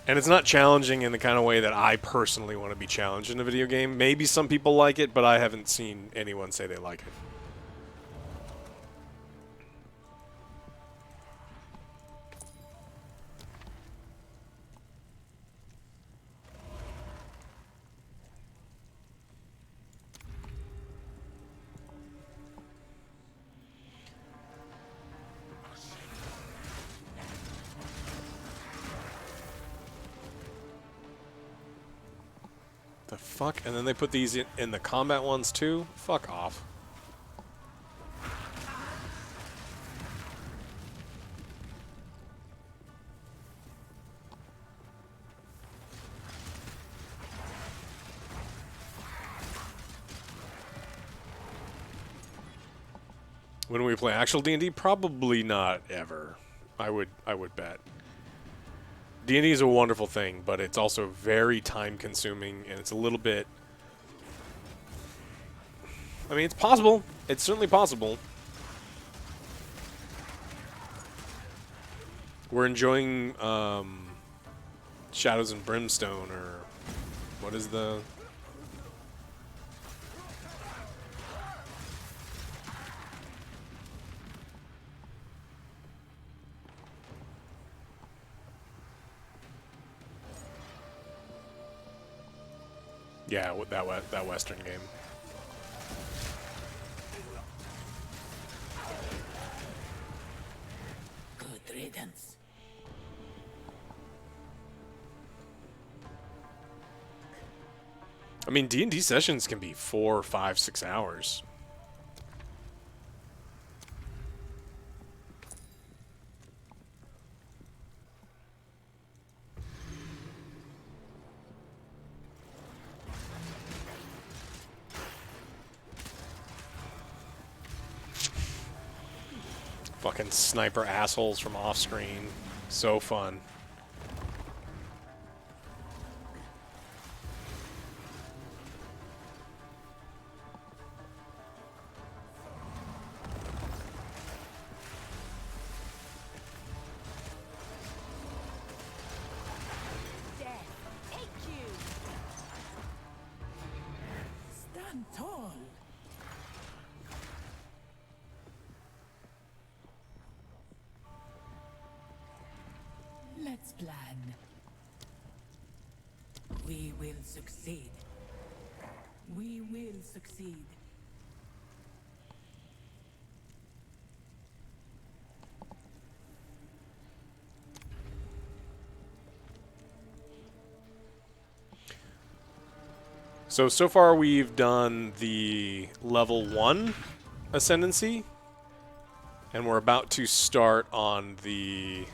And it's not challenging in the kind of way that I personally want to be challenged in a video game. Maybe some people like it, but I haven't seen anyone say they like it. The fuck? And then they put these in the combat ones too? Fuck off. When we play actual D&D? Probably not ever. I would bet. D&D is a wonderful thing, but it's also very time-consuming, and it's a little bit... I mean, it's possible. It's certainly possible. We're enjoying Shadows and Brimstone, or... What is the... Yeah, that Western game. Good riddance. I mean, D&D sessions can be 4, 5, 6 hours. Fucking sniper assholes from off screen. So fun. Death, take you. Stand tall. Let's plan. We will succeed. We will succeed. So far we've done the level 1 ascendancy, and we're about to start on the...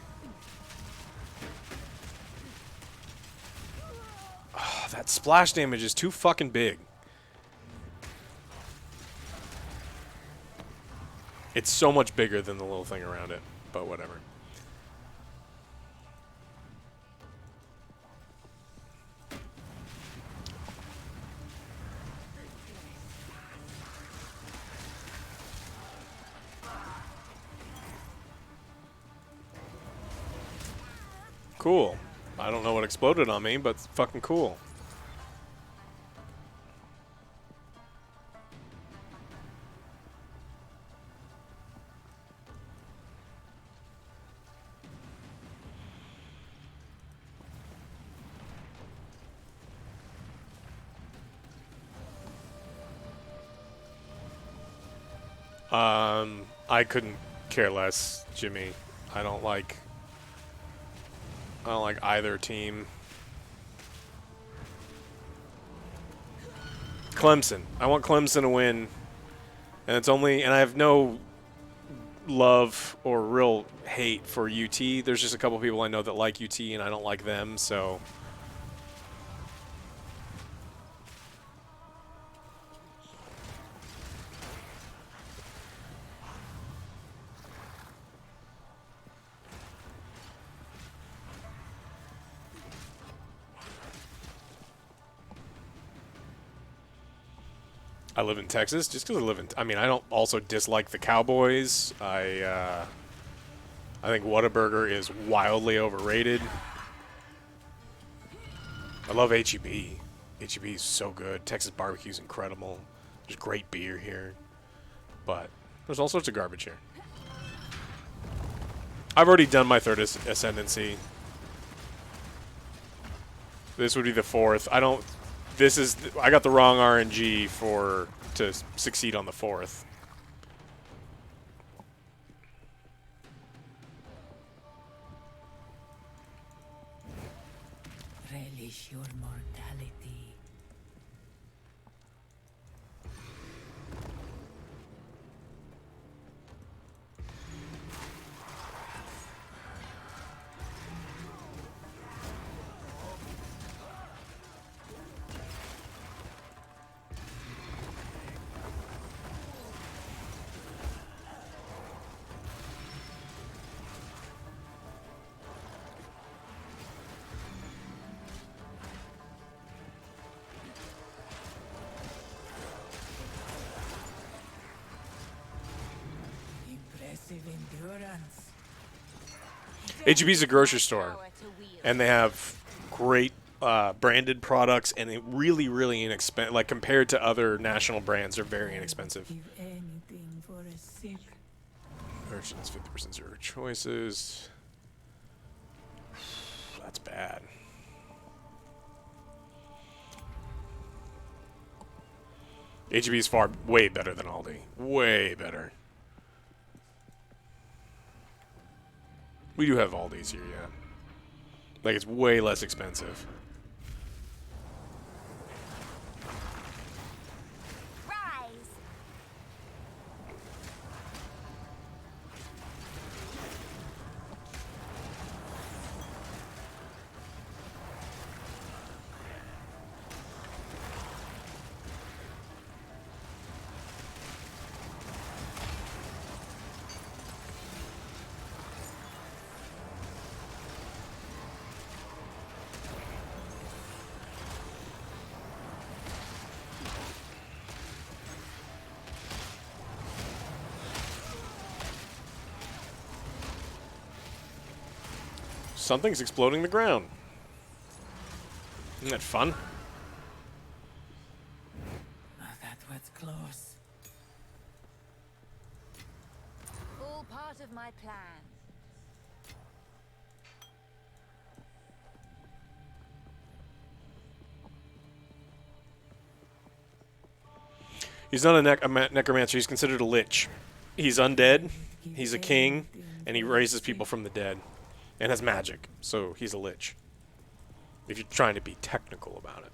Oh, that splash damage is too fucking big. It's so much bigger than the little thing around it, but whatever. Cool. I don't know what exploded on me, but it's fucking cool. I couldn't care less, Jimmy. I don't like either team. Clemson. I want Clemson to win. And it's only, and I have no love or real hate for UT. There's just a couple people I know that like UT and I don't like them, so I live in Texas just because I live in... I mean, I don't also dislike the Cowboys. I think Whataburger is wildly overrated. I love H-E-B. H-E-B is so good. Texas barbecue is incredible. There's great beer here. But there's all sorts of garbage here. I've already done my third ascendancy. This would be the fourth. I don't... This is... I got the wrong RNG to succeed on the fourth. Relish your mortality. Impressive endurance. H-E-B is a grocery store, Power to wield. and they have great branded products, and it really, really inexpensive. Like, compared to other national brands, they're very inexpensive. Give anything for a sip. Merchants, 50% zero choices. That's bad. H-E-B is way better than Aldi. Way better. We do have Aldi's here, yeah. Like, it's way less expensive. Rise. something's exploding the ground. Isn't that fun? Oh, that was close. All part of my plan. He's not a necromancer. He's considered a lich. He's undead. He's a king, and he raises people from the dead, and has magic. So he's a lich. If you're trying to be technical about it.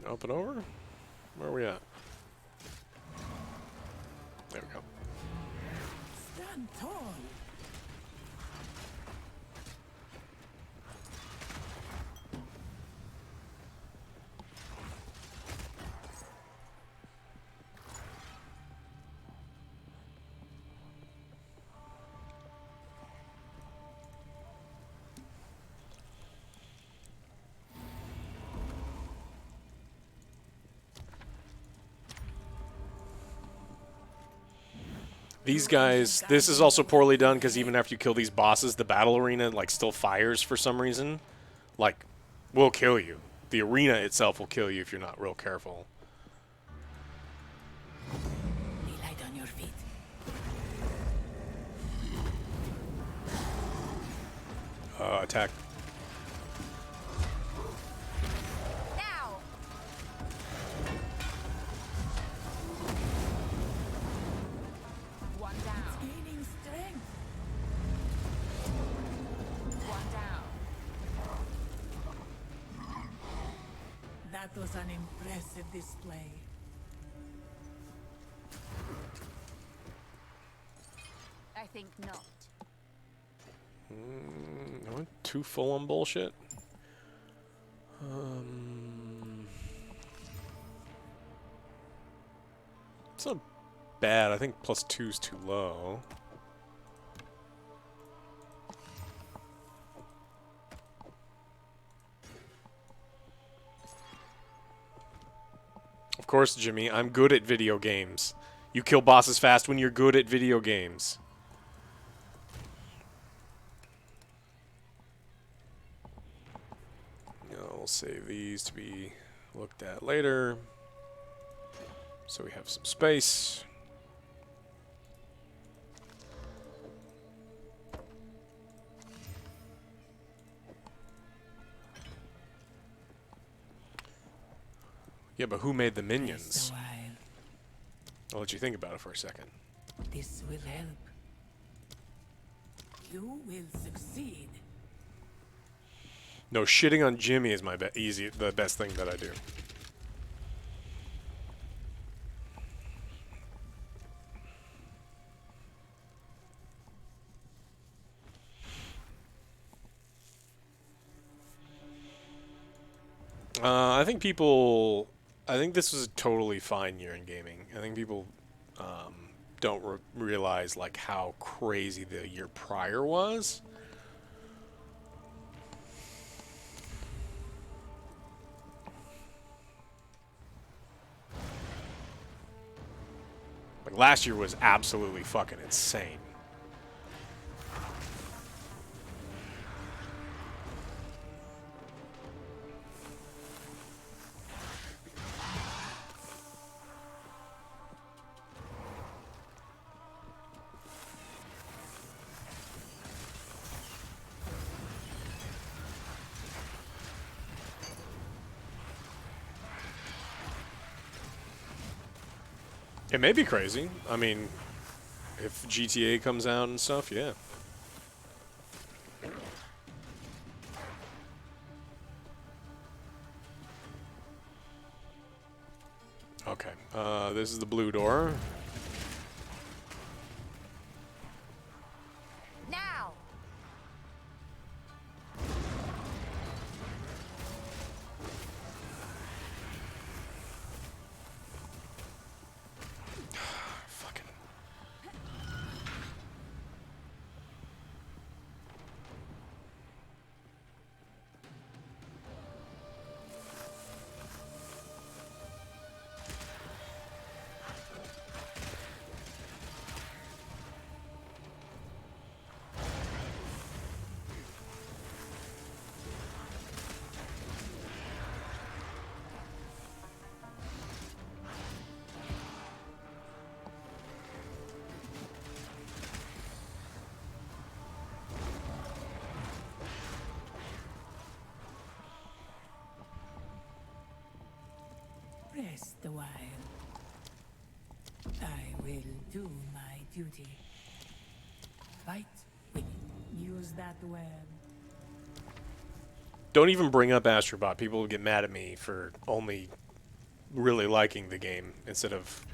Up and over? Where are we at? There we go. Stand tall. These guys, this is also poorly done because even after you kill these bosses, the battle arena like still fires for some reason. Like, will kill you. The arena itself will kill you if you're not real careful. Be light on your feet. Attack. Now! One down. Gaining strength. One down. That was an impressive display. I think not. I went too full on bullshit. It's not bad. I think +2 is too low. Of course, Jimmy, I'm good at video games. You kill bosses fast when you're good at video games. I'll save these to be looked at later. So we have some space. Yeah, but who made the minions? Rest a while. I'll let you think about it for a second. This will help. You will succeed. No, shitting on Jimmy is my the best thing that I do. I think this was a totally fine year in gaming. I think people don't realize like how crazy the year prior was. Like last year was absolutely fucking insane. It may be crazy. I mean, If GTA comes out and stuff, yeah. Okay, this is the blue door. Now! Fucking. Rest a while. I will do my duty. Fight with it. Use that web. Don't even bring up Astrobot. People will get mad at me for only really liking the game instead of...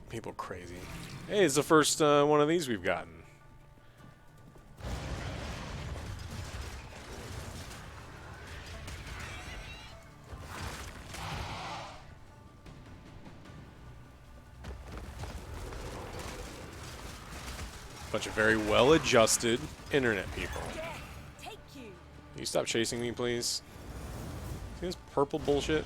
People are crazy. Hey, it's the first one of these we've gotten. Bunch of very well-adjusted internet people. Take you! Can you stop chasing me, please? See this purple bullshit?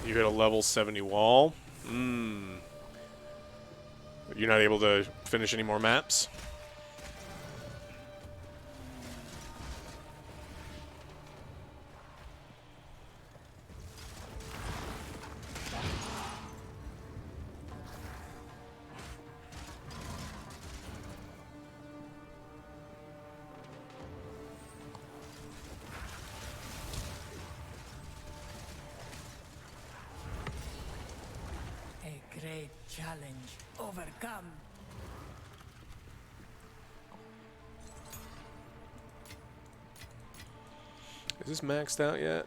You hit a level 70 wall. You're not able to finish any more maps? A great challenge overcome. Is this maxed out yet?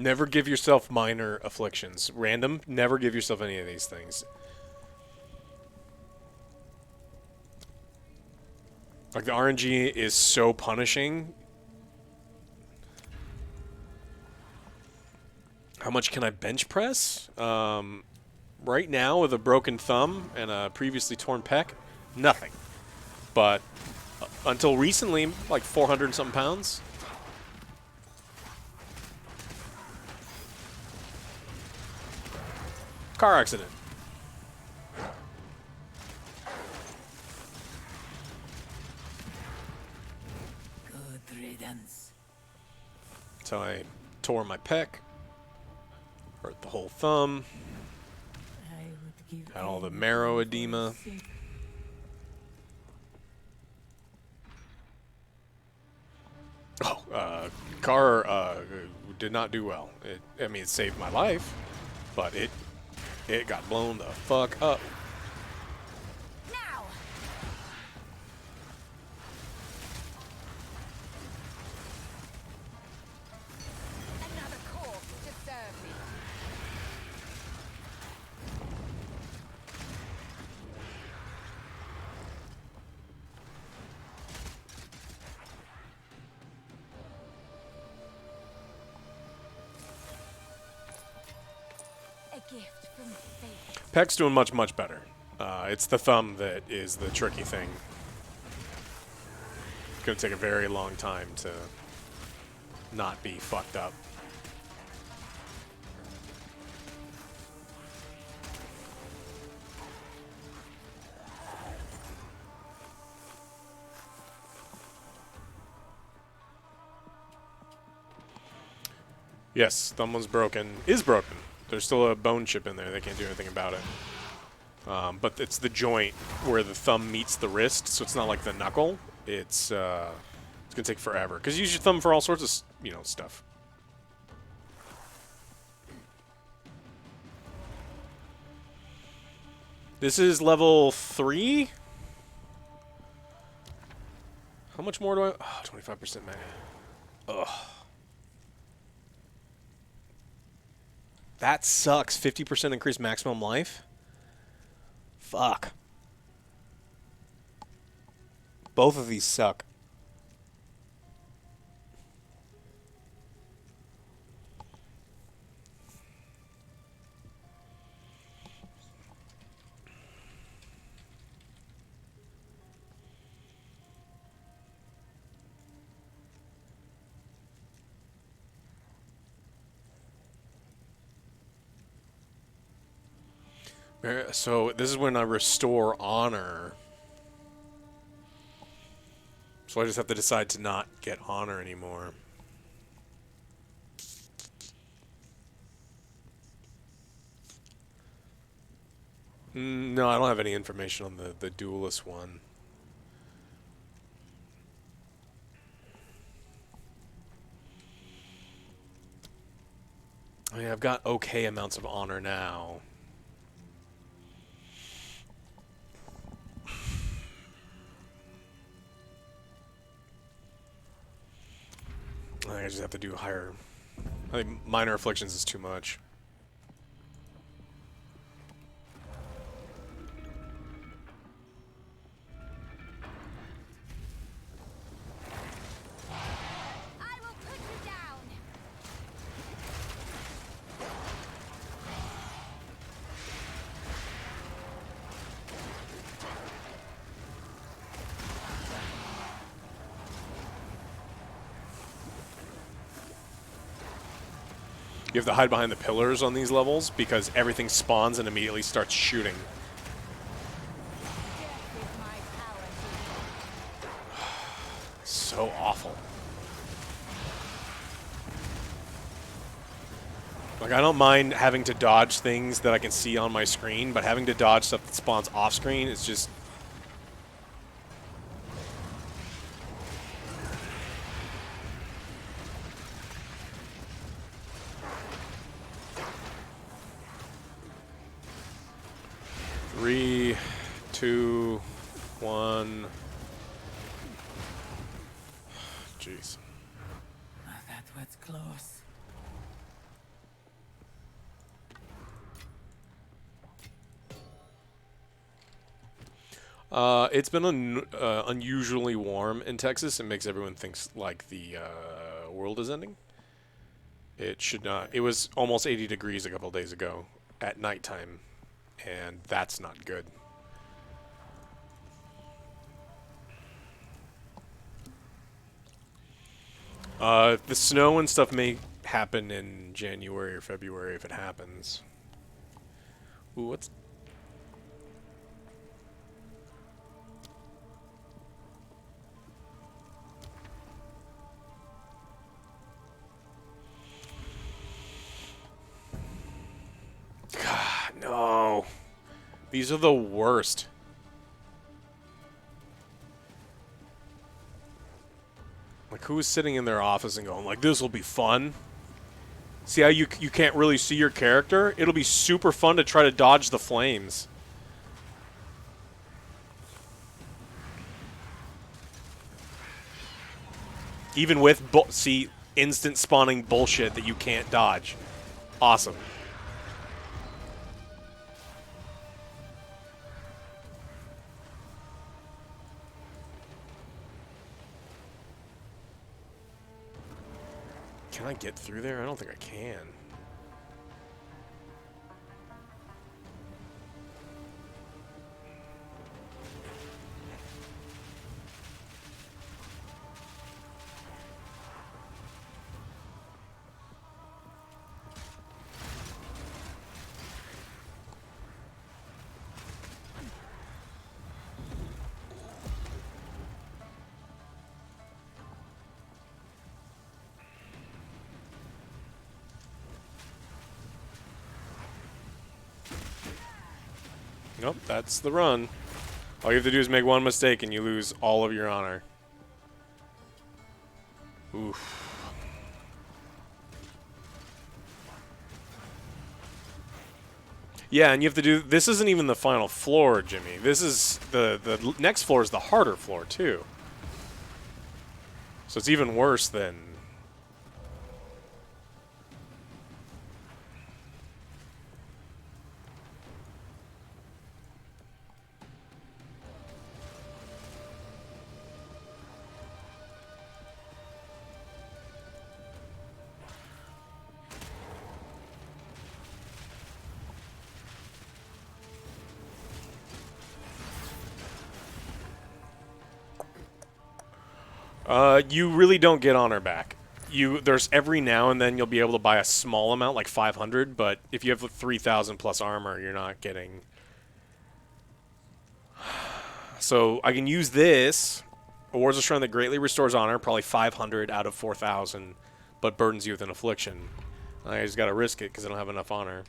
Never give yourself minor afflictions. Random, never give yourself any of these things. Like, the RNG is so punishing. How much can I bench press? Right now, with a broken thumb and a previously torn pec, nothing. But until recently, like 400 and something pounds. Car accident. Good riddance. So I tore my pec, hurt the whole thumb, I would give had all the anything marrow for a edema. safe- Oh, car did not do well. I mean, it saved my life, but it got blown the fuck up. Now! Another corpse to serve me. gift from fate. Peck's doing much, much better. It's the thumb that is the tricky thing. It's going to take a very long time to not be fucked up. Yes, thumb one's broken. Is broken. There's still a bone chip in there. They can't do anything about it. But it's the joint where the thumb meets the wrist, so it's not like the knuckle. It's gonna take forever because you use your thumb for all sorts of stuff. This is level 3. How much more do I? Oh, 25% mana. Ugh. That sucks. 50% increased maximum life. Fuck. Both of these suck. So this is when I restore honor. So I just have to decide to not get honor anymore. No, I don't have any information on the duelist one. I mean, I've got okay amounts of honor now. I think I just have to do higher. I think minor afflictions is too much. I will put you down. You have to hide behind the pillars on these levels because everything spawns and immediately starts shooting. Death is my power to wield. So awful. Like, I don't mind having to dodge things that I can see on my screen, but having to dodge stuff that spawns off screen is just... Three, 2, 1. Jeez. That was close. It's been unusually warm in Texas. It makes everyone think like the world is ending. It should not. It was almost 80 degrees a couple days ago at nighttime, and that's not good. The snow and stuff may happen in January or February if it happens. Ooh, what's... God, no. These are the worst. Like, who is sitting in their office and going, like, this will be fun? See how you can't really see your character? It'll be super fun to try to dodge the flames. Even with, instant spawning bullshit that you can't dodge. Awesome. Can I get through there? I don't think I can. Nope, that's the run. All you have to do is make one mistake and you lose all of your honor. Oof. Yeah, and you have to do... This isn't even the final floor, Jimmy. This is... The next floor is the harder floor, too. So it's even worse than... you really don't get honor back. There's every now and then you'll be able to buy a small amount, like 500, but if you have 3,000 plus armor, you're not getting... So I can use this. Awards a shrine that greatly restores honor, probably 500 out of 4,000, but burdens you with an affliction. I just gotta risk it because I don't have enough honor.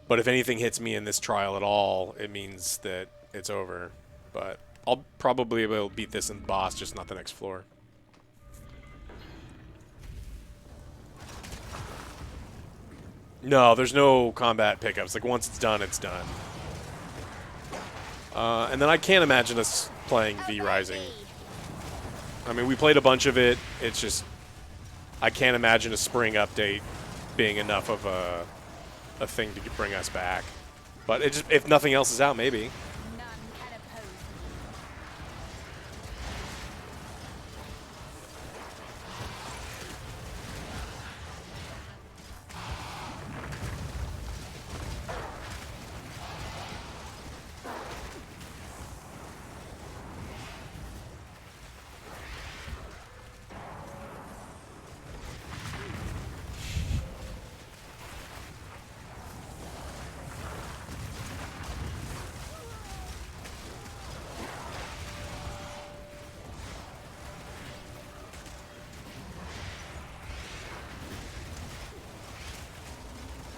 But if anything hits me in this trial at all, it means that it's over. But I'll probably be able to beat this in the boss, just not the next floor. No, there's no combat pickups. Like, once it's done, it's done. And then I can't imagine us playing V Rising. I mean, we played a bunch of it. It's just... I can't imagine a spring update being enough of a thing to bring us back. But it just, if nothing else is out, maybe. None can oppose me.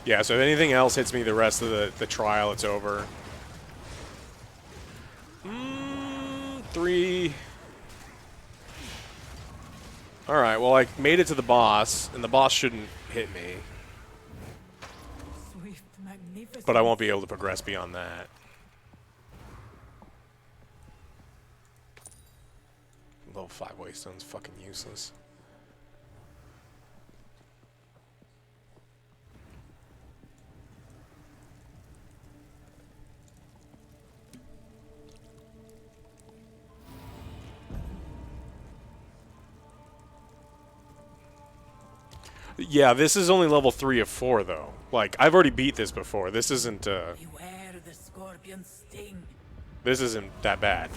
Yeah, so if anything else hits me the rest of the trial, it's over. 3... Alright, well, I made it to the boss, and the boss shouldn't hit me. Swift, magnificent. But I won't be able to progress beyond that. Level 5 Waystone's fucking useless. Yeah, this is only level 3 of 4, though. Like, I've already beat this before. This isn't, Beware the scorpion sting. this isn't that bad.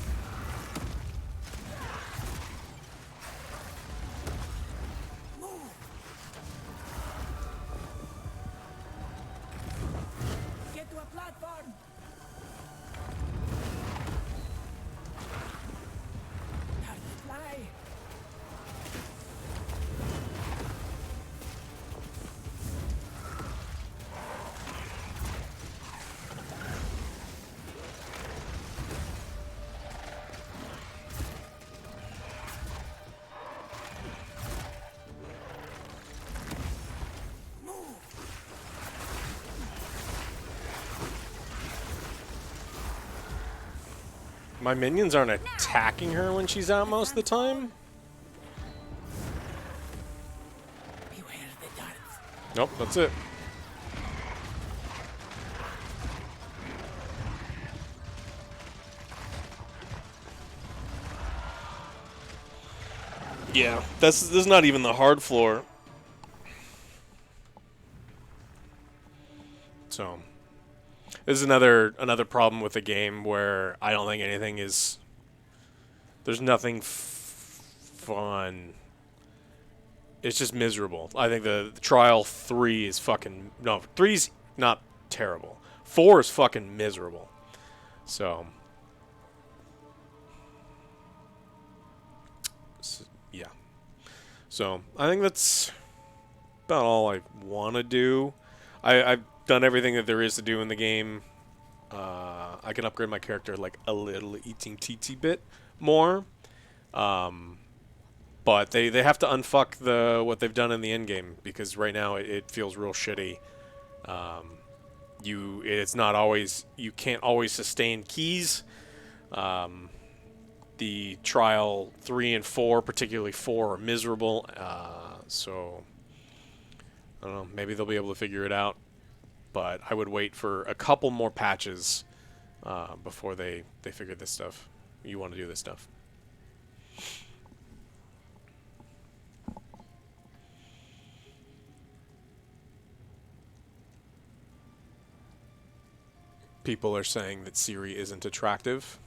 Get to a platform. How to fly? My minions aren't attacking her when she's out most of the time? Beware the darts. Nope, that's it. Yeah, this is not even the hard floor. So, this is another problem with the game where I don't think anything is... There's nothing fun. It's just miserable. I think the Trial 3 is fucking... No, 3's not terrible. 4 is fucking miserable. So... yeah. So, I think that's about all I want to do. done everything that there is to do in the game. I can upgrade my character like a little teensy bit more. But they have to unfuck what they've done in the endgame, because right now it feels real shitty. It's not always, you can't always sustain keys. The trial 3 and 4, particularly 4, are miserable. So I don't know, maybe they'll be able to figure it out. But I would wait for a couple more patches before they figure this stuff. You want to do this stuff. People are saying that Siri isn't attractive.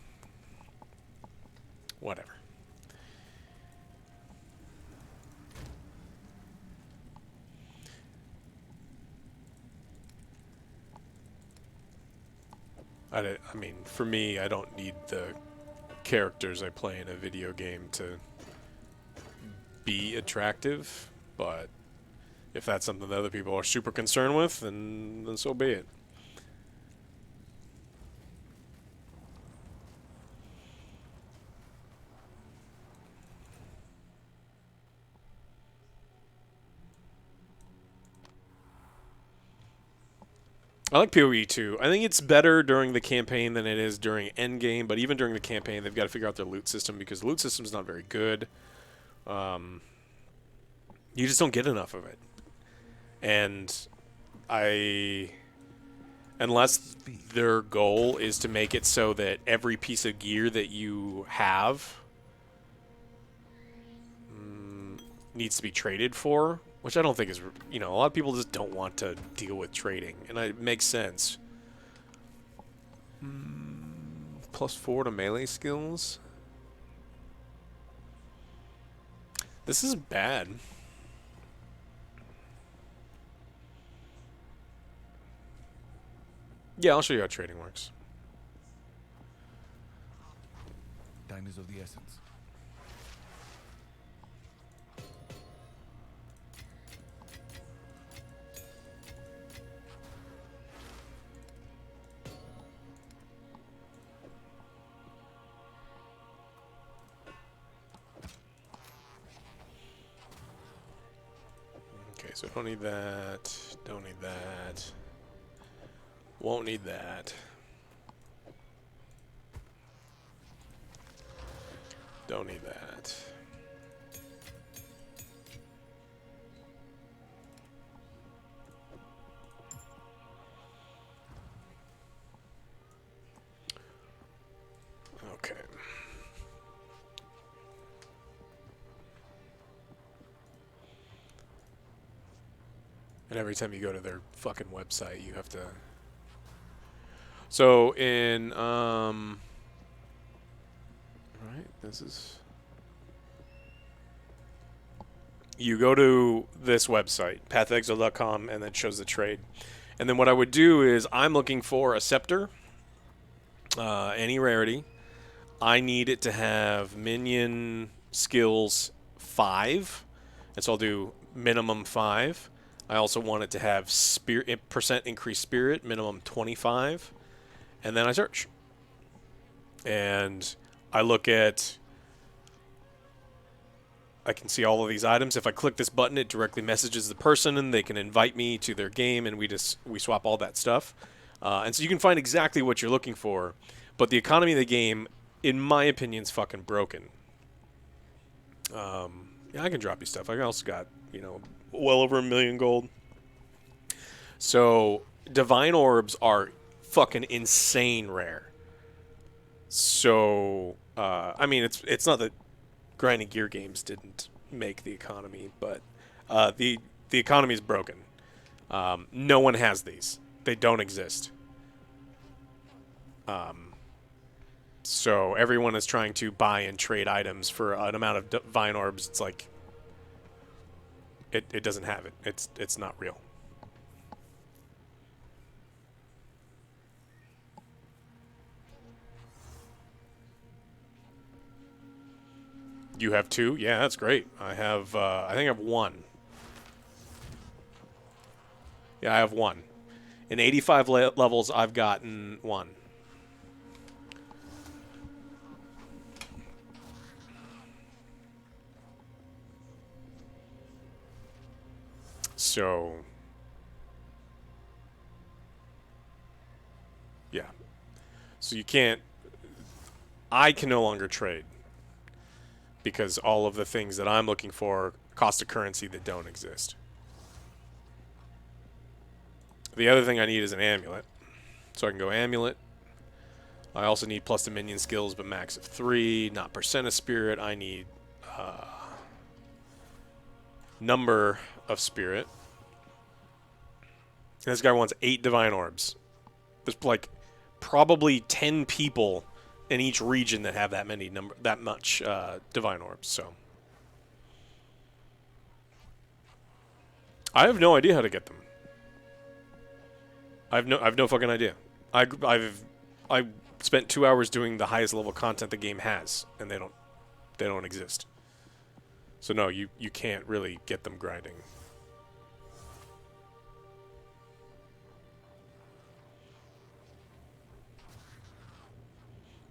Whatever. I mean, for me, I don't need the characters I play in a video game to be attractive, but if that's something that other people are super concerned with, then so be it. I like PoE too. I think it's better during the campaign than it is during Endgame, but even during the campaign, they've got to figure out their loot system, because the loot system's not very good. You just don't get enough of it. And unless their goal is to make it so that every piece of gear that you have needs to be traded for, which I don't think is, a lot of people just don't want to deal with trading, and it makes sense. +4 to melee skills. This is bad. Yeah, I'll show you how trading works. Time is of the essence. Okay, so don't need that. Don't need that. Won't need that. Don't need that. Okay. And every time you go to their fucking website, you have to... So in, right, this is... You go to this website, pathexile.com, and that shows the trade. And then what I would do is, I'm looking for a scepter, any rarity. I need it to have minion skills 5, and so I'll do minimum 5. I also want it to have spirit percent increased spirit, minimum 25. And then I search. And I look at... I can see all of these items. If I click this button, it directly messages the person, and they can invite me to their game, and we swap all that stuff. And so you can find exactly what you're looking for. But the economy of the game, in my opinion, is fucking broken. Yeah, I can drop you stuff. I also got, well over 1 million gold. So divine orbs are fucking insane rare. So I mean, it's not that grinding gear games didn't make the economy, but the economy is broken. No one has these. They don't exist. So everyone is trying to buy and trade items for an amount of divine orbs. It's like it doesn't have it. It's not real. You have 2? Yeah, that's great. I have, I think I have 1. Yeah, I have 1. In 85 levels, I've gotten 1. So, yeah. So you can't... I can no longer trade because all of the things that I'm looking for cost a currency that don't exist. The other thing I need is an amulet. So I can go amulet. I also need plus the minion skills, but max of 3, not percent of spirit. I need number of spirit. And this guy wants 8 divine orbs. There's like probably 10 people in each region that have that much divine orbs. So I have no idea how to get them. I've no fucking idea. I spent 2 hours doing the highest level content the game has, and they don't exist. So no, you can't really get them grinding.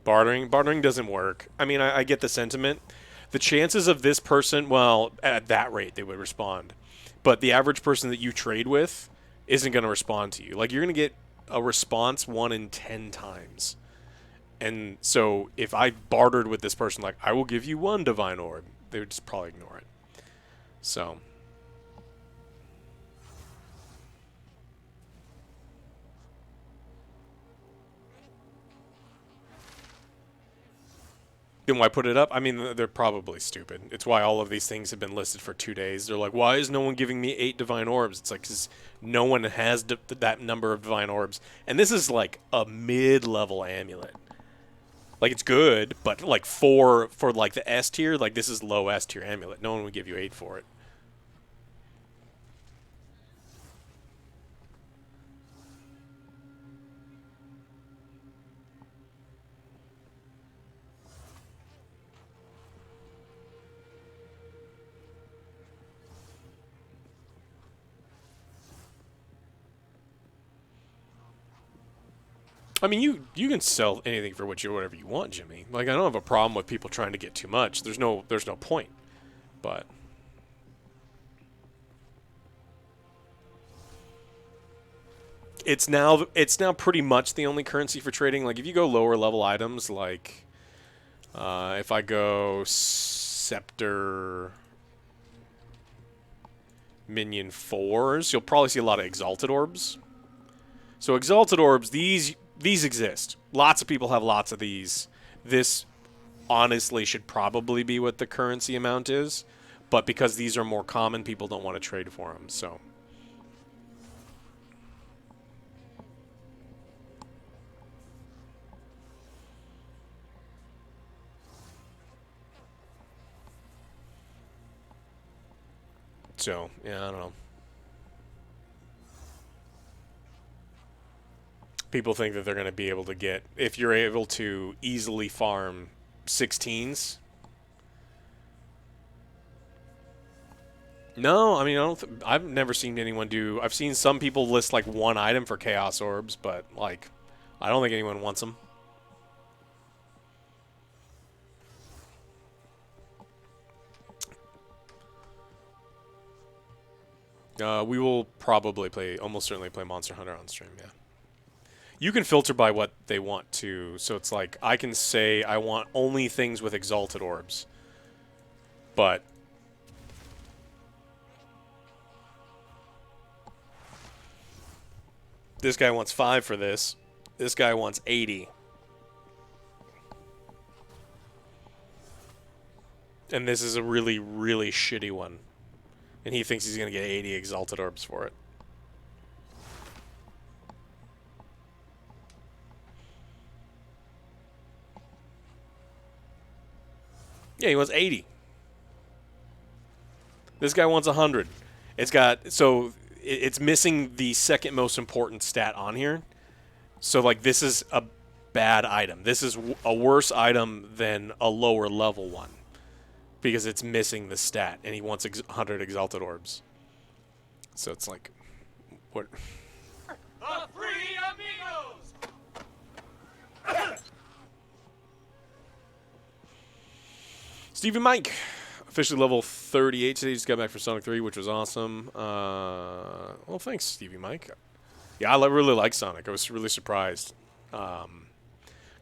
Bartering doesn't work. I mean, I get the sentiment. The chances of this person, well, at that rate they would respond, but the average person that you trade with isn't going to respond to you. Like, you're going to get a response 1 in 10 times. And so if I bartered with this person, like, I will give you 1 divine orb, they would just probably ignore it. So then why put it up? I mean, they're probably stupid. It's why all of these things have been listed for 2 days. They're like, why is no one giving me 8 divine orbs? It's like, because no one has that number of divine orbs. And this is like a mid-level amulet. Like, it's good, but like for like the S tier, like this is low S tier amulet. No one would give you 8 for it. I mean, you can sell anything for whatever you want, Jimmy. Like, I don't have a problem with people trying to get too much. There's no point. But it's now pretty much the only currency for trading. Like, if you go lower level items, like if I go Scepter Minion 4s, you'll probably see a lot of Exalted Orbs. So Exalted Orbs, these exist. Lots of people have lots of these. This honestly should probably be what the currency amount is, but because these are more common, people don't want to trade for them. So yeah, I don't know. People think that they're going to be able to get, if you're able to easily farm 16s. No, I mean, I've never seen anyone do. I've seen some people list like 1 item for Chaos Orbs, but like, I don't think anyone wants them. We will probably almost certainly play Monster Hunter on stream, yeah. You can filter by what they want to, so it's like, I can say I want only things with Exalted Orbs. But this guy wants 5 for this. This guy wants 80. And this is a really, really shitty one. And he thinks he's going to get 80 Exalted Orbs for it. Yeah, he wants 80. This guy wants 100. It's missing the second most important stat on here. So, like, this is a bad item. This is a worse item than a lower level one. Because it's missing the stat, and he wants 100 Exalted Orbs. So it's like, what? Stevie Mike, officially level 38 today. Just got back from Sonic 3, which was awesome. Well, thanks, Stevie Mike. Yeah, I really like Sonic. I was really surprised. Because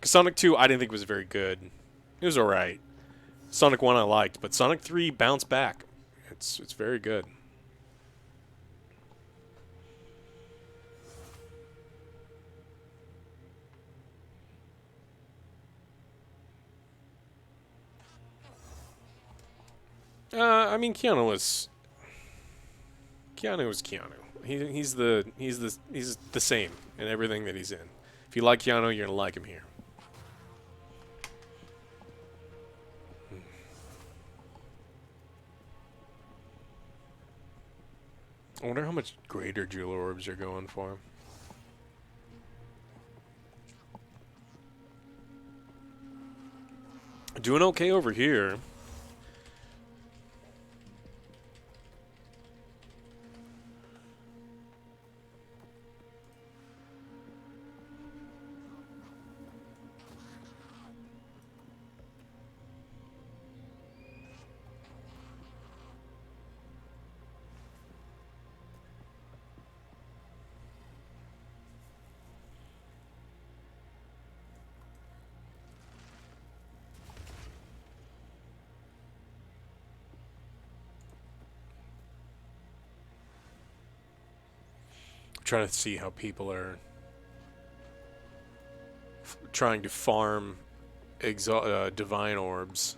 Sonic 2, I didn't think was very good. It was alright. Sonic 1 I liked, but Sonic 3 bounced back. It's very good. I mean, Keanu was Keanu. He's the same in everything that he's in. If you like Keanu, you're gonna like him here. I wonder how much greater jewel orbs are going for. Doing okay over here. Trying to see how people are trying to farm divine orbs.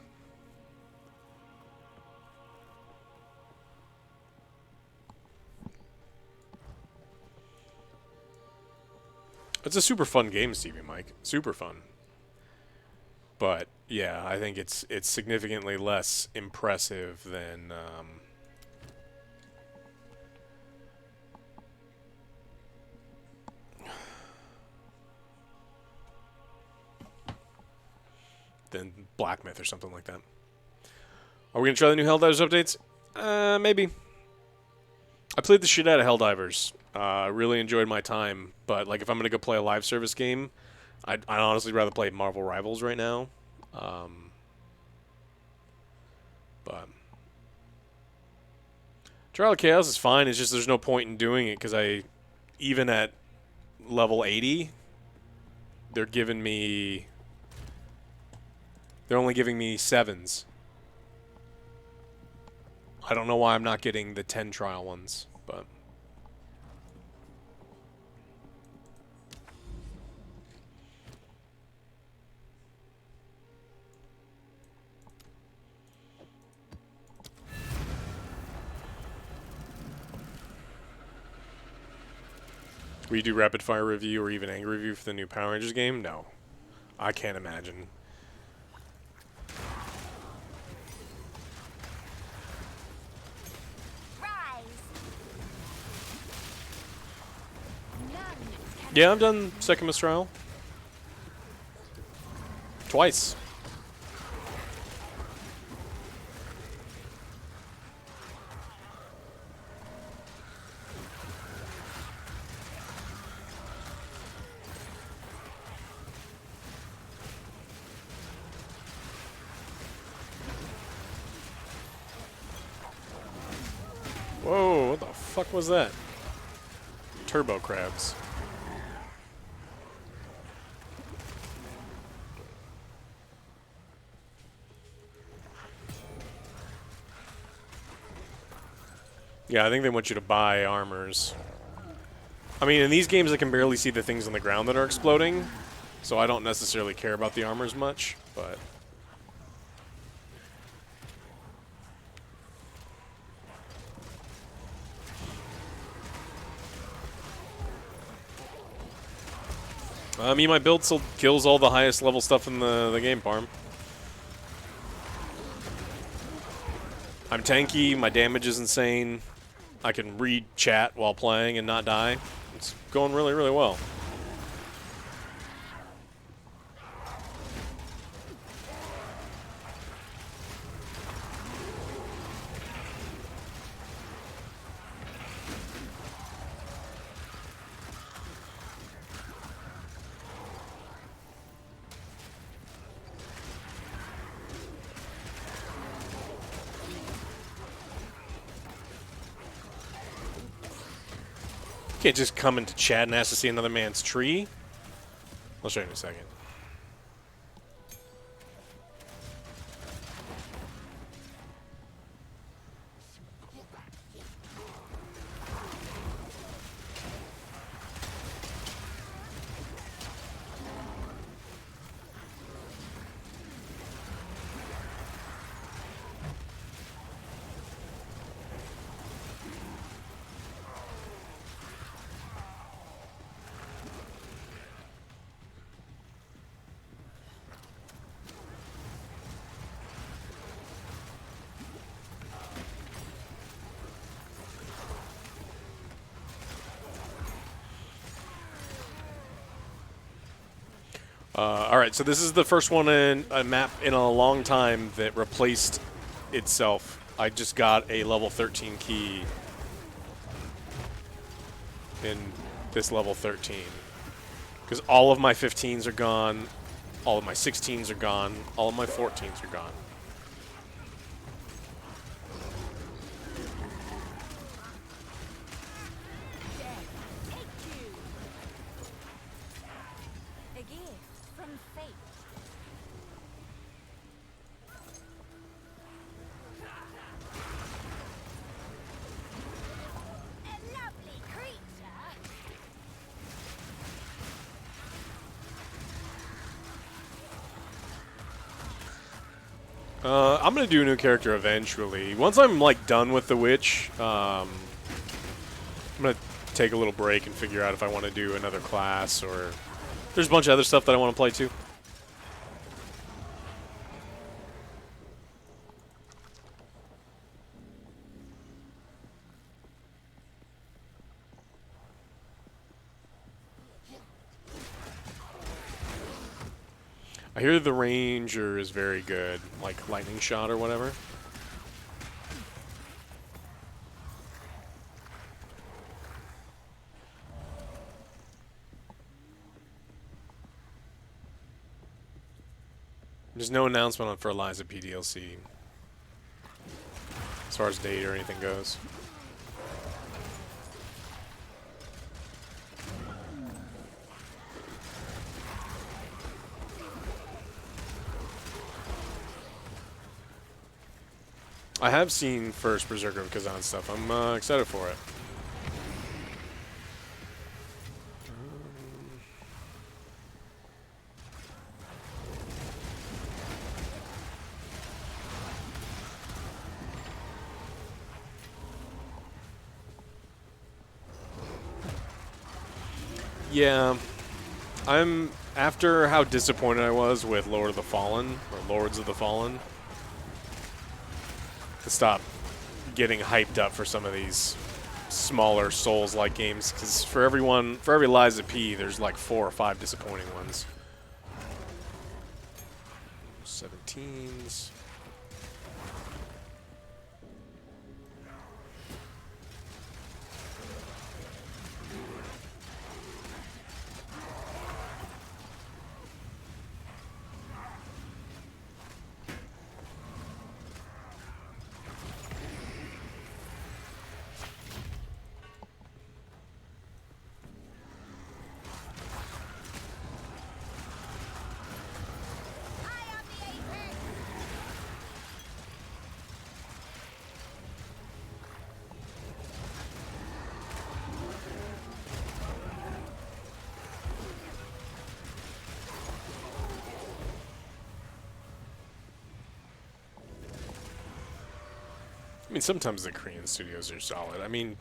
It's a super fun game, Stevie Mike. Super fun. But yeah, I think it's significantly less impressive than Black Myth or something like that. Are we gonna try the new Helldivers updates? Maybe. I played the shit out of Helldivers. I really enjoyed my time, but like if I'm gonna go play a live service game, I'd honestly rather play Marvel Rivals right now. But Trial of Chaos is fine. It's just there's no point in doing it because even at level 80, they're only giving me 7s. I don't know why I'm not getting the 10 trial ones, but will you do rapid fire review or even angry review for the new Power Rangers game? No. I can't imagine. Yeah, I've done Second Trial. Twice. Whoa, what the fuck was that? Turbo crabs. Yeah, I think they want you to buy armors. I mean, in these games, I can barely see the things on the ground that are exploding, so I don't necessarily care about the armors much, but I mean, my build still kills all the highest level stuff in the game, Parm. I'm tanky, my damage is insane. I can read chat while playing and not die. It's going really, really well. Can't just come into chat and ask to see another man's tree. I'll show you in a second. Alright, so this is the first one in a map in a long time that replaced itself. I just got a level 13 key in this level 13. Because all of my 15s are gone, all of my 16s are gone, all of my 14s are gone. A gift from fate. A lovely creature. I'm gonna do a new character eventually. Once I'm like done with the witch, I'm gonna take a little break and figure out if I want to do another class, or there's a bunch of other stuff that I want to play too. I hear the ranger is very good, like lightning shot or whatever. There's no announcement for Eliza PDLC as far as date or anything goes. I have seen first Berserker of Kazan stuff. I'm excited for it. Yeah, I'm after how disappointed I was with Lord of the Fallen or Lords of the Fallen. To stop getting hyped up for some of these smaller Souls-like games, because for every Liza P, there's like 4 or 5 disappointing ones. 17s. I mean, sometimes the Korean studios are solid. I mean,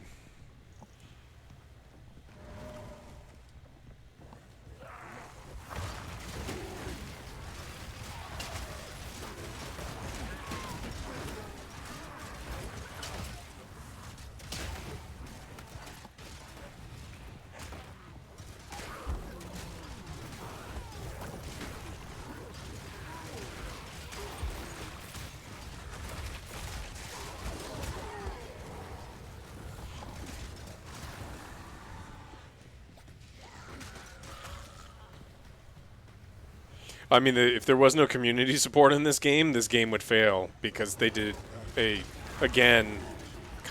if there was no community support in this game would fail, because they did a, again,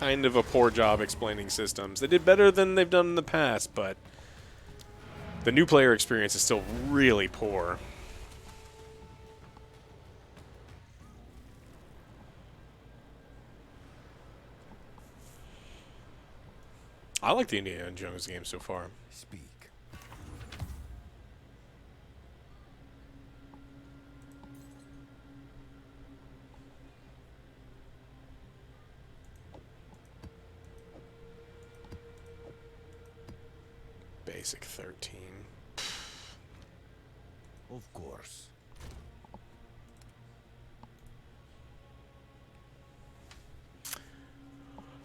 kind of a poor job explaining systems. They did better than they've done in the past, but the new player experience is still really poor. I like the Indiana Jones game so far. Speak. Basic 13. Of course.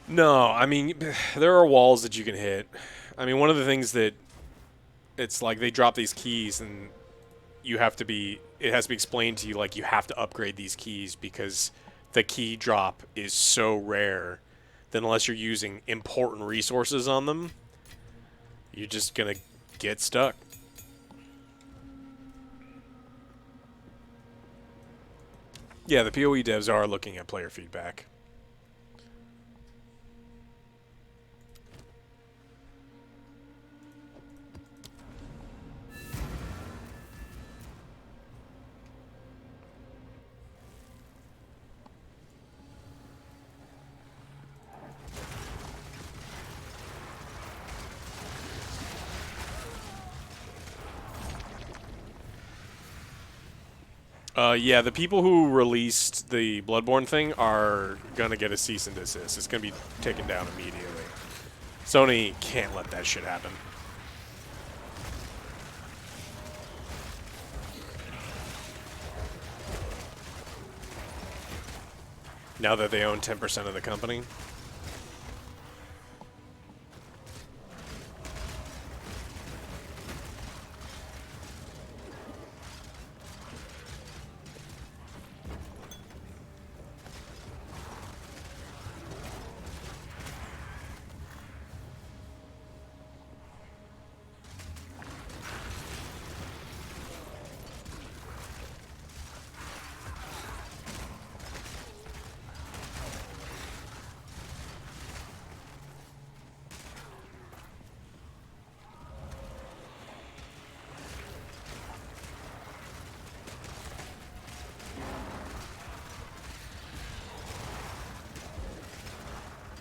No, I mean, there are walls that you can hit. I mean, one of the things that it's like they drop these keys and you have to be, it has to be explained to you like you have to upgrade these keys because the key drop is so rare that unless you're using important resources on them, you're just going to get stuck. Yeah, the PoE devs are looking at player feedback. Yeah, the people who released the Bloodborne thing are gonna get a cease and desist. It's gonna be taken down immediately. Sony can't let that shit happen. Now that they own 10% of the company.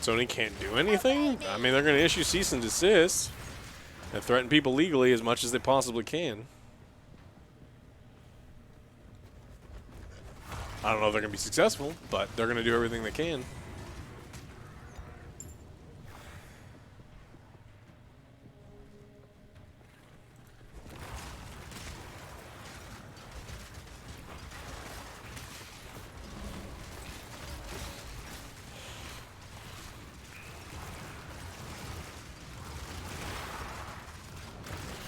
Sony can't do anything? I mean, they're going to issue cease and desist and threaten people legally as much as they possibly can. I don't know if they're going to be successful, but they're going to do everything they can.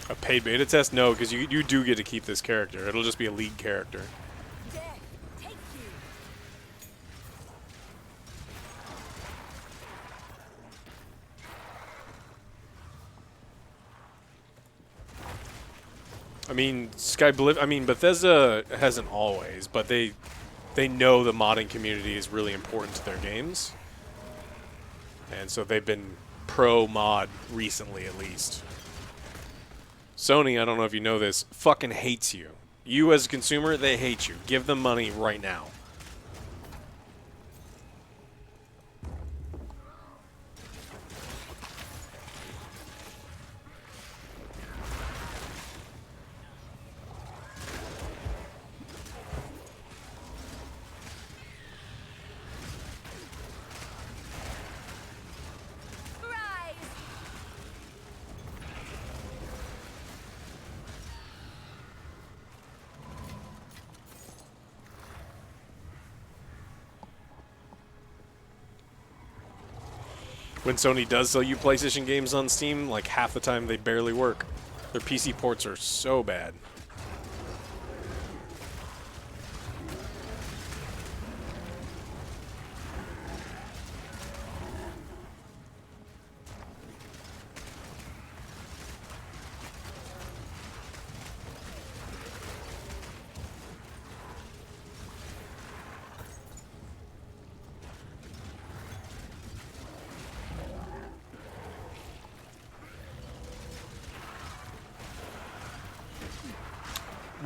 A paid beta test? No, because you do get to keep this character. It'll just be a league character. Death, take you. I mean, Bethesda hasn't always, but they know the modding community is really important to their games. And so they've been pro-mod recently, at least. Sony, I don't know if you know this, fucking hates you. You as a consumer, they hate you. Give them money right now. Rise. When Sony does sell you PlayStation games on Steam, like half the time they barely work. Their PC ports are so bad.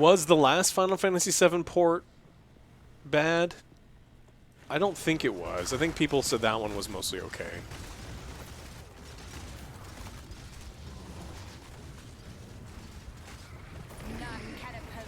Was the last Final Fantasy VII port bad? I don't think it was. I think people said that one was mostly okay. None can oppose.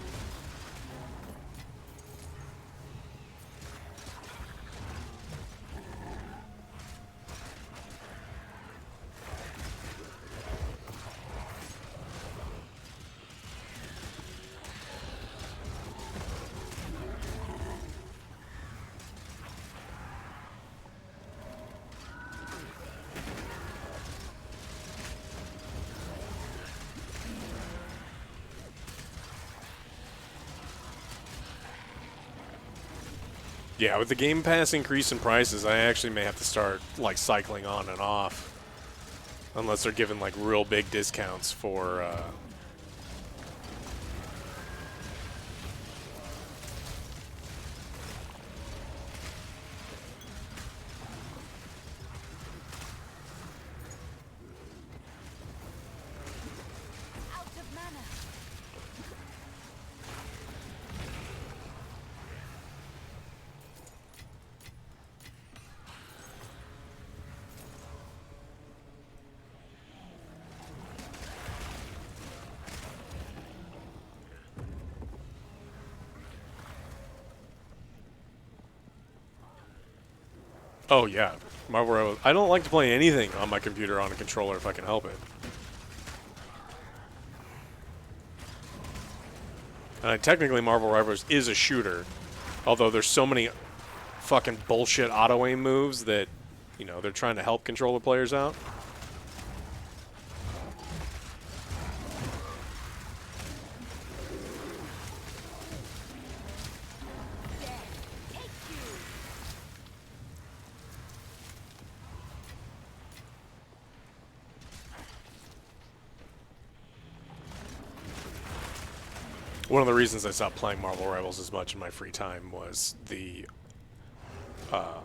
Yeah, with the Game Pass increase in prices, I actually may have to start, like, cycling on and off. Unless they're giving, like, real big discounts for, Out of mana. Oh, yeah. Marvel Rivals. I don't like to play anything on my computer on a controller if I can help it. Technically, Marvel Rivals is a shooter. Although there's so many fucking bullshit auto-aim moves that, you know, they're trying to help controller players out. One of the reasons I stopped playing Marvel Rivals as much in my free time was the auto-aim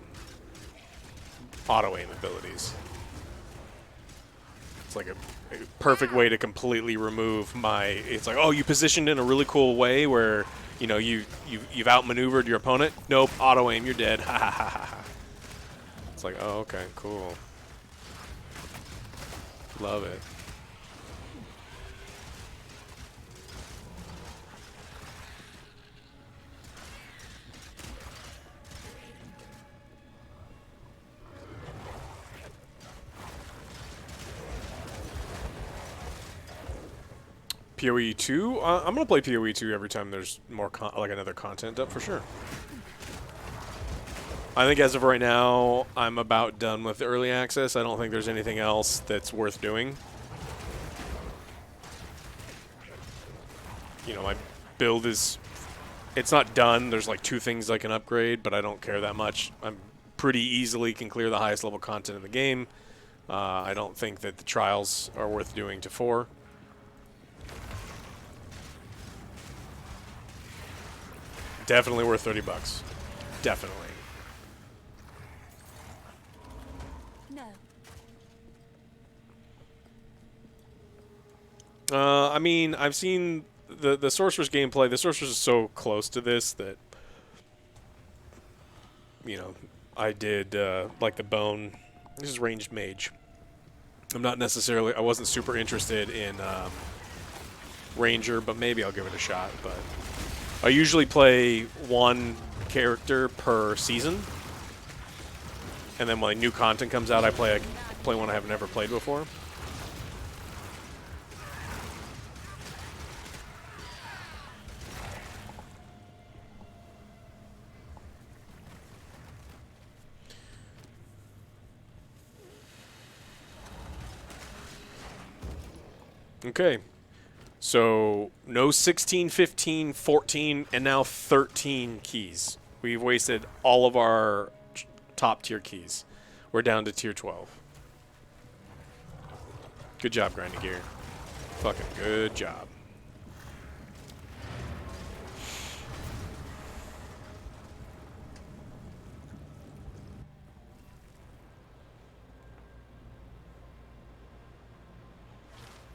abilities. It's like a perfect way to completely remove my... It's like, oh, you positioned in a really cool way where, you know, you've outmaneuvered your opponent. Nope, auto-aim, you're dead. Ha ha ha ha. It's like, oh, okay, cool. Love it. PoE 2? I'm gonna play PoE 2 every time there's more like another content up for sure. I think as of right now, I'm about done with early access. I don't think there's anything else that's worth doing. You know, my build is... It's not done. There's like 2 things I can upgrade, but I don't care that much. I'm pretty easily can clear the highest level content in the game. I don't think that the trials are worth doing to 4. Definitely worth $30. Definitely. No. I mean, I've seen the Sorcerer's gameplay. The Sorcerer's is so close to this that, you know, I did, like the Bone. This is ranged Mage. I wasn't super interested in Ranger, but maybe I'll give it a shot. But I usually play 1 character per season. And then when new content comes out, I play one I have never played before. Okay, so no 16, 15, 14, and now 13 keys. We've wasted all of our top tier keys. We're down to tier 12. Good job, Grinding Gear. Fucking good job.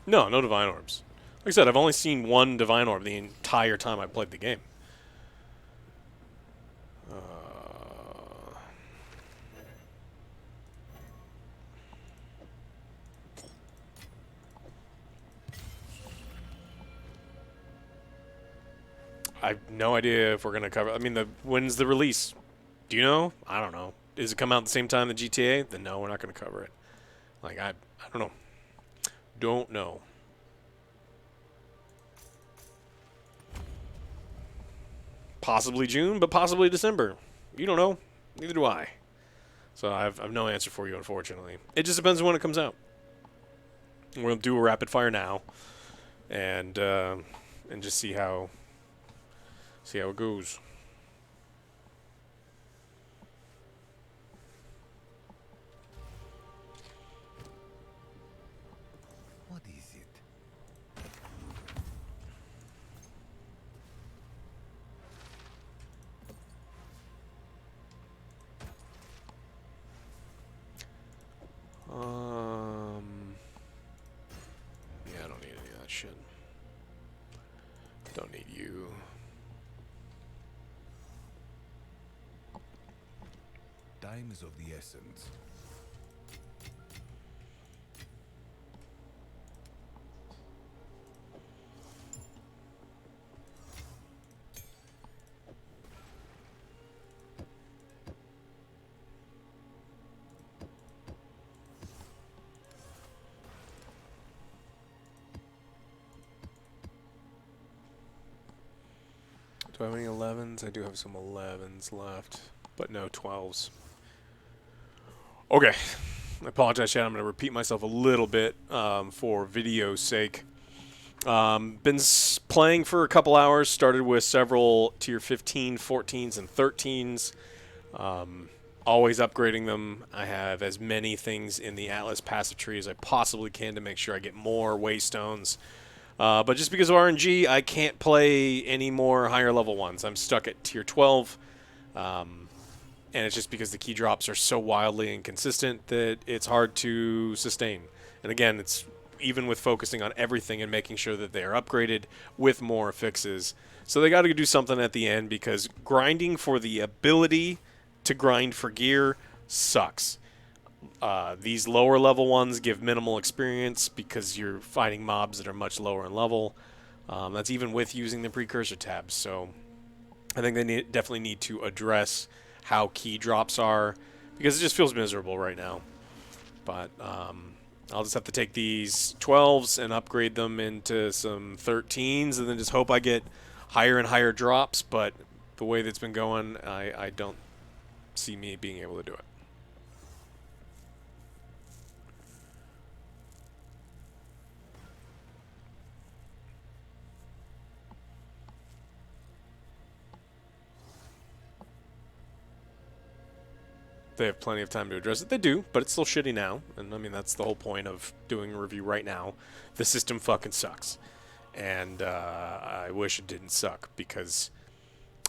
No Divine Orbs. Like I said, I've only seen one Divine Orb the entire time I played the game. I have no idea if we're going to cover... I mean, when's the release? Do you know? I don't know. Does it come out at the same time the GTA? Then no, we're not going to cover it. Like, I don't know. Don't know. Possibly June, but possibly December. You don't know. Neither do I. So I've no answer for you, unfortunately. It just depends on when it comes out. We're going to do a rapid fire now. And just see how it goes. What is it? Yeah, I don't need any of that shit. Don't need you. Time is of the essence. Do I have any 11s? I do have some 11s left, but no 12s. Okay. I apologize, Chad. I'm going to repeat myself a little bit for video's sake. Been playing for a couple hours. Started with several tier 15, 14s, and 13s. Always upgrading them. I have as many things in the Atlas passive tree as I possibly can to make sure I get more waystones. But just because of RNG, I can't play any more higher level ones. I'm stuck at tier 12. And it's just because the key drops are so wildly inconsistent that it's hard to sustain. And again, it's even with focusing on everything and making sure that they are upgraded with more fixes. So they got to do something at the end, because grinding for the ability to grind for gear sucks. These lower level ones give minimal experience because you're fighting mobs that are much lower in level. That's even with using the precursor tabs. So I think they definitely need to address how key drops are, because it just feels miserable right now. But I'll just have to take these 12s and upgrade them into some 13s, and then just hope I get higher and higher drops. But the way that's been going, I don't see me being able to do it. They have plenty of time to address it. They do, but it's still shitty now. And I mean, that's the whole point of doing a review right now. The system fucking sucks. And I wish it didn't suck, because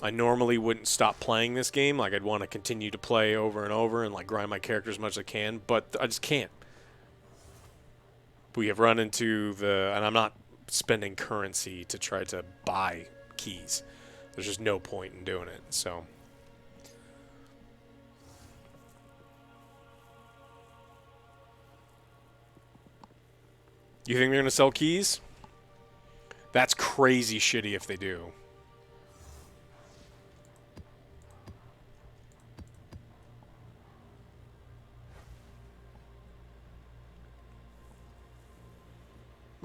I normally wouldn't stop playing this game. Like, I'd want to continue to play over and over and like grind my character as much as I can, but I just can't. We have run into and I'm not spending currency to try to buy keys. There's just no point in doing it. So you think they're going to sell keys? That's crazy shitty if they do.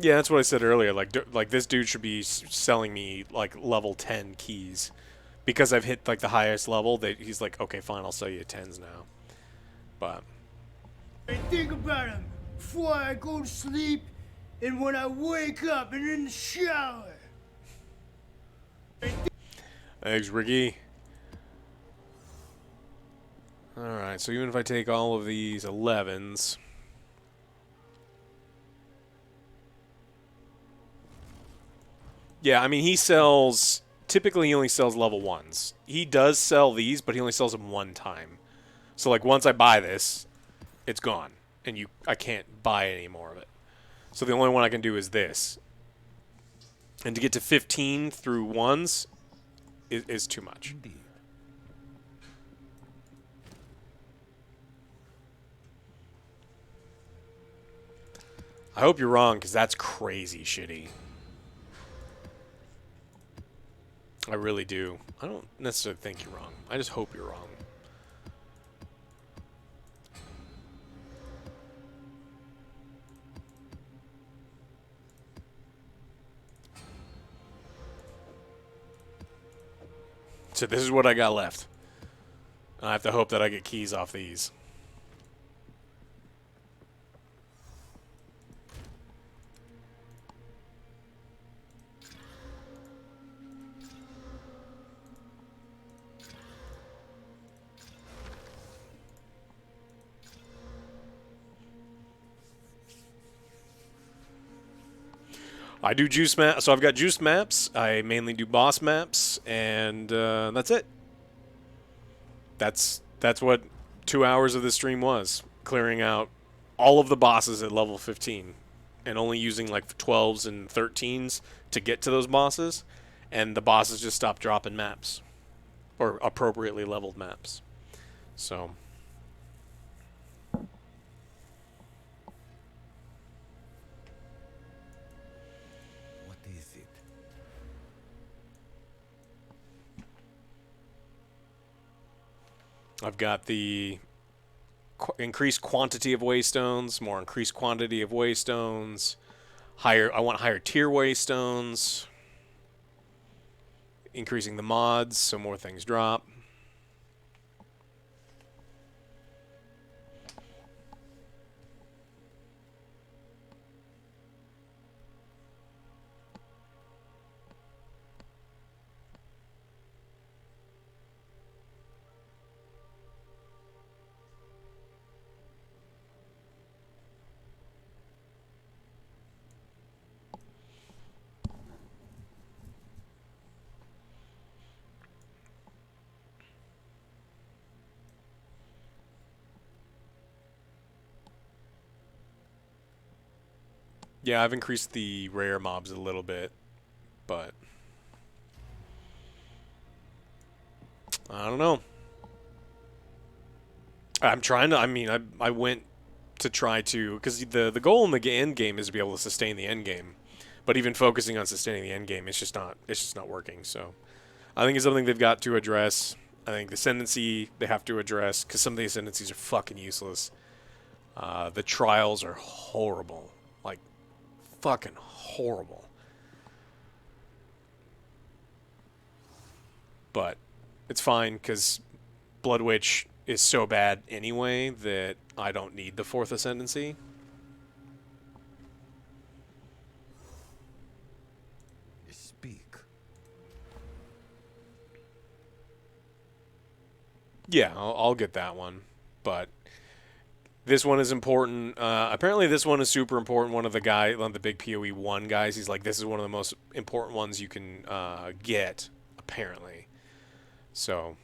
Yeah, that's what I said earlier. Like this dude should be selling me like level 10 keys, because I've hit like the highest level. That he's like, okay, fine, I'll sell you 10s now. But Think about him before I go to sleep and when I wake up and in the shower. thanks, Ricky. All right, so even if I take all of these 11s. Yeah, I mean, typically he only sells level 1s. He does sell these, but he only sells them one time. So like once I buy this, it's gone, and I can't buy any more of it. So the only one I can do is this. And to get to 15 through ones is too much. Indeed. I hope you're wrong, because that's crazy shitty. I really do. I don't necessarily think you're wrong. I just hope you're wrong. So this is what I got left. I have to hope that I get keys off these. I do juice maps, so I've got juice maps. I mainly do boss maps, and that's it. That's what 2 hours of this stream was, clearing out all of the bosses at level 15, and only using like 12s and 13s to get to those bosses, and the bosses just stopped dropping maps, or appropriately leveled maps. So. What is it? I've got the increased quantity of waystones, more increased quantity of waystones, higher. I want higher tier waystones, increasing the mods so more things drop. Yeah, I've increased the rare mobs a little bit, but I don't know. I'm trying to. I mean, I went to try to, because the goal in the end game is to be able to sustain the end game, but even focusing on sustaining the end game, it's just not working. So I think it's something they've got to address. I think the ascendancy they have to address, because some of the ascendancies are fucking useless. The trials are horrible, like fucking horrible. But it's fine, because Blood Witch is so bad anyway that I don't need the 4th ascendancy. Speak. Yeah, I'll get that one. But this one is important. Apparently this one is super important. One of the big PoE 1 guys, he's like, this is one of the most important ones you can get, apparently. So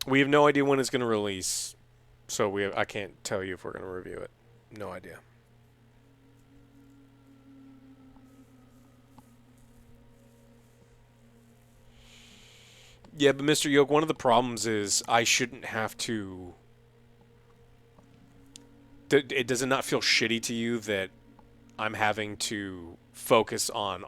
we have no idea when it's going to release, so I can't tell you if we're going to review it. No idea. Yeah, but Mr. Yoke, one of the problems is I shouldn't have to... Does it not feel shitty to you that I'm having to focus on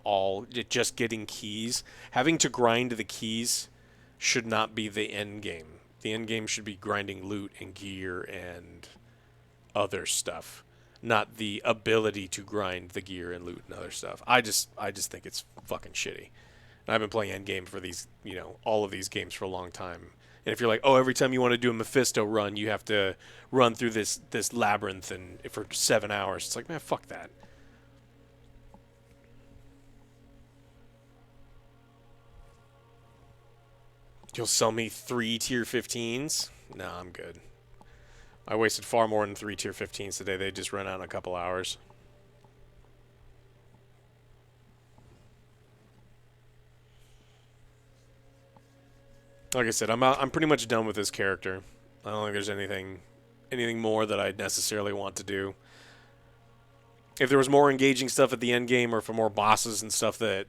just getting keys? Having to grind the keys should not be the end game. The end game should be grinding loot and gear and other stuff, not the ability to grind the gear and loot and other stuff. I just think it's fucking shitty. And I've been playing Endgame for these, all of these games for a long time. And if you're like, oh, every time you want to do a Mephisto run, you have to run through this labyrinth and for 7 hours, it's like, man, fuck that. You'll sell me 3 tier 15s? No, I'm good. I wasted far more than 3 tier 15s today. They just ran out in a couple hours. Like I said, I'm pretty much done with this character. I don't think there's anything more that I necessarily want to do. If there was more engaging stuff at the end game, or for more bosses and stuff that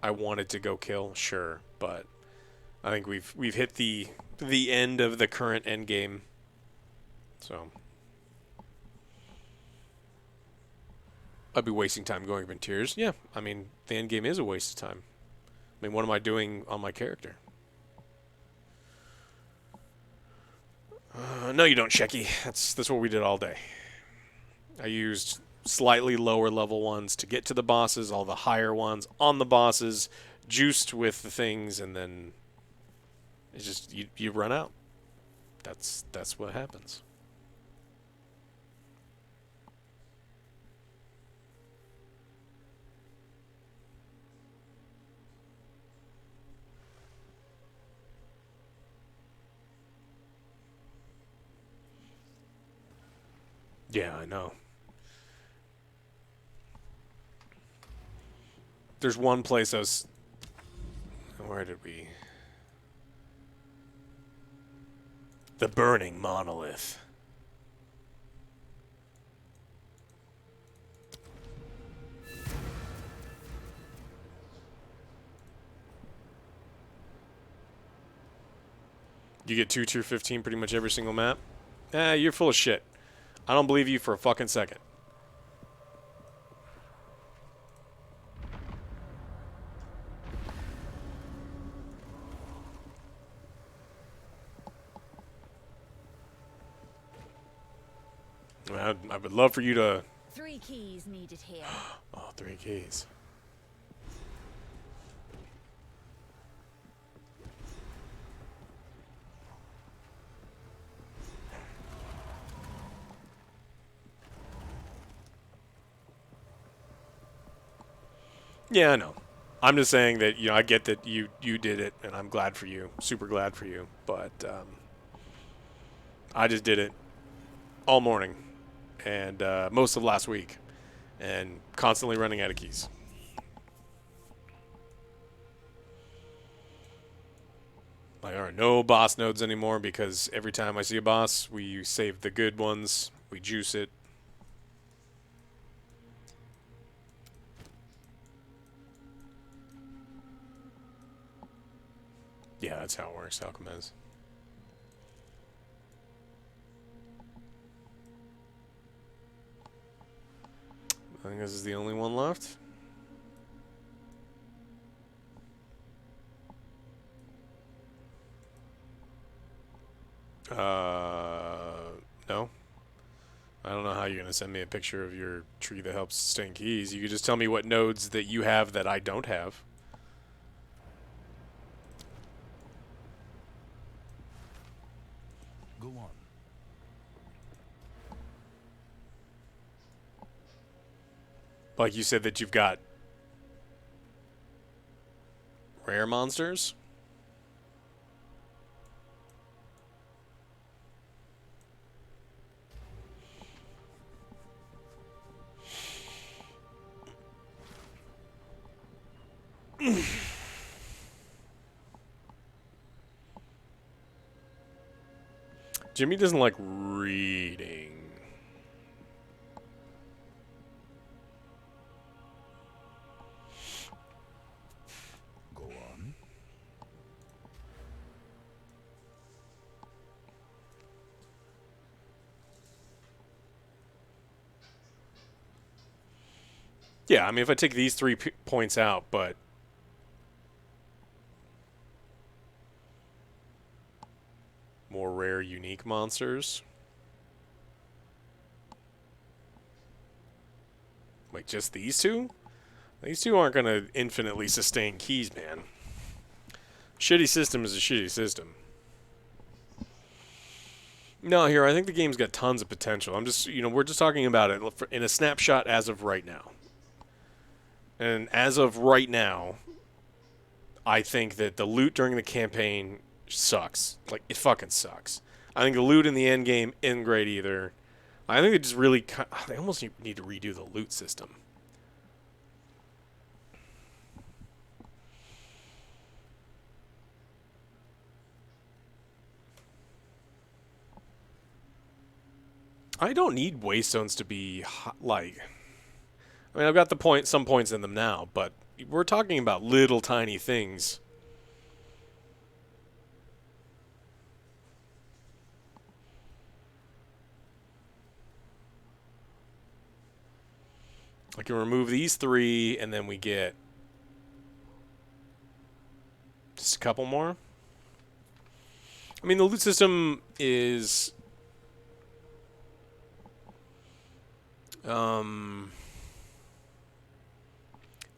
I wanted to go kill, sure. But I think we've hit the end of the current end game. So I'd be wasting time going Frontiers. Yeah, I mean the end game is a waste of time. I mean, what am I doing on my character? No, you don't, Shecky. That's what we did all day. I used slightly lower level ones to get to the bosses, all the higher ones on the bosses, juiced with the things, and then it's just you run out. That's what happens. Yeah, I know. There's one place I was... Where did we... The Burning Monolith. You get 2 tier 15 pretty much every single map? You're full of shit. I don't believe you for a fucking second. I would love for you to... 3 keys needed here. Oh, 3 keys. Yeah, I know. I'm just saying that, I get that you did it, and I'm glad for you. Super glad for you. But I just did it all morning and most of last week, and constantly running out of keys. Like, there are no boss nodes anymore because every time I see a boss, we save the good ones, we juice it. Yeah, that's how it works, Alchemist. I think this is the only one left. No. I don't know how you're going to send me a picture of your tree that helps sustain keys. You could just tell me what nodes that you have that I don't have. Go on. Like you said that you've got rare monsters? Jimmy doesn't like reading. Go on. Yeah, I mean, if I take these 3 points out, but... more rare, unique monsters. Like, just these 2? These 2 aren't going to infinitely sustain keys, man. Shitty system is a shitty system. No, here, I think the game's got tons of potential. I'm just, we're just talking about it in a snapshot as of right now. And as of right now, I think that the loot during the campaign sucks. Like, it fucking sucks. I think the loot in the end game isn't great either. I think they just really... They almost need to redo the loot system. I don't need waystones to be like. I mean, I've got some points in them now, but we're talking about little tiny things. I can remove these 3, and then we get just a couple more. I mean, the loot system is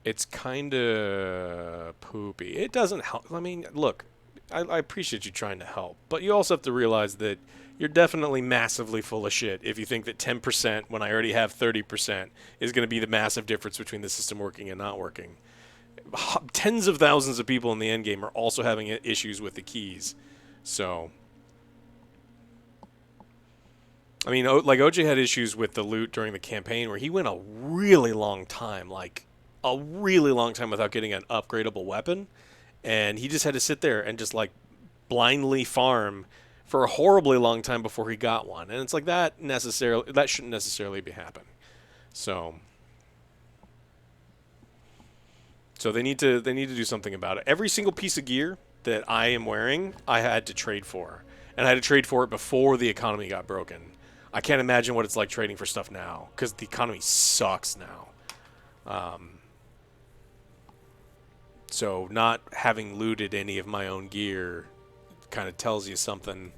it's kind of poopy. It doesn't help. I mean, look, I appreciate you trying to help, but you also have to realize that you're definitely massively full of shit if you think that 10%, when I already have 30%, is going to be the massive difference between the system working and not working. Tens of thousands of people in the endgame are also having issues with the keys. So, I mean, like OJ had issues with the loot during the campaign where he went a really long time, like a really long time without getting an upgradable weapon. And he just had to sit there and just like blindly farm for a horribly long time before he got one. And it's like that shouldn't necessarily be happening. So they need to do something about it. Every single piece of gear that I am wearing, I had to trade for. And I had to trade for it before the economy got broken. I can't imagine what it's like trading for stuff now, because the economy sucks now. So not having looted any of my own gear kind of tells you something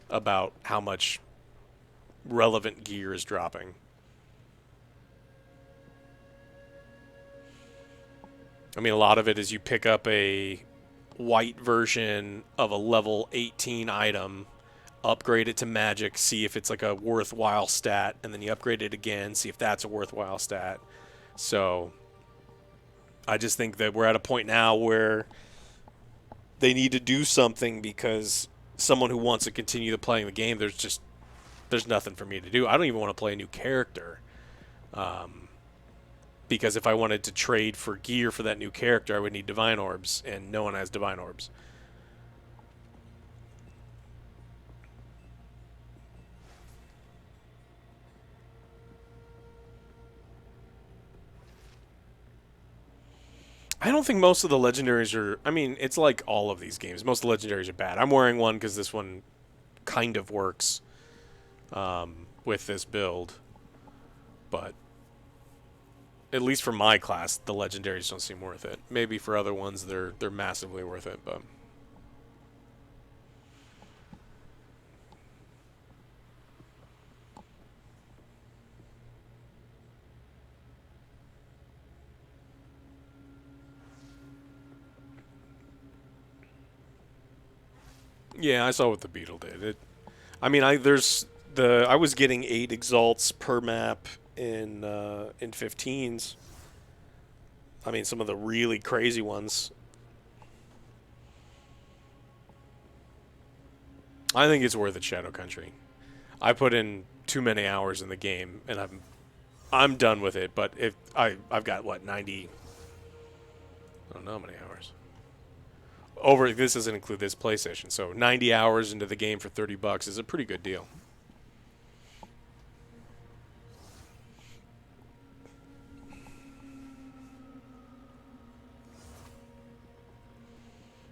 about how much relevant gear is dropping. I mean, a lot of it is you pick up a white version of a level 18 item, upgrade it to magic, see if it's like a worthwhile stat, and then you upgrade it again, see if that's a worthwhile stat. So I just think that we're at a point now where they need to do something, because someone who wants to continue to playing the game, there's nothing for me to do. I don't even want to play a new character. Because if I wanted to trade for gear for that new character, I would need divine orbs, and no one has divine orbs. I don't think most of the legendaries are... I mean, it's like all of these games. Most of the legendaries are bad. I'm wearing one because this one kind of works with this build. But at least for my class, the legendaries don't seem worth it. Maybe for other ones, they're massively worth it, but... Yeah, I saw what the beetle did. I mean, I was getting 8 exalts per map in 15s. I mean, some of the really crazy ones. I think it's worth it, Shadow Country. I put in too many hours in the game, and I'm done with it. But if I've got what 90, I don't know how many hours. This doesn't include this PlayStation, so 90 hours into the game for $30 is a pretty good deal.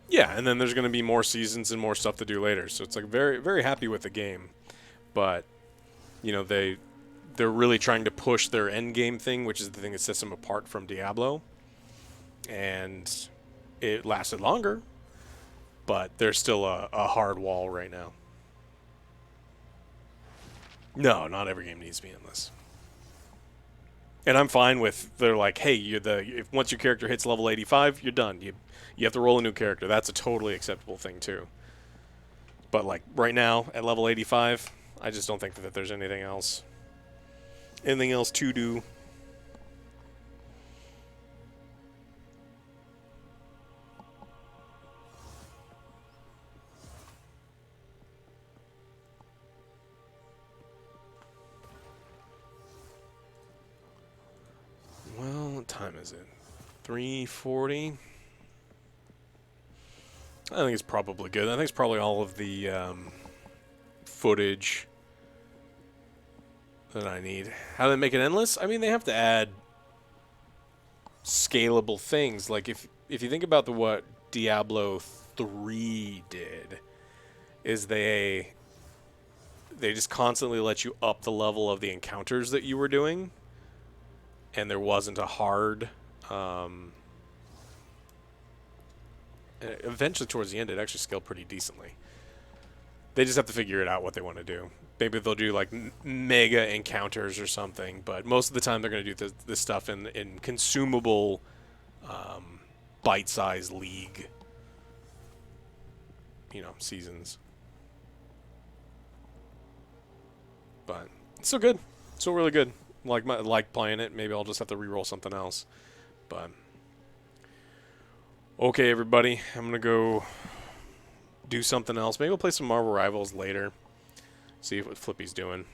Yeah, and then there's going to be more seasons and more stuff to do later. So it's like very, very happy with the game, but you know they're really trying to push their end game thing, which is the thing that sets them apart from Diablo, and it lasted longer. But there's still a hard wall right now. No, not every game needs to be endless. And I'm fine with, they're like, hey, if once your character hits level 85, you're done. You have to roll a new character. That's a totally acceptable thing too. But like right now at level 85, I just don't think that there's anything else to do. Well, what time is it? 3:40. I think it's probably good. I think it's probably all of the footage that I need. How do they make it endless? I mean, they have to add scalable things. Like if you think about what Diablo 3 did, is they just constantly let you up the level of the encounters that you were doing, and there wasn't a hard. Eventually, towards the end, it actually scaled pretty decently. They just have to figure it out what they want to do. Maybe they'll do like mega encounters or something, but most of the time they're going to do this stuff in consumable, bite-sized league, seasons. But it's still good. It's still really good. Like playing it. Maybe I'll just have to reroll something else. But okay, everybody, I'm gonna go do something else. Maybe we'll play some Marvel Rivals later. See what Flippy's doing.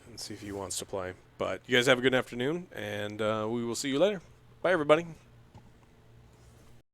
And see if he wants to play. But you guys have a good afternoon, and we will see you later. Bye, everybody.